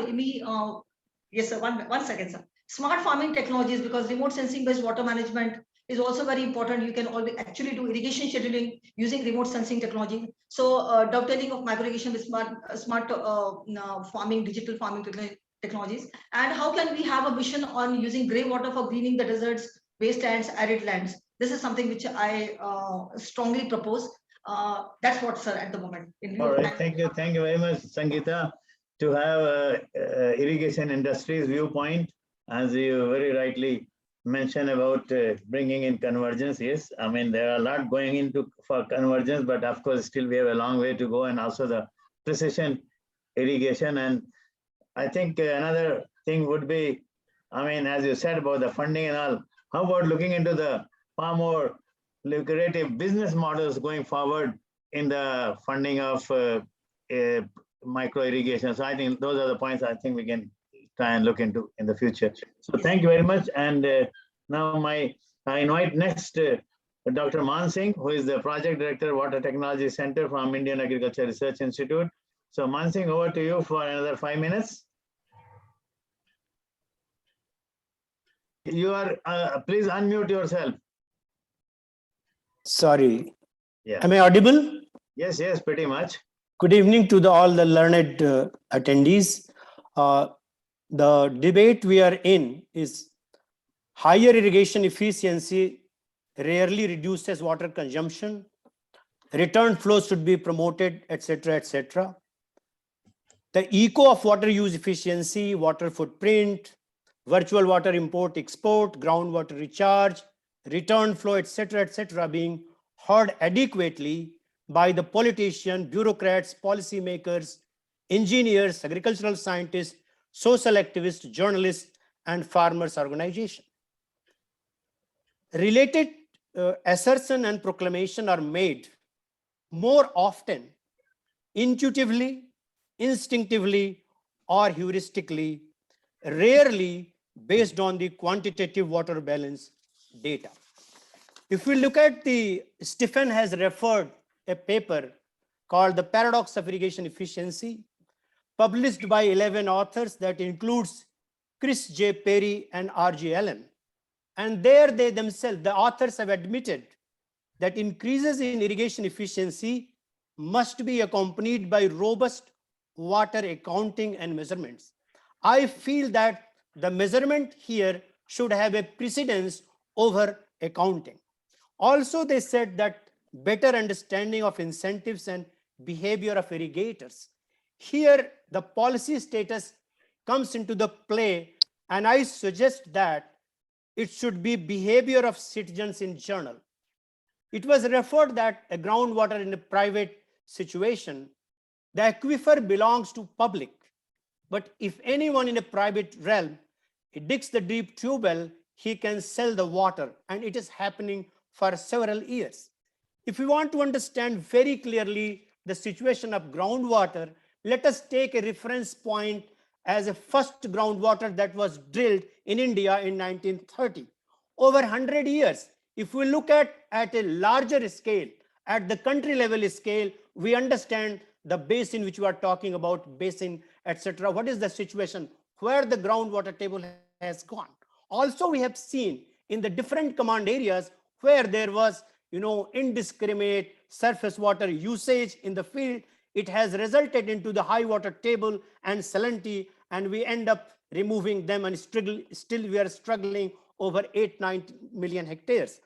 yes sir, one second sir. Smart farming technologies, because remote sensing based water management is also very important. You can actually do irrigation scheduling using remote sensing technology. So dovetailing of micro irrigation with smart farming, digital farming technologies. And how can we have a mission on using grey water for greening the deserts, wastelands, arid lands? This is something which I strongly propose. That's what, sir, at the moment. All right, thank you very much, Sangeeta, to have irrigation industry's viewpoint, as you very rightly mentioned about bringing in convergence. Yes, I mean, there are a lot going into for convergence, but of course, still we have a long way to go, and also the precision irrigation. And I think another thing would be, I mean, as you said about the funding and all, how about looking into the far more lucrative business models going forward in the funding of micro irrigation? So I think those are the points I think we can try and look into in the future. So thank you very much. And now I invite next Dr. Man Singh, who is the Project Director, Water Technology Center from Indian Agriculture Research Institute. So Man Singh, over to you for another 5 minutes. You are, please unmute yourself. Sorry. Yeah. Am I audible? Yes, yes, pretty much. Good evening to all the learned attendees. The debate we are in is higher irrigation efficiency rarely reduces water consumption, return flows should be promoted, etc., etc. The eco of water use efficiency, water footprint, virtual water import export, groundwater recharge, return flow, etc., etc., being heard adequately by the politicians, bureaucrats, policymakers, engineers, agricultural scientists, social activists, journalists, and farmers' organizations. Related assertion and proclamation are made more often intuitively, instinctively, or heuristically, rarely based on the quantitative water balance data. If we look at Stephen has referred a paper called The Paradox of Irrigation Efficiency, published by 11 authors that includes Chris J. Perry and R.G. Allen. And there they themselves, the authors have admitted that increases in irrigation efficiency must be accompanied by robust water accounting and measurements. I feel that the measurement here should have a precedence over accounting. Also, they said that better understanding of incentives and behavior of irrigators. Here, the policy status comes into the play, and I suggest that it should be behavior of citizens in general. It was referred that a groundwater in a private situation, the aquifer belongs to public. But if anyone in a private realm digs the deep tube well, he can sell the water, and it is happening for several years. If we want to understand very clearly the situation of groundwater, let us take a reference point as a first groundwater that was drilled in India in 1930. Over 100 years, if we look at a larger scale, at the country level scale, we understand the basin which we are talking about, basin, etc. What is the situation where the groundwater table has gone? Also, we have seen in the different command areas where there was indiscriminate surface water usage in the field, it has resulted into the high water table and salinity, and we end up removing them, and still we are struggling over 8-9 million hectares.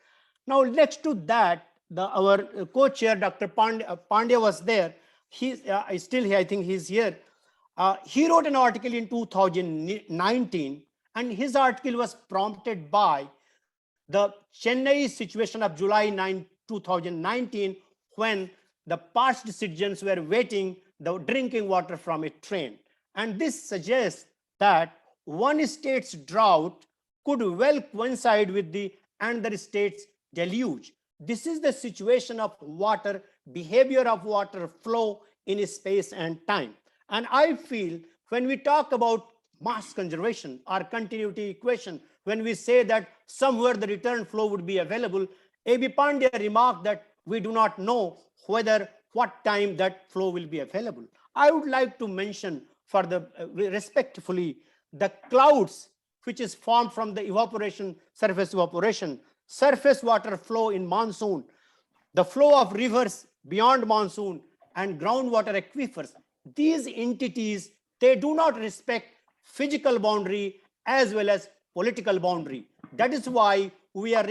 Now, next to that, our co-chair, Dr. Pandya was there. He's still here, I think he's here. He wrote an article in 2019, and his article was prompted by the Chennai situation of July 9, 2019, when the parched citizens were waiting the drinking water from a train. And this suggests that one state's drought could well coincide with the another state's deluge. This is the situation of water, behavior of water flow in space and time. And I feel when we talk about mass conservation or continuity equation, when we say that somewhere the return flow would be available, A.B. Pandya remarked that we do not know what time that flow will be available. I would like to mention for the respectfully the clouds which is formed from the evaporation, surface water flow in monsoon, the flow of rivers beyond monsoon, and groundwater aquifers. These entities, they do not respect physical boundary as well as political boundary. That is why we are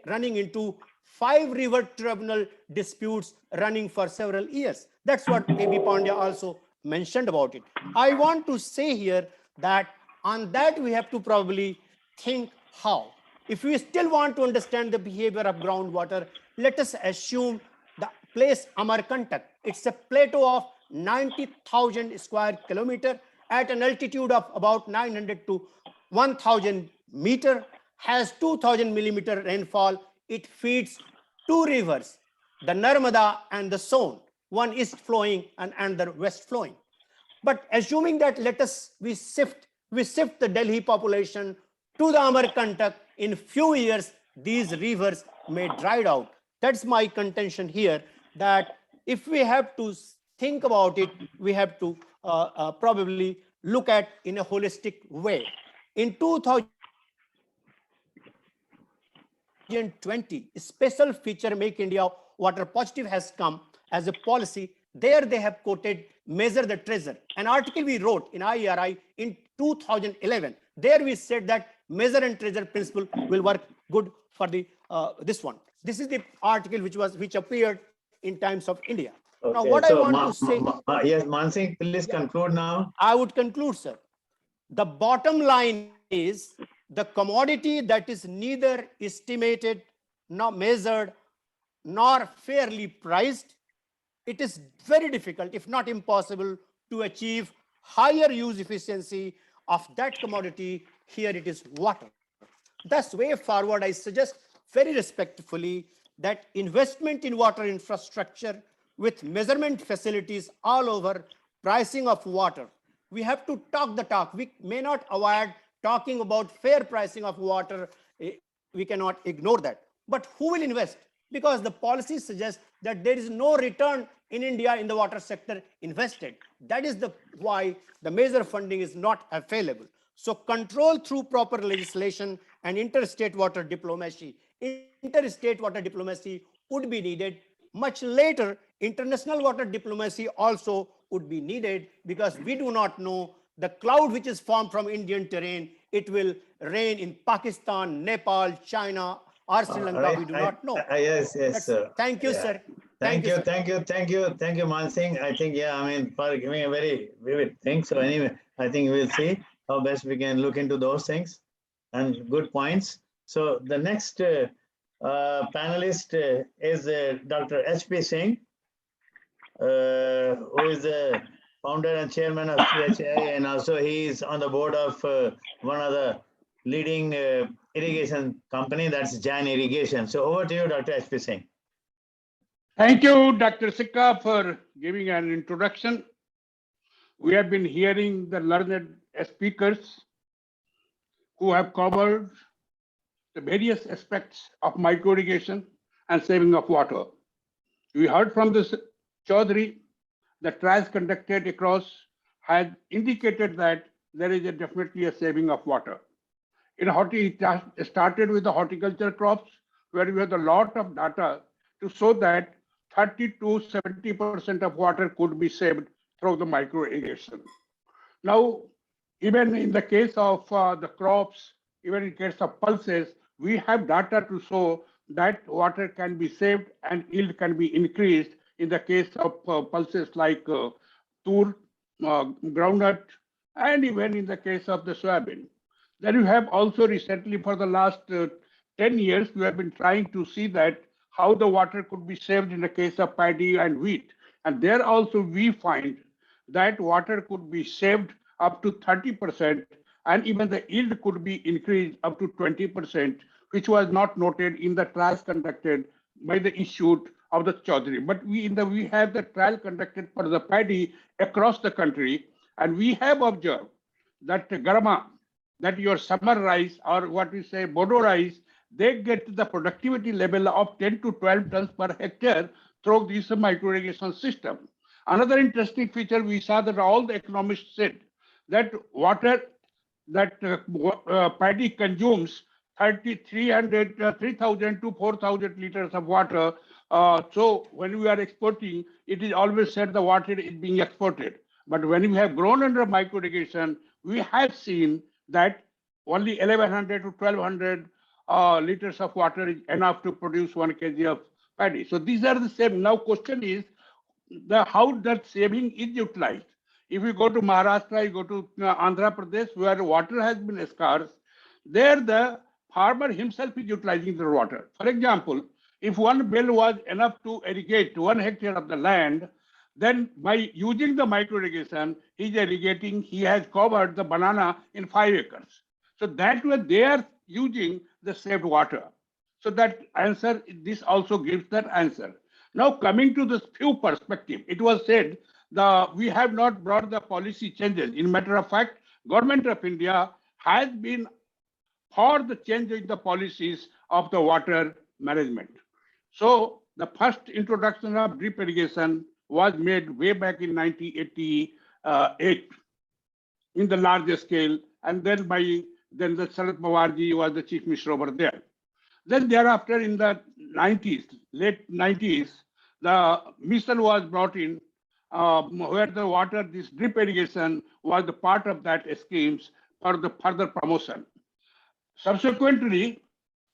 running into 5 river tribunal disputes running for several years. That's what A.B. Pandya also mentioned about it. I want to say here that on that we have to probably think how. If we still want to understand the behavior of groundwater, let us assume the place Amarkantak. It's a plateau of 90,000 square kilometer at an altitude of about 900 to 1,000 meter, has 2,000 millimeter rainfall. It feeds 2 rivers, the Narmada and the Son, one east flowing and another west flowing. But assuming that we shift the Delhi population to the Amarkantak, in few years, these rivers may dry out. That's my contention here, that if we have to think about it, we have to probably look at in a holistic way. In 2020, special feature Make India Water Positive has come as a policy. There they have quoted Measure the Treasure, an article we wrote in IRI in 2011. There we said that measure and treasure principle will work good for the this one. This is the article which appeared in Times of India. Okay, now, what so I want to say. Yes, Mansingh, please conclude now. I would conclude, sir. The bottom line is the commodity that is neither estimated, nor measured, nor fairly priced. It is very difficult, if not impossible, to achieve higher use efficiency of that commodity. Here it is water. Thus, way forward, I suggest very respectfully that investment in water infrastructure with measurement facilities all over, pricing of water. We have to talk the talk. We may not avoid talking about fair pricing of water. We cannot ignore that. But who will invest? Because the policy suggests that there is no return in India in the water sector invested. That is why the major funding is not available. So control through proper legislation and interstate water diplomacy. Interstate water diplomacy would be needed. Much later, international water diplomacy also would be needed, because we do not know the cloud which is formed from Indian terrain. It will rain in Pakistan, Nepal, China, or Sri Lanka. We do not know. Yes, sir. Thank you, sir. Thank you, Mansingh. I think, for giving a very vivid thing. So anyway, I think we'll see how best we can look into those things and good points. So the next panelist is Dr. H.P. Singh, who is the founder and chairman of CHI, and also he is on the board of one of the leading irrigation company, that's Jan Irrigation. So over to you, Dr. H.P. Singh. Thank you, Dr. Sikka, for giving an introduction. We have been hearing the learned speakers who have covered the various aspects of micro irrigation and saving of water. We heard from this Chaudhary that trials conducted across had indicated that there is definitely a saving of water. It started with the horticulture crops, where we had a lot of data to show that 30 to 70% of water could be saved through the micro irrigation. Now, even in the case of the crops, even in case of pulses, we have data to show that water can be saved and yield can be increased in the case of pulses like tur, groundnut, and even in the case of the soybean. Then you have also recently, for the last 10 years, we have been trying to see that how the water could be saved in the case of paddy and wheat. And there also we find that water could be saved up to 30%, and even the yield could be increased up to 20%, which was not noted in the trials conducted by the Institute of the Chaudhary. But we have the trial conducted for the paddy across the country, and we have observed that Garma, that your summer rice or what we say Bodo rice, they get the productivity level of 10 to 12 tons per hectare through this micro irrigation system. Another interesting feature we saw that all the economists said that water that paddy consumes 3,000 to 4,000 liters of water. So when we are exporting, it is always said the water is being exported. But when we have grown under micro irrigation, we have seen that only 1,100 to 1,200 liters of water is enough to produce 1 kg of paddy. So these are the same. Now question is how that saving is utilized. If you go to Maharashtra, you go to Andhra Pradesh, where water has been scarce, there the farmer himself is utilizing the water. For example, if one well was enough to irrigate 1 hectare of the land, then by using the micro irrigation, he has covered the banana in 5 acres. So that way they are using the saved water. So that answer, this also gives that answer. Now coming to this few perspective, it was said we have not brought the policy changes. In matter of fact, Government of India has been for the change in the policies of the water management. So the first introduction of drip irrigation was made way back in 1988 in the larger scale, and then the Sharad Pawarji was the chief minister over there. Then thereafter in the 90s, late 90s, the mission was brought in where the water, this drip irrigation was the part of that schemes for the further promotion. Subsequently,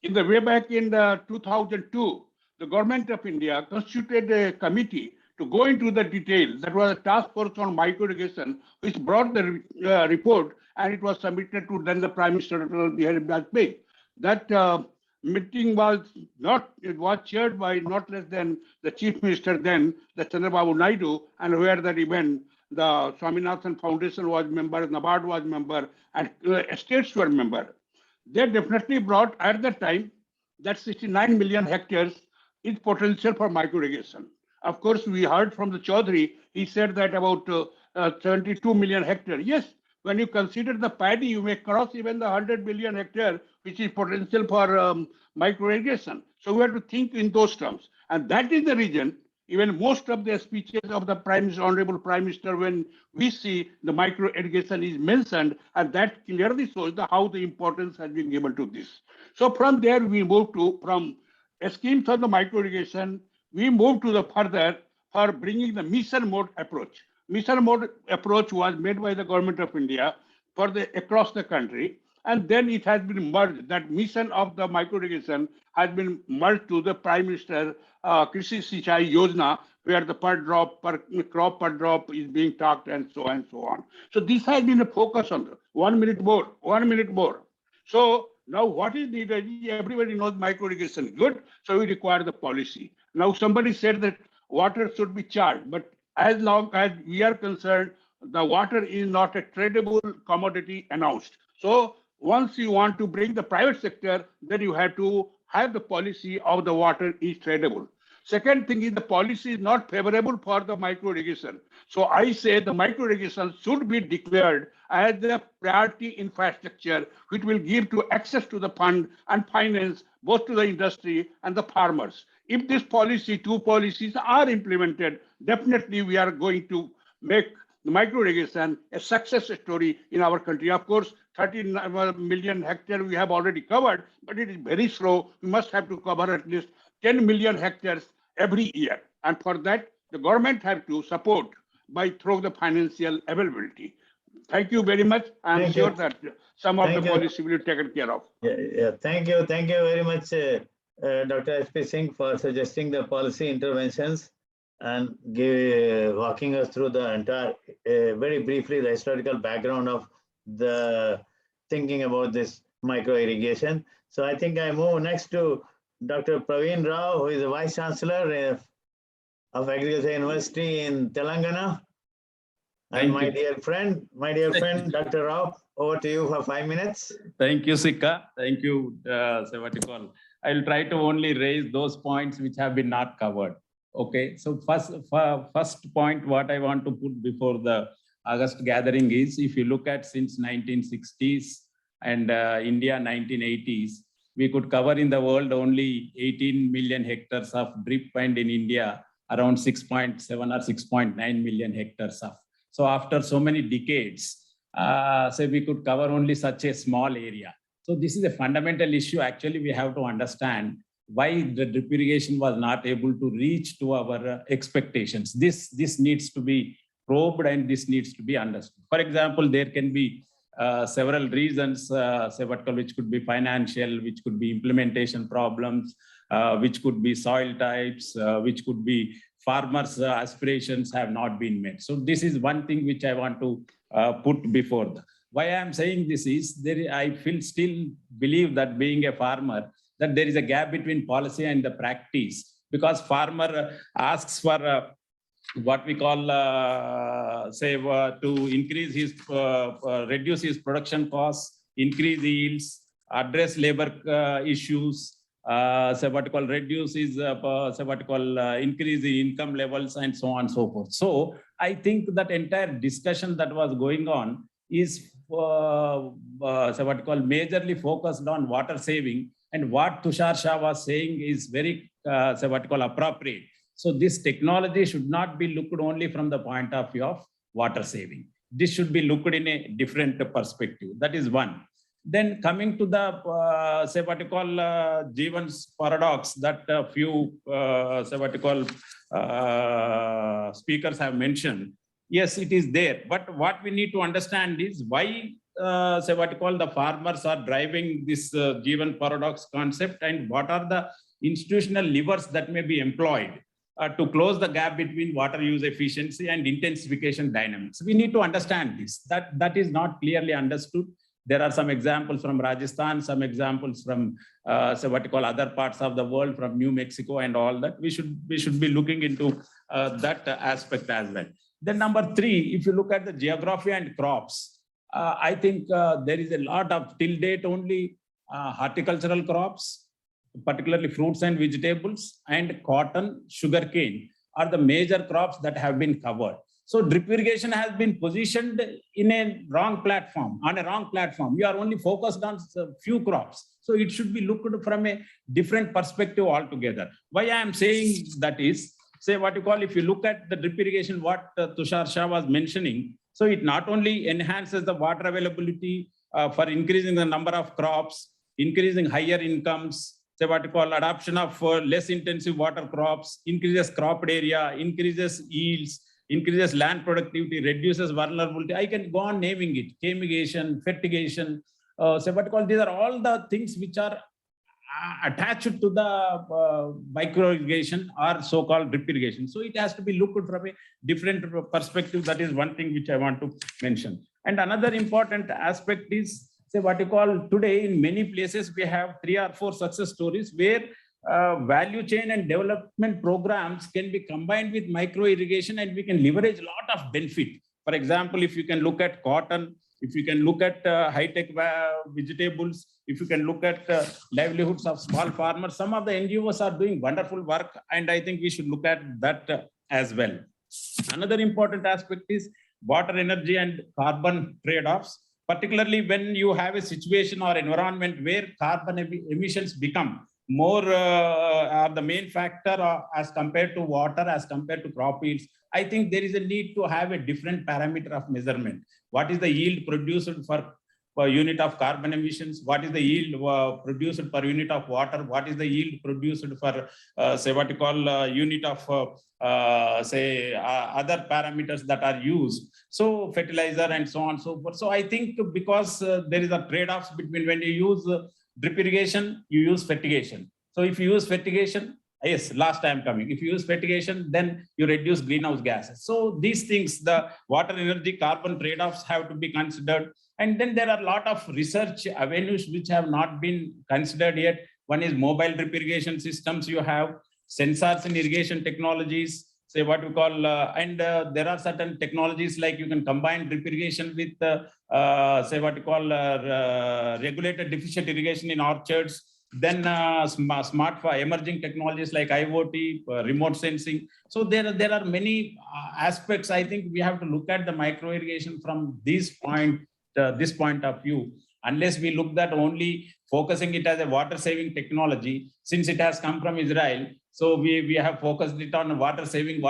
in the way back in the 2002, the Government of India constituted a committee to go into the details. That was a task force on micro irrigation, which brought the report, and it was submitted to then the Prime Minister Bihari. That meeting was chaired by not less than the Chief Minister then, the Chandrababu Naidu, and where that event, the Swaminathan Foundation was member, NABARD was member, and states were member. They definitely brought at that time that 69 million hectares is potential for micro irrigation. Of course, we heard from the Chaudhary, he said that about 72 million hectares. Yes, when you consider the paddy, you may cross even the 100 million hectare, which is potential for micro irrigation. So we have to think in those terms. And that is the reason, even most of the speeches of the Honorable Prime Minister, when we see the micro irrigation is mentioned, and that clearly shows how the importance has been given to this. So from there, we move to, from schemes on the micro irrigation, we move to the further for bringing the mission mode approach. Mission mode approach was made by the Government of India for across the country, and then it has been merged. That mission of the micro irrigation has been merged to the Prime Minister Krishi Sinchai Yojana, where the per crop per drop is being talked, and so on and so on. So this has been a focus on 1 minute more, 1 minute more. So now what is needed? Everybody knows micro irrigation good, so we require the policy. Now somebody said that water should be charged, but as long as we are concerned, the water is not a tradable commodity announced. So once you want to bring the private sector, then you have to have the policy of the water is tradable. Second thing is the policy is not favorable for the micro irrigation. So I say the micro irrigation should be declared as the priority infrastructure, which will give to access to the fund and finance both to the industry and the farmers. If this policy, two policies are implemented, definitely we are going to make the micro irrigation a success story in our country. Of course, 13 million hectares we have already covered, but it is very slow. We must have to cover at least 10 million hectares every year. And for that, the government has to support by through the financial availability. Thank you very much. I'm sure that some of the policy will be taken care of. Thank you very much, Dr. S.P. Singh, for suggesting the policy interventions and walking us through the entire, very briefly, the historical background of the thinking about this micro irrigation. So I think I move next to Dr. Praveen Rao, who is the Vice Chancellor of Agriculture University in Telangana. And my dear friend, Dr. Rao, over to you for 5 minutes. Thank you, Sika. Thank you, Sevatikol. I'll try to only raise those points which have been not covered. Okay, so first point what I want to put before the August gathering is, if you look at since 1960s and India 1980s, we could cover in the world only 18 million hectares of drip, and in India around 6.7 or 6.9 million hectares of. So after so many decades, say we could cover only such a small area. So this is a fundamental issue. Actually, we have to understand why the drip irrigation was not able to reach to our expectations. This needs to be probed and this needs to be understood. For example, there can be several reasons, which could be financial, which could be implementation problems, which could be soil types, which could be farmers' aspirations have not been met. So this is one thing which I want to put before. Why I am saying this is, I still believe that being a farmer, that there is a gap between policy and the practice, because farmer asks for what we call, to increase his, reduce his production costs, increase yields, address labor issues, reduce his, increase the income levels, and so on and so forth. So I think that entire discussion that was going on is majorly focused on water saving, and what Tushar Shah was saying is very appropriate. So this technology should not be looked only from the point of view of water saving. This should be looked in a different perspective. That is one. Then coming to the Jivan's paradox that a few speakers have mentioned. Yes, it is there. But what we need to understand is why the farmers are driving this Jivan paradox concept, and what are the institutional levers that may be employed to close the gap between water use efficiency and intensification dynamics. We need to understand this. That is not clearly understood. There are some examples from Rajasthan, some examples from other parts of the world, from New Mexico and all that. We should be looking into that aspect as well. Then number 3, if you look at the geography and crops, I think there is a lot of, till date only, horticultural crops, particularly fruits and vegetables, and cotton, sugarcane are the major crops that have been covered. So drip irrigation has been positioned in a wrong platform, on a wrong platform. You are only focused on a few crops. So it should be looked from a different perspective altogether. Why I am saying that is, if you look at the drip irrigation, what Tushar Shah was mentioning, so it not only enhances the water availability for increasing the number of crops, increasing higher incomes, adoption of less intensive water crops, increases cropped area, increases yields, increases land productivity, reduces vulnerability. I can go on naming it, fumigation, fertigation. These are all the things which are attached to the micro irrigation or so-called drip irrigation. So it has to be looked from a different perspective. That is one thing which I want to mention. And another important aspect is, today in many places we have 3 or 4 success stories where value chain and development programs can be combined with micro irrigation, and we can leverage a lot of benefit. For example, if you can look at cotton, if you can look at high-tech vegetables, if you can look at livelihoods of small farmers, some of the NGOs are doing wonderful work, and I think we should look at that as well. Another important aspect is water, energy, and carbon trade-offs, particularly when you have a situation or environment where carbon emissions become more are the main factor as compared to water, as compared to crop yields. I think there is a need to have a different parameter of measurement. What is the yield produced for per unit of carbon emissions, what is the yield produced per unit of water, what is the yield produced for say what you call unit of other parameters that are used, so fertilizer and so on and so forth. So I think because there is a trade-offs between when you use drip irrigation, you use fertigation. So if you use fertigation, yes, last time coming, if you use fertigation, then you reduce greenhouse gases. So these things, the water, energy, carbon trade-offs have to be considered. And then there are a lot of research avenues which have not been considered yet. One is mobile drip irrigation systems. You have sensors in irrigation technologies, say what we call, there are certain technologies like you can combine drip irrigation with, say what you call regulated deficient irrigation in orchards. Then smart for emerging technologies like IoT, remote sensing. So there are many aspects. I think we have to look at the micro irrigation from this point of view. Unless we look at only focusing it as a water saving technology, since it has come from Israel, so we have focused it on water saving.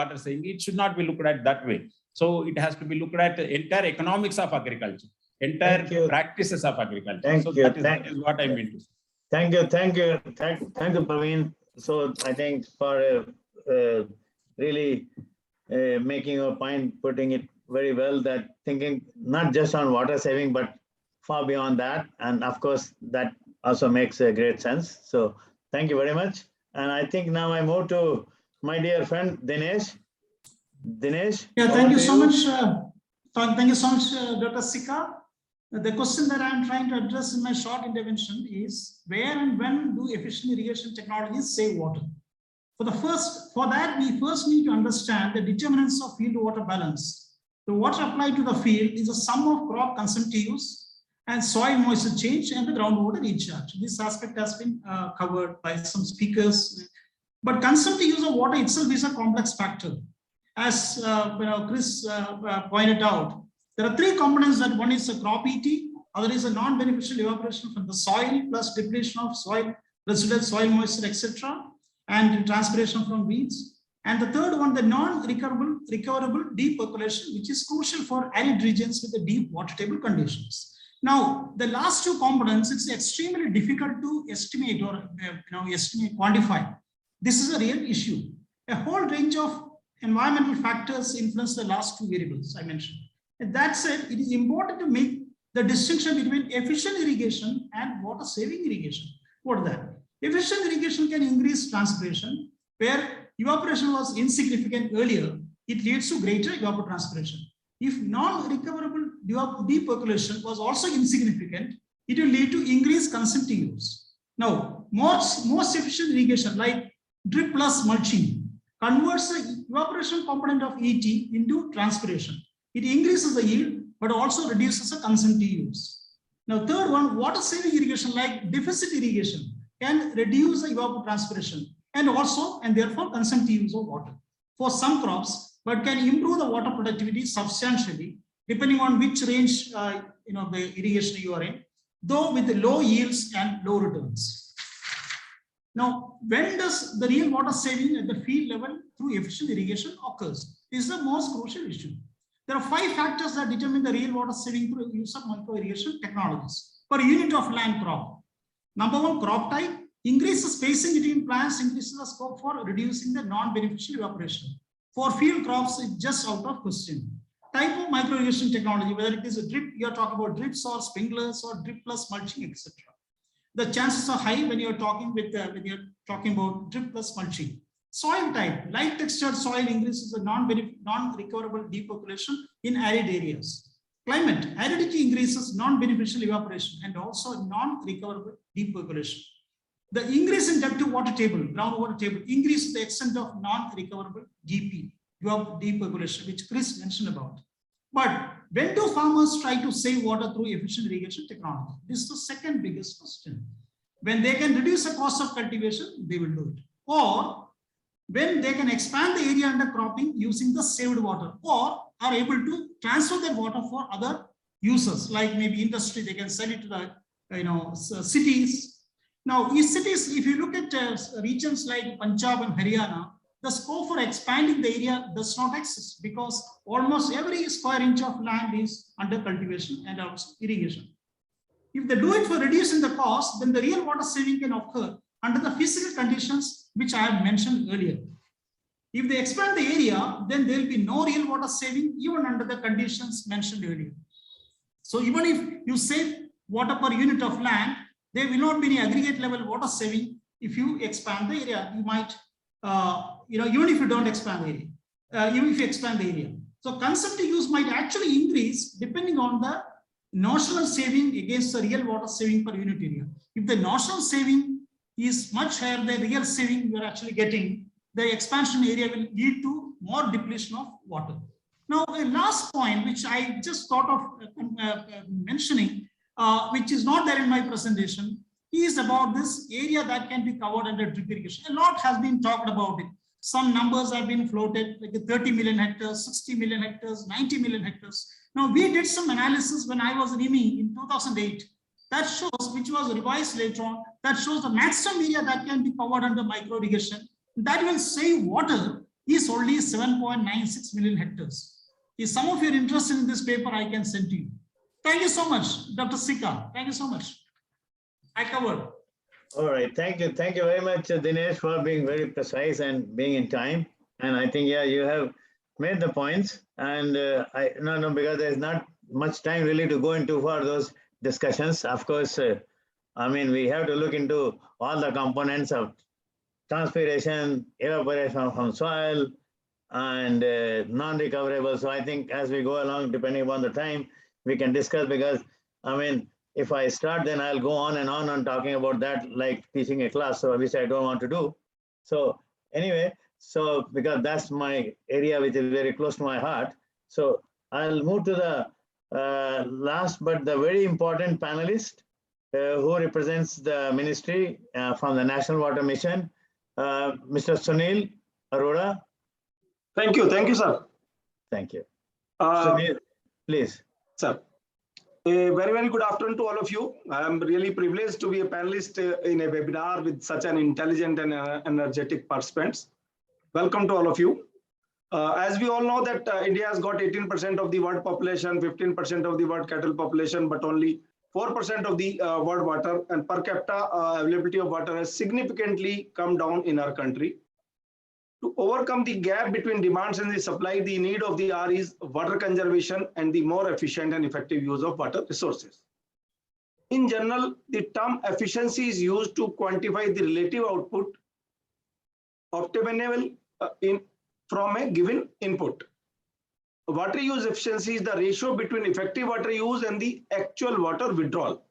It should not be looked at that way. So it has to be looked at the entire economics of agriculture, entire practices of agriculture. That is what I meant to say. Thank you, Praveen. So I think for really making a point, putting it very well, that thinking not just on water saving, but far beyond that. And of course, that also makes a great sense. So thank you very much. And I think now I move to my dear friend, Dinesh. Dinesh? Yeah, thank you so much. Thank you so much, Dr. Sikka. The question that I'm trying to address in my short intervention is where and when do efficient irrigation technologies save water? For that, we first need to understand the determinants of field water balance. The water applied to the field is a sum of crop consumptive use and soil moisture change and the groundwater recharge. This aspect has been covered by some speakers, but consumptive use of water itself is a complex factor. As Chris pointed out, there are three components. That one is a crop ET, other is a non-beneficial evaporation from the soil plus depletion of soil, residual soil moisture, etc., and transpiration from weeds. And the third one, the non-recoverable deep percolation, which is crucial for arid regions with the deep water table conditions. Now, the last two components, it's extremely difficult to estimate or quantify. This is a real issue. A whole range of environmental factors influence the last two variables I mentioned. And that said, it is important to make the distinction between efficient irrigation and water saving irrigation. What is that? Efficient irrigation can increase transpiration, where evaporation was insignificant earlier, it leads to greater evapotranspiration. If non-recoverable deep percolation was also insignificant, it will lead to increased consumptive use. Now, most efficient irrigation like drip plus mulching converts the evaporation component of ET into transpiration. It increases the yield, but also reduces the consumptive use. Now, third one, water saving irrigation like deficit irrigation can reduce the evapotranspiration and therefore consumptive use of water for some crops, but can improve the water productivity substantially depending on which range the irrigation you are in, though with the low yields and low returns. Now, when does the real water saving at the field level through efficient irrigation occurs? This is the most crucial issue. There are 5 factors that determine the real water saving through use of micro irrigation technologies per unit of land crop. Number 1, crop type. Increases spacing between plants increases the scope for reducing the non-beneficial evaporation. For field crops, it's just out of question. Type of micro irrigation technology, whether it is a drip, you're talking about drips or sprinklers or drip plus mulching, etc. The chances are high when you're talking about drip plus mulching. Soil type, light textured soil increases the non-recoverable deep percolation in arid areas. Climate, aridity increases non-beneficial evaporation and also non-recoverable deep percolation. The increase in depth of water table, groundwater table, increases the extent of non-recoverable DP, deep percolation, which Chris mentioned about. But when do farmers try to save water through efficient irrigation technology? This is the second biggest question. When they can reduce the cost of cultivation, they will do it. Or when they can expand the area under cropping using the saved water, or are able to transfer that water for other users, like maybe industry, they can sell it to the cities. Now, if you look at regions like Punjab and Haryana, the scope for expanding the area does not exist because almost every square inch of land is under cultivation and also irrigation. If they do it for reducing the cost, then the real water saving can occur under the physical conditions which I have mentioned earlier. If they expand the area, then there will be no real water saving even under the conditions mentioned earlier. So even if you save water per unit of land, there will not be any aggregate level water saving if you expand the area. You might, even if you don't expand the area, even if you expand the area. So consumptive use might actually increase depending on the notional saving against the real water saving per unit area. If the notional saving is much higher than real saving you are actually getting, the expansion area will lead to more depletion of water. Now, a last point, which I just thought of mentioning, which is not there in my presentation, is about this area that can be covered under drip irrigation. A lot has been talked about it. Some numbers have been floated, like 30 million hectares, 60 million hectares, 90 million hectares. Now, we did some analysis when I was in IMI in 2008. That shows, which was revised later on, that shows the maximum area that can be covered under micro irrigation. That will save water is only 7.96 million hectares. If some of you are interested in this paper, I can send to you. Thank you so much, Dr. Sika. Thank you so much. I covered. All right. Thank you. Thank you very much, Dinesh, for being very precise and being in time. And I think, yeah, you have made the points. And because there's not much time really to go into for those discussions. Of course, I mean, we have to look into all the components of transpiration, evaporation from soil, and non-recoverable. So I think as we go along, depending upon the time, we can discuss, because I mean, if I start, then I'll go on and on talking about that, like teaching a class, so which I don't want to do. So anyway, so because that's my area, which is very close to my heart. So I'll move to the last, but the very important panelist who represents the ministry from the National Water Mission, Mr. Sunil Arora. Thank you, sir. Thank you. Sunil, please. Sir, a very, very good afternoon to all of you. I am really privileged to be a panelist in a webinar with such an intelligent and energetic participants. Welcome to all of you. As we all know that India has got 18% of the world population, 15% of the world cattle population, but only 4% of the world water, and per capita availability of water has significantly come down in our country. To overcome the gap between demands and the supply, the need of the hour is water conservation and the more efficient and effective use of water resources. In general, the term efficiency is used to quantify the relative output obtainable from a given input. Water use efficiency is the ratio between effective water use and the actual water withdrawal.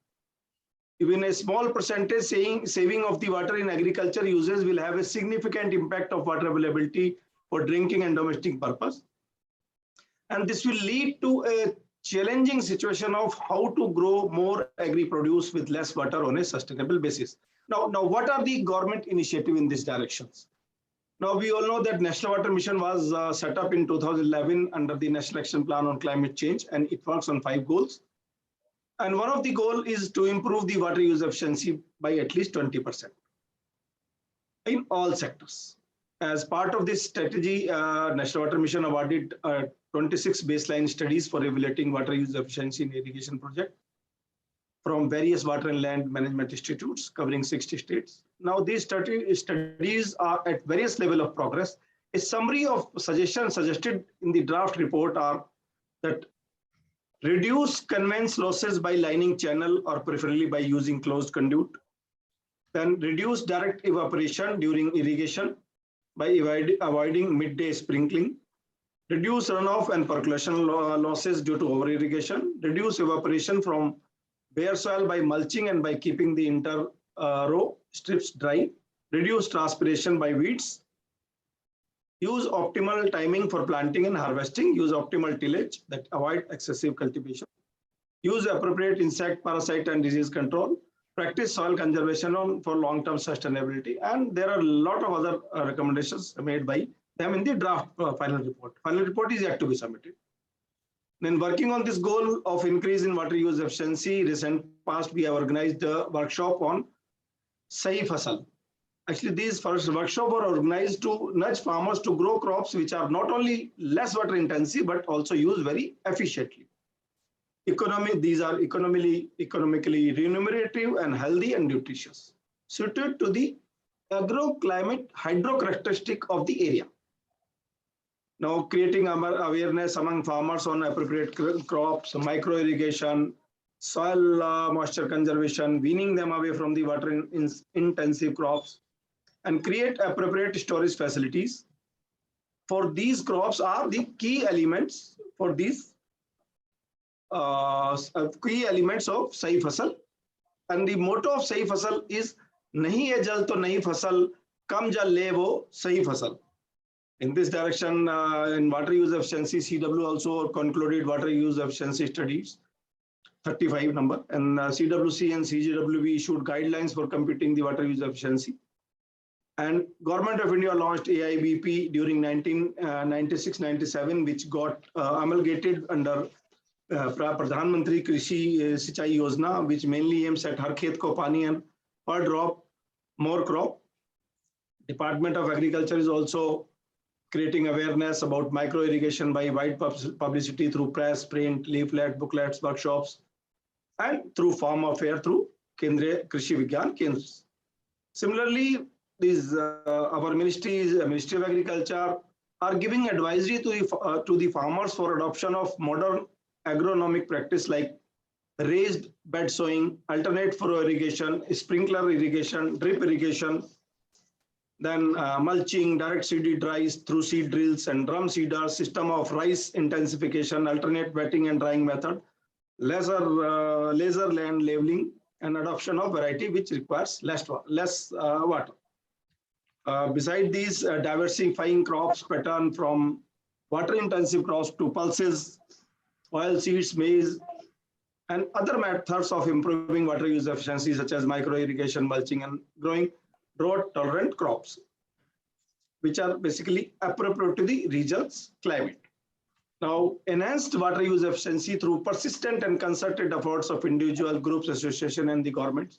Even a small percentage saving of the water in agriculture uses will have a significant impact of water availability for drinking and domestic purpose. And this will lead to a challenging situation of how to grow more agri-produce with less water on a sustainable basis. Now, what are the government initiatives in these directions? Now, we all know that National Water Mission was set up in 2011 under the National Action Plan on Climate Change, and it works on 5 goals. And one of the goals is to improve the water use efficiency by at least 20% in all sectors. As part of this strategy, National Water Mission awarded 26 baseline studies for evaluating water use efficiency in irrigation project from various water and land management institutes covering 60 states. Now, these studies are at various levels of progress. A summary of suggestions suggested in the draft report are that reduce conveyance losses by lining channel or preferably by using closed conduit. Then reduce direct evaporation during irrigation by avoiding midday sprinkling. Reduce runoff and percolation losses due to over-irrigation. Reduce evaporation from bare soil by mulching and by keeping the inter-row strips dry. Reduce transpiration by weeds. Use optimal timing for planting and harvesting. Use optimal tillage that avoid excessive cultivation. Use appropriate insect, parasite, and disease control. Practice soil conservation for long-term sustainability. And there are a lot of other recommendations made by them in the draft final report. Final report is yet to be submitted. Then working on this goal of increase in water use efficiency, recent past we have organized a workshop on Sahi Fasal. Actually, these first workshops were organized to nudge farmers to grow crops which are not only less water intensive, but also used very efficiently. These are economically remunerative and healthy and nutritious, suited to the agroclimate hydro characteristic of the area. Now, creating awareness among farmers on appropriate crops, micro irrigation, soil moisture conservation, weaning them away from the water intensive crops, and create appropriate storage facilities for these crops are the key elements for these key elements of Sahi Fasal. And the motto of Sahi Fasal is Nahi hai jal to nahi fasal, kam jal le wo sahi fasal. In this direction, in water use efficiency, CW also concluded water use efficiency studies, 35 number, and CWC and CGWB issued guidelines for computing the water use efficiency. And Government of India launched AIBP during 1996-97, which got amalgamated under Pradhan Mantri Krishi Sinchai Yojana, which mainly aims at har khet ko pani and per drop more crop. Department of Agriculture is also creating awareness about micro irrigation by wide publicity through press, print, leaflet, booklets, workshops, and through farm affair through Kendriya Krishi Vigyan Kendras. Similarly, these our Ministry of Agriculture are giving advisory to the farmers for adoption of modern agronomic practice like raised bed sowing, alternate furrow irrigation, sprinkler irrigation, drip irrigation, then mulching, direct seeded rice through seed drills and drum seeders, system of rice intensification, alternate wetting and drying method, laser land leveling, and adoption of variety which requires less water. Beside these, diversifying crops pattern from water intensive crops to pulses, oil seeds, maize, and other methods of improving water use efficiency such as micro irrigation, mulching, and growing drought tolerant crops, which are basically appropriate to the region's climate. Now, enhanced water use efficiency through persistent and concerted efforts of individual groups, association, and the government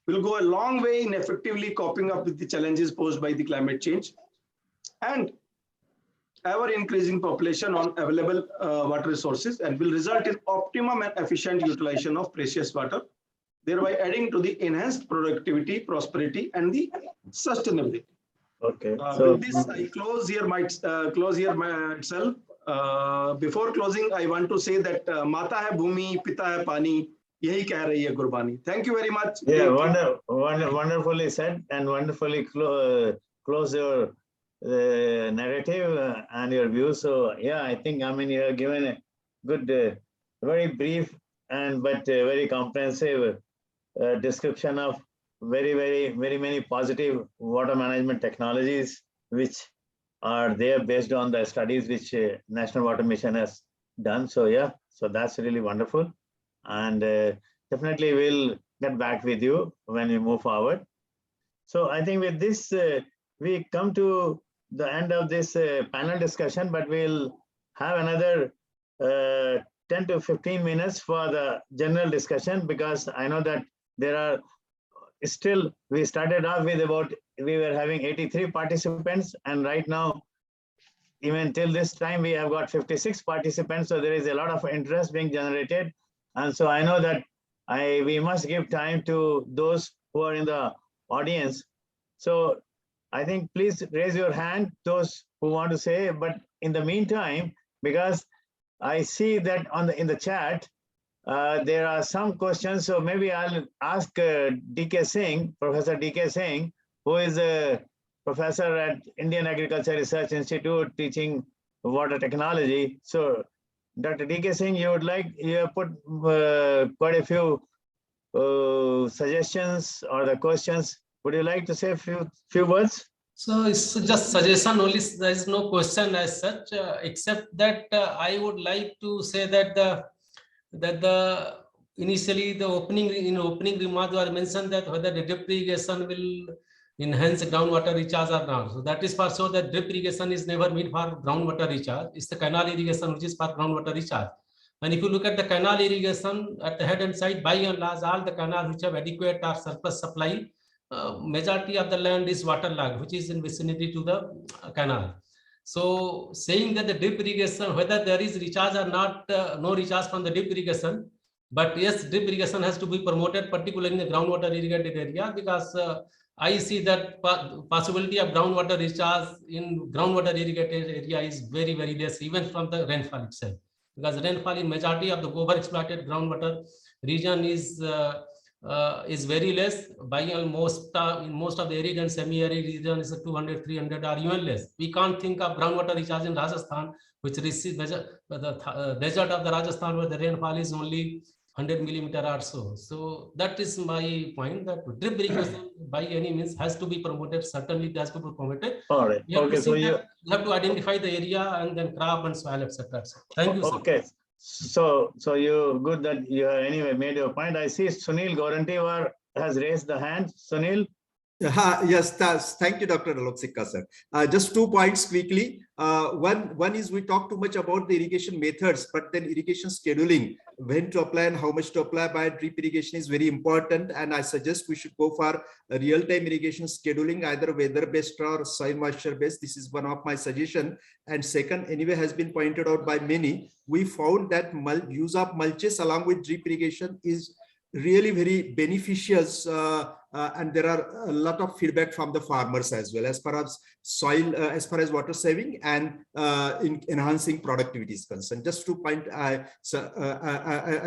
will go a long way in effectively coping up with the challenges posed by the climate change and ever increasing population on available water resources, and will result in optimum and efficient utilization of precious water, thereby adding to the enhanced productivity, prosperity, and the sustainability. Okay. So with this, I close here myself. Before closing, I want to say that Mata hai bhumi, Pita hai pani, yahi keh rahi hai Gurbani. Thank you very much. Yeah, wonderfully said, and wonderfully close your narrative and your views. So yeah, I think you have given a good, very brief but very comprehensive description of very many positive water management technologies which are there based on the studies which National Water Mission has done. So yeah, so that's really wonderful, and definitely we'll get back with you when we move forward. So I think with this we come to the end of this panel discussion, but we'll have another 10 to 15 minutes for the general discussion, because I know that there are still, we started off with we were having 83 participants, and right now, even till this time, we have got 56 participants. So there is a lot of interest being generated. And so I know that we must give time to those who are in the audience. So I think please raise your hand, those who want to say, but in the meantime, because I see that in the chat, there are some questions. So maybe I'll ask D.K. Singh, Professor D.K. Singh, who is a professor at Indian Agriculture Research Institute teaching water technology. So Dr. D.K. Singh, you have put quite a few suggestions or the questions. Would you like to say a few words? So it's just suggestion only. There is no question as such, except that I would like to say that initially the opening remarks were mentioned that whether the drip irrigation will enhance groundwater recharge or not. So that is for sure that drip irrigation is never meant for groundwater recharge. It's the canal irrigation which is for groundwater recharge. And if you look at the canal irrigation at the head and side, by and large, all the canals which have adequate or surplus supply, majority of the land is waterlogged, which is in vicinity to the canal. So saying that the drip irrigation, whether there is recharge or not, no recharge from the drip irrigation, but yes, drip irrigation has to be promoted, particularly in the groundwater irrigated area, because I see that possibility of groundwater recharge in groundwater irrigated area is very, very less, even from the rainfall itself. Because rainfall in majority of the overexploited groundwater region is very less. By almost in most of the arid and semi-arid region is 200, 300 or even less. We can't think of groundwater recharge in Rajasthan, which receives the desert of the Rajasthan where the rainfall is only 100 millimeter or so. So that is my point, that drip irrigation by any means has to be promoted. Certainly it has to be promoted. All right. You have Okay. to So you have to identify the area and then crop and soil, etc. Thank you, sir. Okay. So you good that you have anyway made your point. I see Sunil Gorantiwar has raised the hand. Sunil. Yes, thank you, Dr. Alok Sikka, sir. Just 2 points quickly. One is we talk too much about the irrigation methods, but then irrigation scheduling, when to apply and how much to apply by drip irrigation is very important. And I suggest we should go for a real-time irrigation scheduling, either weather-based or soil moisture-based. This is one of my suggestion. And second, anyway, has been pointed out by many. We found that use of mulches along with drip irrigation is really very beneficial, and there are a lot of feedback from the farmers as well, as far as soil, as far as water saving and in enhancing productivity is concerned. Just to point, I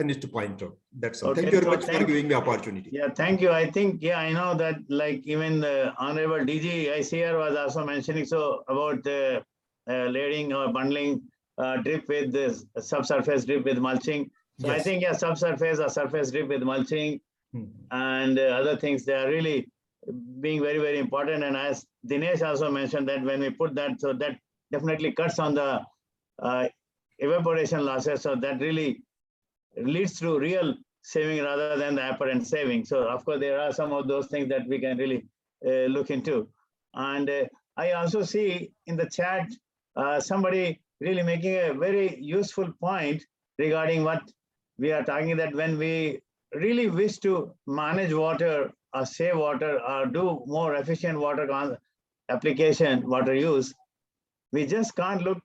need to point out. That's all. Okay, thank you very so much for giving me opportunity. Yeah, thank you. I think, yeah, I know that like even the Honorable DG ICR was also mentioning so about layering or bundling drip with this subsurface drip with mulching. So I think, yeah, subsurface or surface drip with mulching and other things, they are really being very, very important. And as Dinesh also mentioned that when we put that, so that definitely cuts on the evaporation losses. So that really leads to real saving rather than the apparent saving. So of course, there are some of those things that we can really look into. And I also see in the chat, somebody really making a very useful point regarding what we are talking, that when we really wish to manage water or save water or do more efficient water application, water use, we just can't look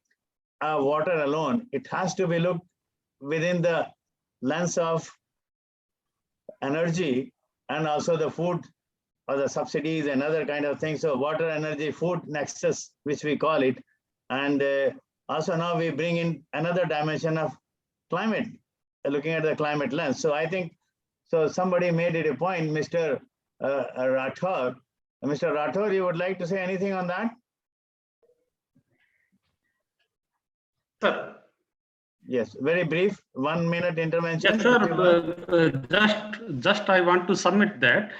at water alone. It has to be looked within the lens of energy and also the food or the subsidies and other kind of things. So water, energy, food nexus, which we call it. And also now we bring in another dimension of climate, looking at the climate lens. So I think, so somebody made it a point, Mr. Rathore. Mr. Rathore, you would like to say anything on that? Sir. Yes, very brief, 1 minute intervention. Yes, sir. Just I want to submit that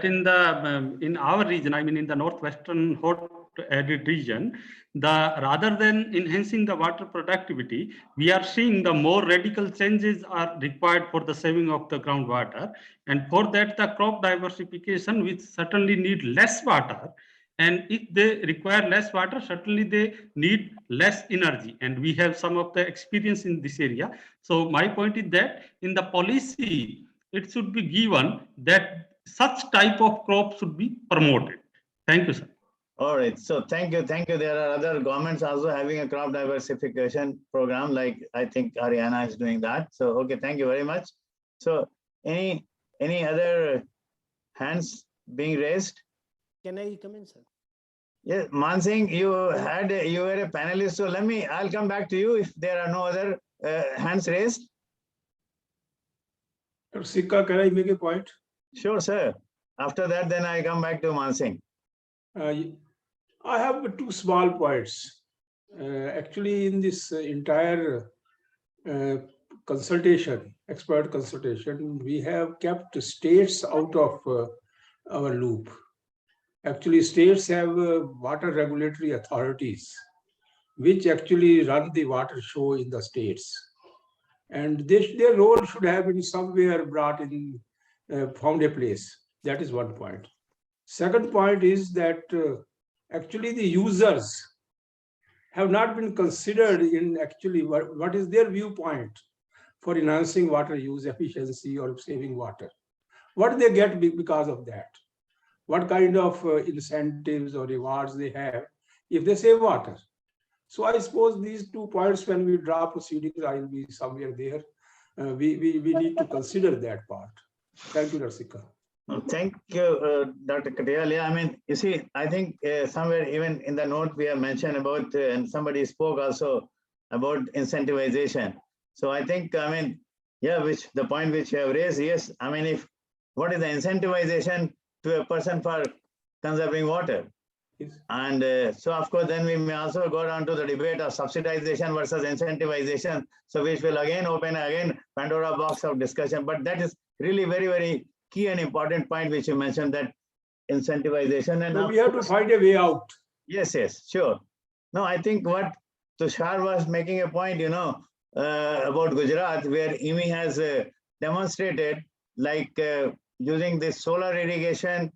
in the in our region, I mean in the northwestern hot arid region, rather than enhancing the water productivity, we are seeing the more radical changes are required for the saving of the groundwater, and for that the crop diversification, which certainly need less water. And if they require less water, certainly they need less energy. And we have some of the experience in this area. So my point is that in the policy, it should be given that such type of crop should be promoted. Thank you, sir. All right. So thank you. Thank you. There are other governments also having a crop diversification program, like I think Haryana is doing that. So, okay. Thank you very much. So any other hands being raised? Can I come in, sir? Yes, Mansingh, you were a panelist, so I'll come back to you if there are no other hands raised. Sikka, can I make a point? Sure, sir. After that, then I come back to Mansingh. I have 2 small points. Actually, in this entire consultation, expert consultation, we have kept states out of our loop. Actually, states have water regulatory authorities, which actually run the water show in the states. And their role should have been somewhere brought in, found a place. That is one point. Second point is that actually the users have not been considered in actually what is their viewpoint for enhancing water use efficiency or saving water. What do they get because of that? What kind of incentives or rewards they have if they save water? So I suppose these 2 points, when we draw proceedings, I will be somewhere there. We need to consider that part. Thank you, Dr. Sikka. Thank you, Dr. Katyal. Yeah, I mean, you see, I think somewhere even in the note we have mentioned about, and somebody spoke also about incentivization. So I think, I mean, yeah, which the point which you have raised, yes, I mean, if what is the incentivization to a person for conserving water? Yes. And so, of course, then we may also go down to the debate of subsidization versus incentivization. So which will again open Pandora box of discussion. But that is really very, very key and important point which you mentioned, that incentivization. And so we have to find a way out. Yes, yes, sure. No, I think what Tushar was making a point, about Gujarat, where IMI has demonstrated, like using this solar irrigation.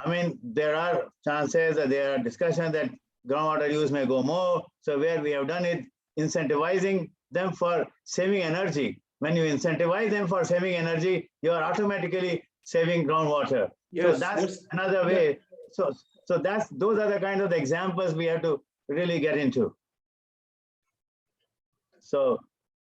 I mean, there are chances that there are discussions that groundwater use may go more. So where we have done it, incentivizing them for saving energy. When you incentivize them for saving energy, you are automatically saving groundwater. Yes, so that's another way. So those are the kind of examples we have to really get into. So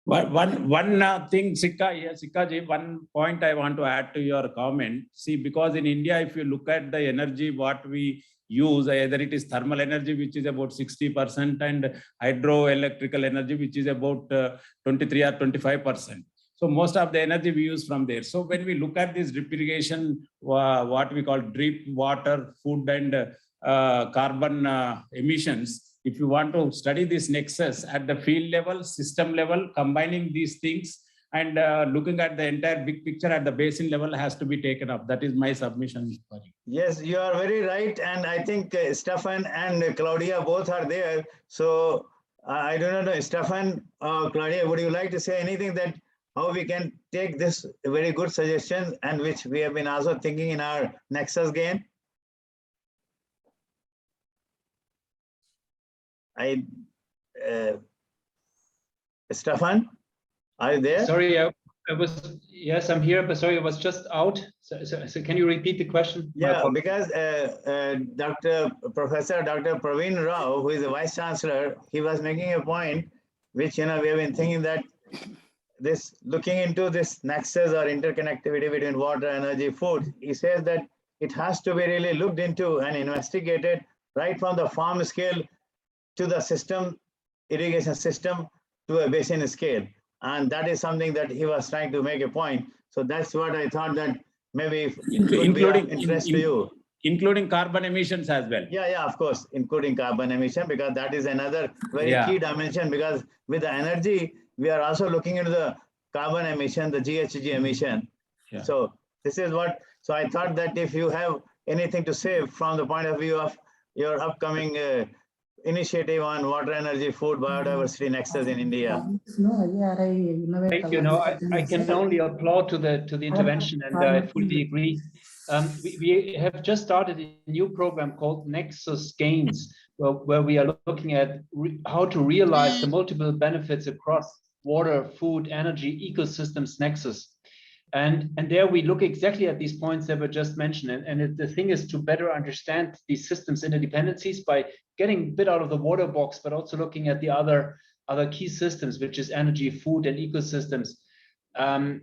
one thing, Sikka ji, one point I want to add to your comment. See, because in India, if you look at the energy, what we use, either it is thermal energy, which is about 60%, and hydroelectrical energy, which is about 23 or 25%. So most of the energy we use from there. So when we look at this drip irrigation, what we call drip, water, food, and carbon emissions, if you want to study this nexus at the field level, system level, combining these things and looking at the entire big picture at the basin level has to be taken up. That is my submission for you. Yes, you are very right. And I think Stefan and Claudia both are there. So I do not know, Stefan, Claudia, would you like to say anything that how we can take this very good suggestion and which we have been also thinking in our nexus game? Stefan, are you there? Sorry, I was, yes, I'm here, but sorry, I was just out. So can you repeat the question? Yeah, because Professor Dr. Praveen Rao, who is the Vice Chancellor, he was making a point, which, we have been thinking that this, looking into this nexus or interconnectivity between water, energy, food, he says that it has to be really looked into and investigated right from the farm scale to the system, irrigation system, to a basin scale. And that is something that he was trying to make a point. So that's what I thought that maybe could be of interest to you. Including carbon emissions as well. Yeah, of course, including carbon emission, because that is another very key dimension, because with the energy, we are also looking into the carbon emission, the GHG emission. Yeah. So this is what, so I thought that if you have anything to say from the point of view of your upcoming initiative on water, energy, food, biodiversity nexus in India. Thank you. No, I can only applaud to the intervention, and I fully agree. We have just started a new program called Nexus Gains, where we are looking at how to realize the multiple benefits across water, food, energy, ecosystems nexus. And there we look exactly at these points that were just mentioned. And the thing is to better understand these systems interdependencies by getting a bit out of the water box, but also looking at the other key systems, which is energy, food, and ecosystems. And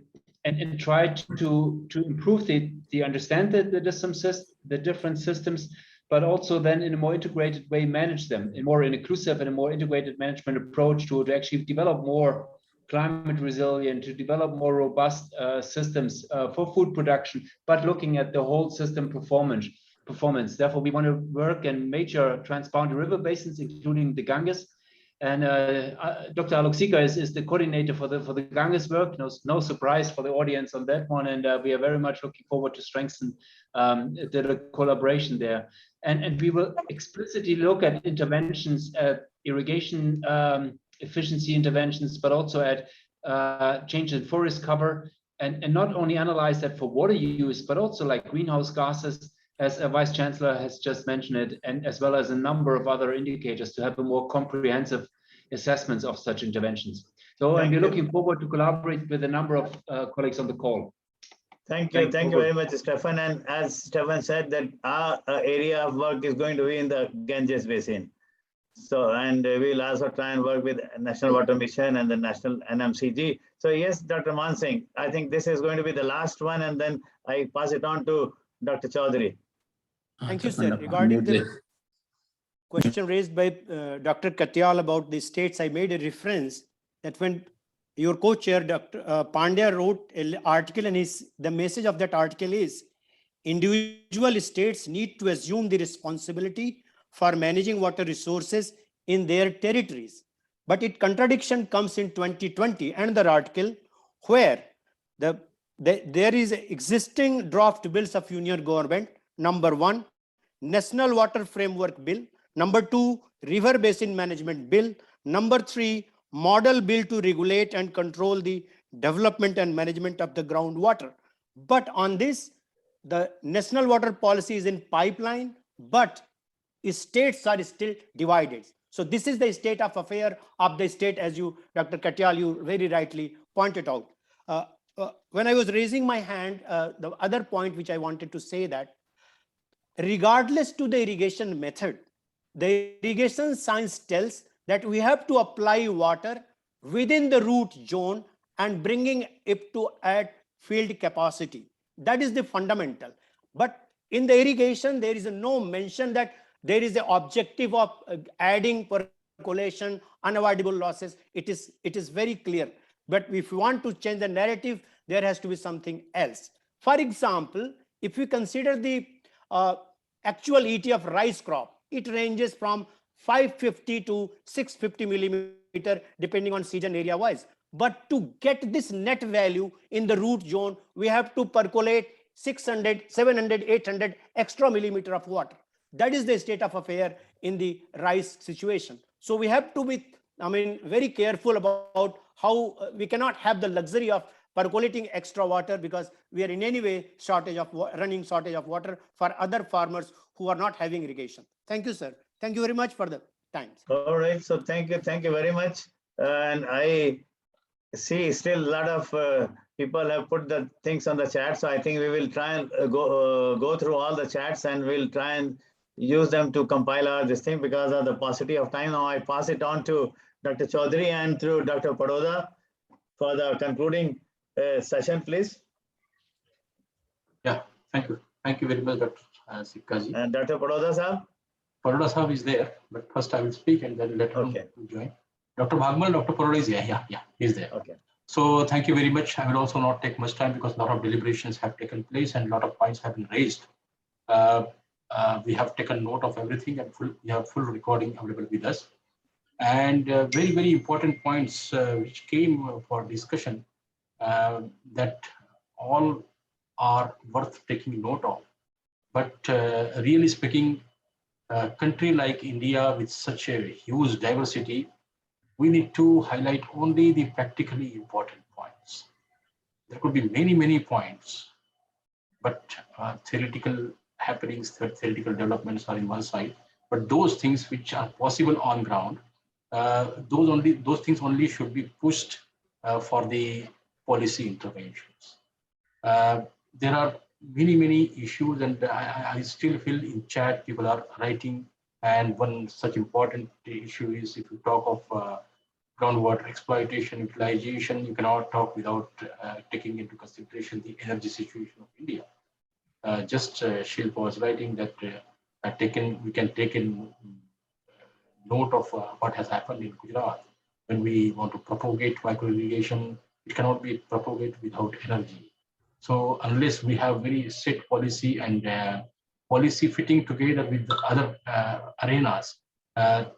try to improve the understanding the different systems, but also then in a more integrated way manage them, in more inclusive and a more integrated management approach to actually develop more climate resilient, to develop more robust systems for food production, but looking at the whole system performance. Therefore, we want to work in major transboundary river basins, including the Ganges. And Dr. Alok Sikka is the coordinator for the Ganges work. No surprise for the audience on that one. And we are very much looking forward to strengthen the collaboration there. And we will explicitly look at interventions at irrigation efficiency interventions, but also at change in forest cover, and not only analyze that for water use, but also like greenhouse gases, as a Vice Chancellor has just mentioned it, and as well as a number of other indicators to have a more comprehensive assessments of such interventions. So we're looking forward to collaborate with a number of colleagues on the call. Thank you very much, Stefan. And as Stefan said, that our area of work is going to be in the Ganges Basin. So, and we'll also try and work with National Water Mission and the National NMCG. So yes, Dr. Mansingh, I think this is going to be the last one, and then I pass it on to Dr. Chaudhary. Thank you, sir. Regarding the question raised by Dr. Katyal about the states, I made a reference that when your co-chair, Dr. Pandya, wrote an article, and the message of that article is individual states need to assume the responsibility for managing water resources in their territories. But contradiction comes in 2020, another article where there is existing draft bills of union government. Number 1, National Water Framework Bill. Number 2, River Basin Management Bill. Number 3, Model Bill to regulate and control the development and management of the groundwater. But on this, the national water policy is in pipeline, but states are still divided. So this is the state of affair of the state, as you, Dr. Katyal, you very rightly pointed out. When I was raising my hand, the other point which I wanted to say that regardless to the irrigation method, the irrigation science tells that we have to apply water within the root zone and bringing it to at field capacity. That is the fundamental. But in the irrigation, there is no mention that there is the objective of adding percolation, unavoidable losses. It is very clear. But if you want to change the narrative, there has to be something else. For example, if we consider the actual ET of rice crop, it ranges from 550 to 650 millimeter, depending on season area wise. But to get this net value in the root zone, we have to percolate 600, 700, 800 extra millimeter of water. That is the state of affair in the rice situation. So we have to be, very careful about how we cannot have the luxury of percolating extra water, because we are in any way running shortage of water for other farmers who are not having irrigation. Thank you, sir. Thank you very much for the time. All right, so thank you very much. And I see still a lot of people have put the things on the chat, so I think we will try and go through all the chats, and we'll try and use them to compile our this thing because of the paucity of time. Now I pass it on to Dr. Chaudhary and through Dr. Paroda for the concluding session, please. Yeah, thank you. Thank you very much, Dr. Sikkaji. And Dr. Paroda Sahab? Paroda Sahab is there, but first I will speak and then let him join. Dr. Bhagmal, Dr. Paroda is here. Yeah, he's there. Okay. So thank you very much. I will also not take much time because a lot of deliberations have taken place and a lot of points have been raised. We have taken note of everything, and we have full recording available with us. And very, very important points which came for discussion that all are worth taking note of. But really speaking, a country like India with such a huge diversity, we need to highlight only the practically important points. There could be many, many points, but theoretical happenings, theoretical developments are in one side. But those things which are possible on ground, those things only should be pushed for the policy interventions. There are many issues, and I still feel in chat people are writing, and one such important issue is if you talk of groundwater exploitation, utilization, you cannot talk without taking into consideration the energy situation of India. Just Shilpa was writing that we can take in note of what has happened in Gujarat. When we want to propagate micro irrigation, it cannot be propagated without energy. So unless we have very set policy and policy fitting together with the other arenas,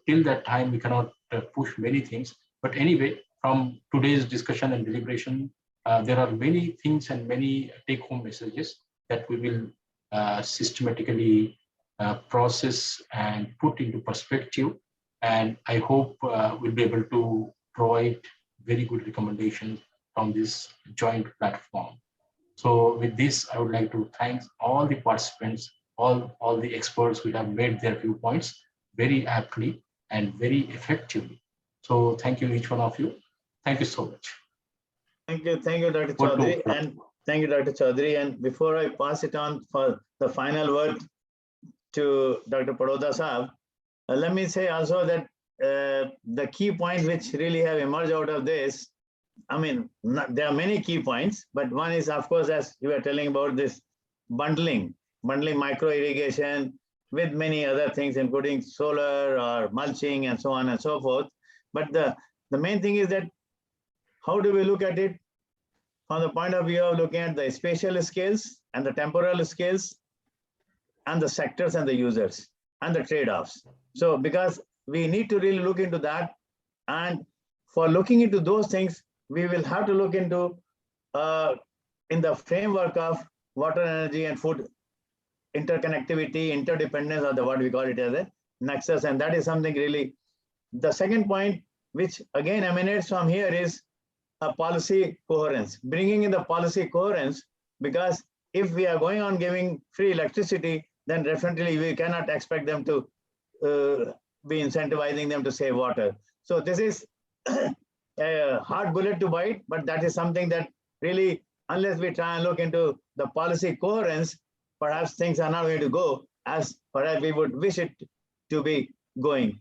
till that time we cannot push many things. But anyway, from today's discussion and deliberation, there are many things and many take-home messages that we will systematically process and put into perspective. And I hope we'll be able to provide very good recommendations from this joint platform. So with this, I would like to thank all the participants, all the experts who have made their viewpoints very aptly and very effectively. So thank you, each one of you. Thank you so much. Thank you, Dr. Chaudhary, and thank you, Dr. Chaudhary. And before I pass it on for the final word to Dr. Paroda Sahab, let me say also that the key points which really have emerged out of this, I mean, there are many key points, but one is, of course, as you were telling about this bundling micro irrigation with many other things, including solar or mulching and so on and so forth. But the main thing is that how do we look at it from the point of view of looking at the spatial scales and the temporal scales and the sectors and the users and the trade-offs. So because we need to really look into that, and for looking into those things, we will have to look into in the framework of water, energy, and food interconnectivity, interdependence, or what we call it as a nexus. And that is something really. The second point, which again emanates from here, is a policy coherence, bringing in the policy coherence, because if we are going on giving free electricity, then definitely we cannot expect them to be incentivizing them to save water. So this is a hard bullet to bite, but that is something that really, unless we try and look into the policy coherence, perhaps things are not going to go as perhaps we would wish it to be going.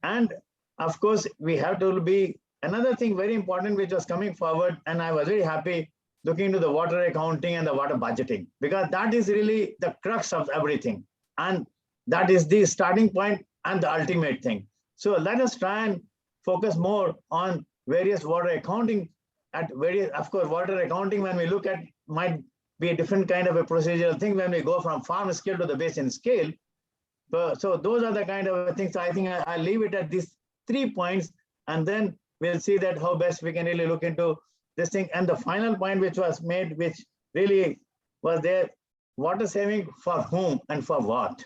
And of course, we have to be another thing very important which was coming forward, and I was very happy looking into the water accounting and the water budgeting, because that is really the crux of everything. And that is the starting point and the ultimate thing. So let us try and focus more on various water accounting at various, of course, water accounting, when we look at, might be a different kind of a procedural thing when we go from farm scale to the basin scale. So those are the kind of things. I think I'll leave it at these 3 points, and then we'll see that how best we can really look into this thing. And the final point which was made, which really was there, water saving for whom and for what?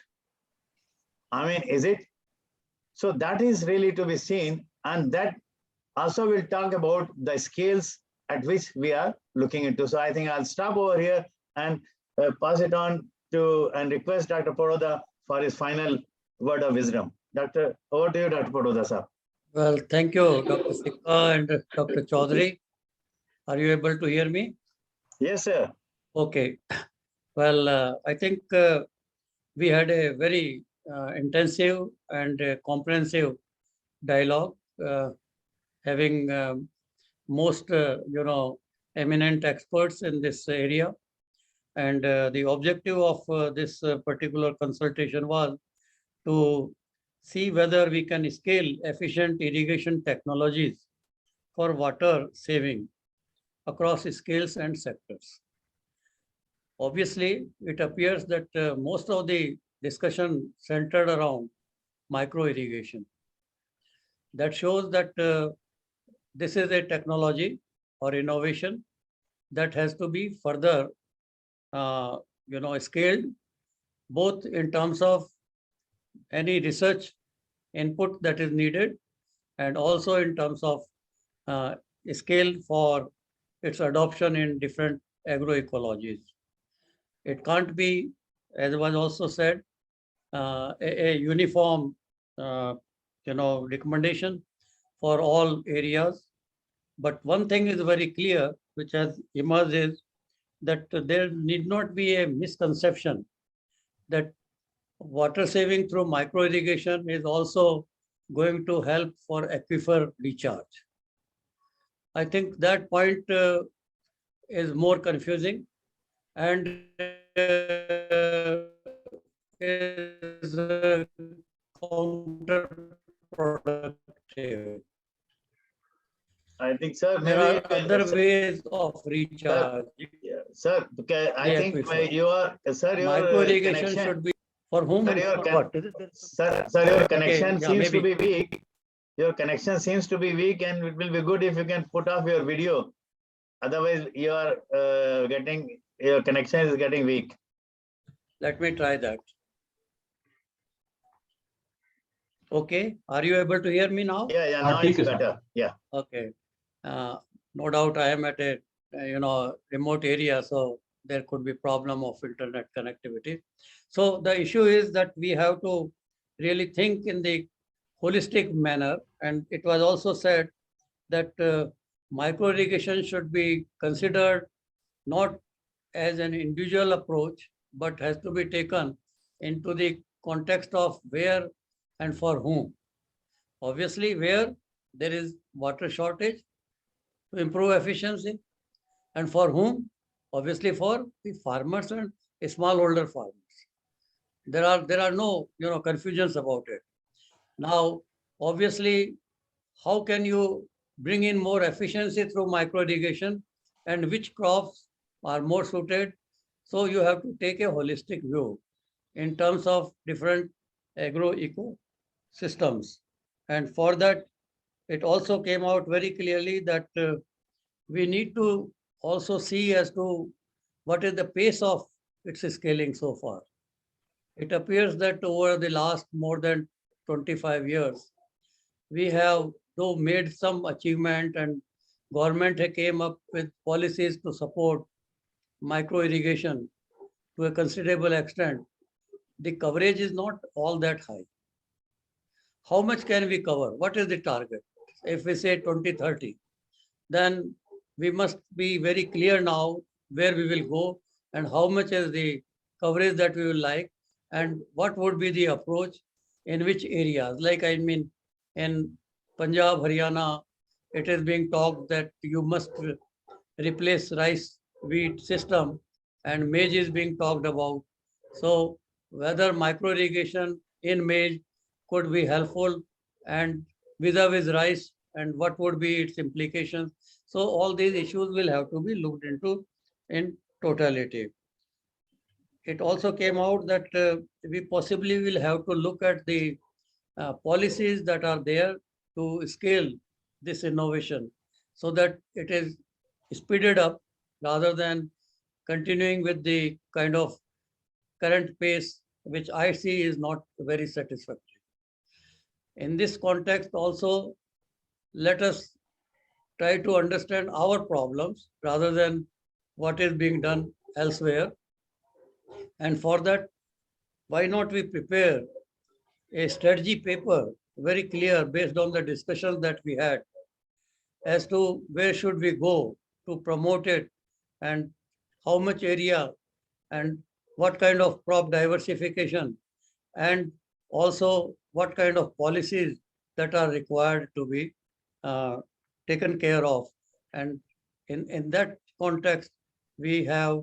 I mean, is it? So that is really to be seen, and that also will talk about the scales at which we are looking into. So I think I'll stop over here and pass it on to and request Dr. Paroda for his final word of wisdom. Doctor, over to you, Dr. Paroda, sir. Well, thank you, Dr. Sikka and Dr. Chaudhary. Are you able to hear me? Yes, sir. Okay. Well, I think we had a very intensive and comprehensive dialogue, having most, eminent experts in this area. And the objective of this particular consultation was to see whether we can scale efficient irrigation technologies for water saving across scales and sectors. Obviously, it appears that most of the discussion centered around micro irrigation. That shows that this is a technology or innovation that has to be further scaled, both in terms of any research input that is needed, and also in terms of scale for its adoption in different agroecologies. It can't be, as was also said, a uniform recommendation for all areas. But one thing is very clear, which has emerged, is that there need not be a misconception that water saving through micro irrigation is also going to help for aquifer recharge. I think that point is more confusing and is counterproductive. I think, sir, there are other ways of recharge. Sir, I think your micro irrigation should be for whom? Sir, your connection seems to be weak. Your connection seems to be weak, and it will be good if you can put off your video. Otherwise, your connection is getting weak. Let me try that. Okay, are you able to hear me now? Yeah, now it's better. Yeah. Okay. No doubt I am at a remote area, so there could be problem of internet connectivity. So the issue is that we have to really think in the holistic manner, and it was also said that micro irrigation should be considered not as an individual approach, but has to be taken into the context of where and for whom? Obviously, where there is water shortage, to improve efficiency, and for whom? Obviously for the farmers and smallholder farmers. There are no confusions about it. Now, obviously, how can you bring in more efficiency through micro irrigation, and which crops are more suited? So you have to take a holistic view in terms of different agro-eco systems. And for that, it also came out very clearly that we need to also see as to what is the pace of its scaling so far. It appears that over the last more than 25 years, we have though made some achievement, and government came up with policies to support micro irrigation to a considerable extent. The coverage is not all that high. How much can we cover? What is the target? If we say 2030, then we must be very clear now where we will go and how much is the coverage that we will like, and what would be the approach in which areas. Like, I mean, in Punjab, Haryana, it is being talked that you must replace rice wheat system, and maize is being talked about. So whether micro irrigation in maize could be helpful, and vis-a-vis rice, and what would be its implications. So all these issues will have to be looked into in totality. It also came out that we possibly will have to look at the policies that are there to scale this innovation so that it is speeded up rather than continuing with the kind of current pace, which I see is not very satisfactory. In this context also, let us try to understand our problems rather than what is being done elsewhere. And for that, why not we prepare a strategy paper, very clear based on the discussions that we had, as to where should we go to promote it, and how much area, and what kind of crop diversification, and also what kind of policies that are required to be taken care of. And in that context, we have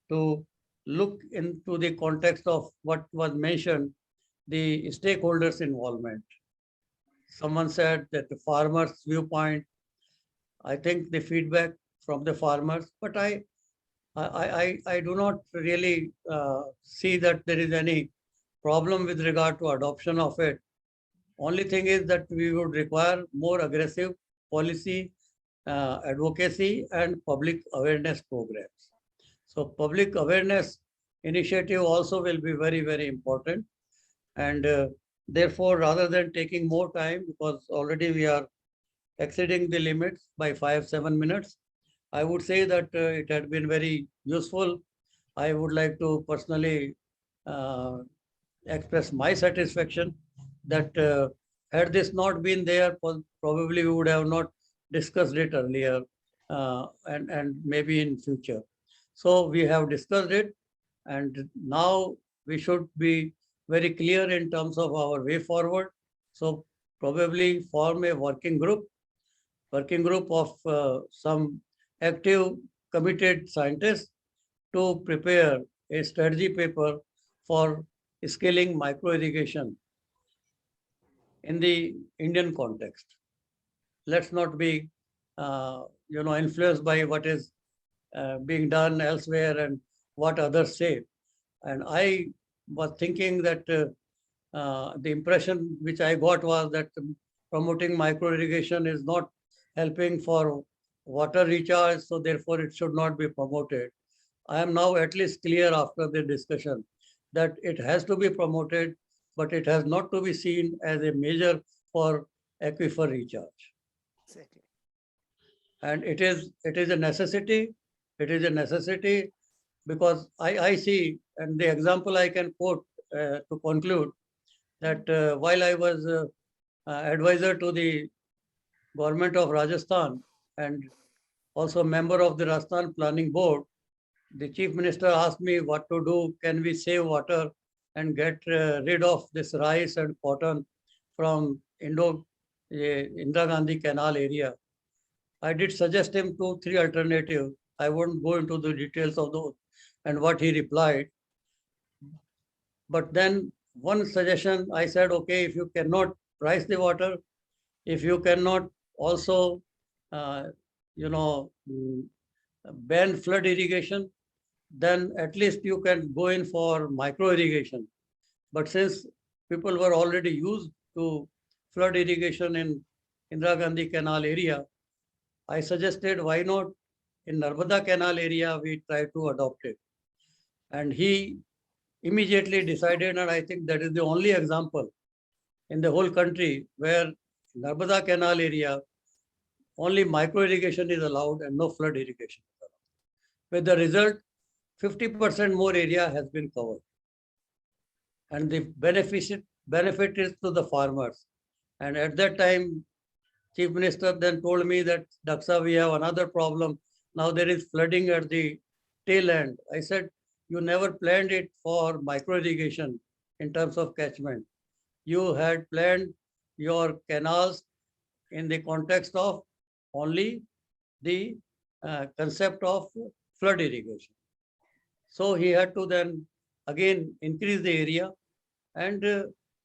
to look into the context of what was mentioned, the stakeholders' involvement. Someone said that the farmers' viewpoint, I think the feedback from the farmers, but I do not really see that there is any problem with regard to adoption of it. Only thing is that we would require more aggressive policy advocacy and public awareness programs. So public awareness initiative also will be very, very important. And therefore, rather than taking more time, because already we are exceeding the limits by 5-7 minutes, I would say that it had been very useful. I would like to personally express my satisfaction that had this not been there, probably we would have not discussed it earlier and maybe in future. So we have discussed it, and now we should be very clear in terms of our way forward. So probably form a working group of some active, committed scientists to prepare a strategy paper for scaling micro irrigation in the Indian context. Let's not be, influenced by what is being done elsewhere and what others say. And I was thinking that the impression which I got was that promoting micro irrigation is not helping for water recharge, so therefore it should not be promoted. I am now at least clear after the discussion that it has to be promoted, but it has not to be seen as a measure for aquifer recharge. Exactly. And it is a necessity. It is a necessity because I see, and the example I can quote to conclude, that while I was advisor to the government of Rajasthan and also member of the Rajasthan Planning Board, the Chief Minister asked me what to do. Can we save water and get rid of this rice and cotton from Indira Gandhi Canal area. I did suggest him 2-3 alternatives. I won't go into the details of those and what he replied. But then one suggestion, I said, okay, if you cannot price the water, if you cannot also, ban flood irrigation, then at least you can go in for micro irrigation. But since people were already used to flood irrigation in Indira Gandhi Canal area, I suggested why not in Narmada Canal area we try to adopt it. And he immediately decided, and I think that is the only example in the whole country where Narmada Canal area only micro irrigation is allowed and no flood irrigation is allowed. With the result, 50% more area has been covered. And the benefit is to the farmers. And at that time, Chief Minister then told me that, Daksa, we have another problem. Now there is flooding at the tail end. I said, you never planned it for micro irrigation in terms of catchment. You had planned your canals in the context of only the concept of flood irrigation. So he had to then again increase the area. And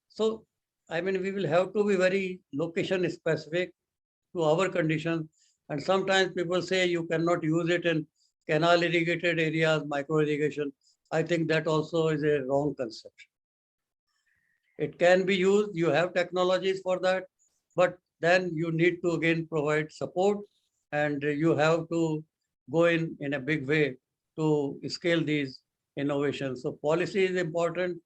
so, I mean, we will have to be very location specific to our conditions. And sometimes people say you cannot use it in canal irrigated areas, micro irrigation. I think that also is a wrong conception. It can be used, you have technologies for that, but then you need to again provide support and you have to go in a big way to scale these innovations. So policy is important.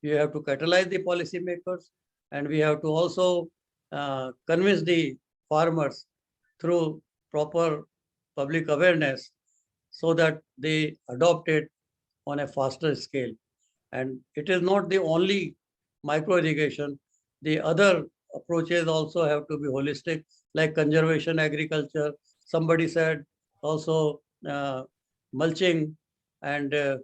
You have to catalyze the policymakers, and we have to also convince the farmers through proper public awareness so that they adopt it on a faster scale. And it is not the only micro irrigation. The other approaches also have to be holistic, like conservation agriculture. Somebody said also mulching, and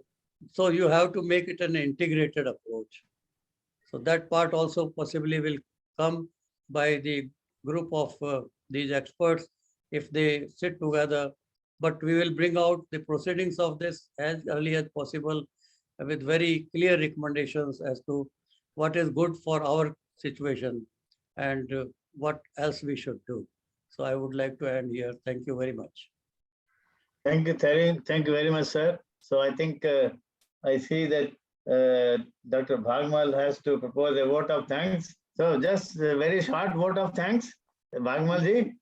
so you have to make it an integrated approach. So that part also possibly will come by the group of these experts if they sit together. But we will bring out the proceedings of this as early as possible with very clear recommendations as to what is good for our situation and what else we should do. So I would like to end here. Thank you very much. Thank you, Terry. Thank you very much, sir. So I think I see that Dr. Bhagmal has to propose a vote of thanks. So just a very short vote of thanks. Bhagmal ji.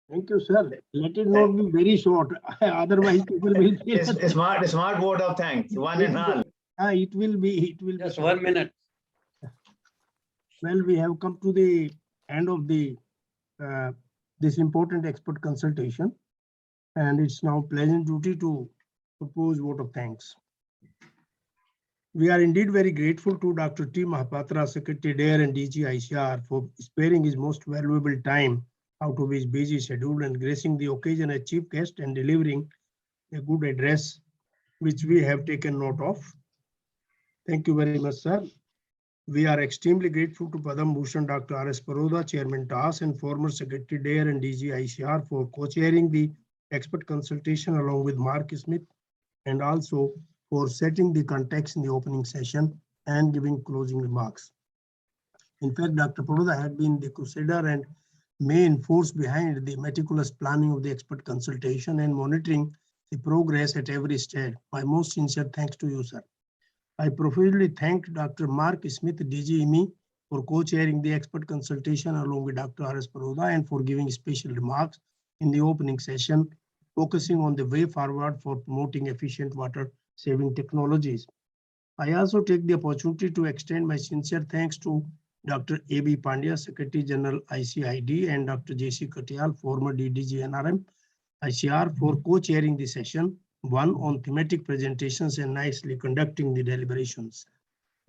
Thank you, sir. Let it not be very short. Otherwise, people will feel a smart vote of thanks. One and all. It will be. Just 1 minute. Well, we have come to the end of the this important expert consultation, and it's now pleasant duty to propose vote of thanks. We are indeed very grateful to Dr. T. Mahapatra, Secretary DARE and DG ICR, for sparing his most valuable time out of his busy schedule and gracing the occasion as chief guest and delivering a good address, which we have taken note of. Thank you very much, sir. We are extremely grateful to Padam Bhushan Dr. R.S. Paroda, Chairman TAS and former Secretary DARE and DG ICR, for co-chairing the expert consultation along with Mark Smith, and also for setting the context in the opening session and giving closing remarks. In fact, Dr. Paroda had been the crusader and main force behind the meticulous planning of the expert consultation and monitoring the progress at every stage. My most sincere thanks to you, sir. I profusely thank Dr. Mark Smith, DG IMI, for co-chairing the expert consultation along with Dr. R.S. Paroda and for giving special remarks in the opening session, focusing on the way forward for promoting efficient water saving technologies. I also take the opportunity to extend my sincere thanks to Dr. A.B. Pandya, Secretary General ICID, and Dr. J.C. Katyal, former DDG NRM ICR, for co-chairing the session, one on thematic presentations and nicely conducting the deliberations.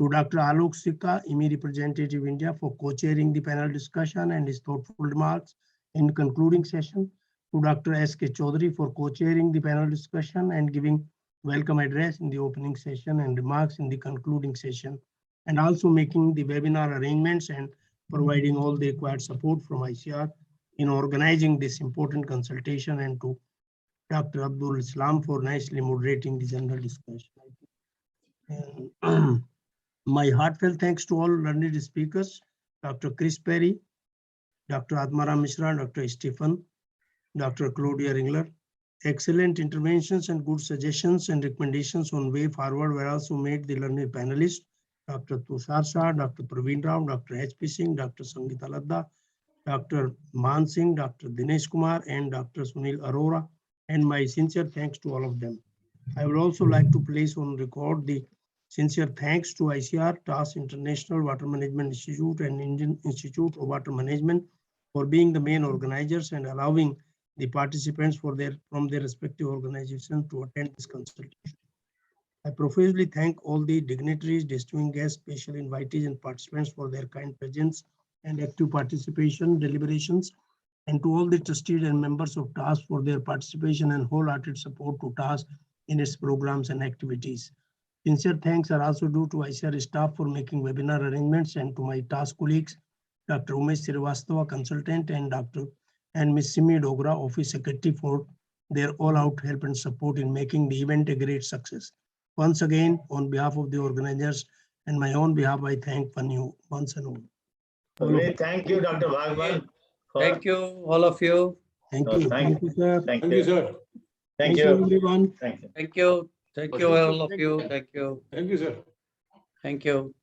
To Dr. Alok Sikka, IMI Representative India, for co-chairing the panel discussion and his thoughtful remarks in concluding session. To Dr. S.K. Chaudhary for co-chairing the panel discussion and giving welcome address in the opening session and remarks in the concluding session, and also making the webinar arrangements and providing all the required support from ICR in organizing this important consultation, and to Dr. Abdul Islam for nicely moderating the general discussion. And my heartfelt thanks to all learned speakers, Dr. Chris Perry, Dr. Admara Mishra, Dr. Stephen, Dr. Claudia Ringler. Excellent interventions and good suggestions and recommendations on way forward were also made the learned panelists, Dr. Tushar Shah, Dr. Praveen Rao, Dr. H.P. Singh, Dr. Sangeeta Ladda, Dr. Man Singh, Dr. Dinesh Kumar, and Dr. Sunil Arora, and my sincere thanks to all of them. I would also like to place on record the sincere thanks to ICR, TAS International Water Management Institute, and Indian Institute of Water Management for being the main organizers and allowing the participants from their respective organizations to attend this consultation. I profusely thank all the dignitaries, distinguished guests, special invitees, and participants for their kind presence and active participation, deliberations, and to all the trustees and members of TAS for their participation and wholehearted support to TAS in its programs and activities. Sincere thanks are also due to ICR staff for making webinar arrangements, and to my TAS colleagues, Dr. Umesh Srivastava, consultant, and Ms. Simi Dogra, office secretary, for their all-out help and support in making the event a great success. Once again, on behalf of the organizers and my own behalf, I thank you once and all. Thank you, Dr. Bhagwan. Thank you, all of you. Thank you. Thank you, sir. Thank Thank you. you, sir. Thank you, everyone. Thank you. Thank you. Thank you, all of you. Thank you. Thank you, sir. Thank you.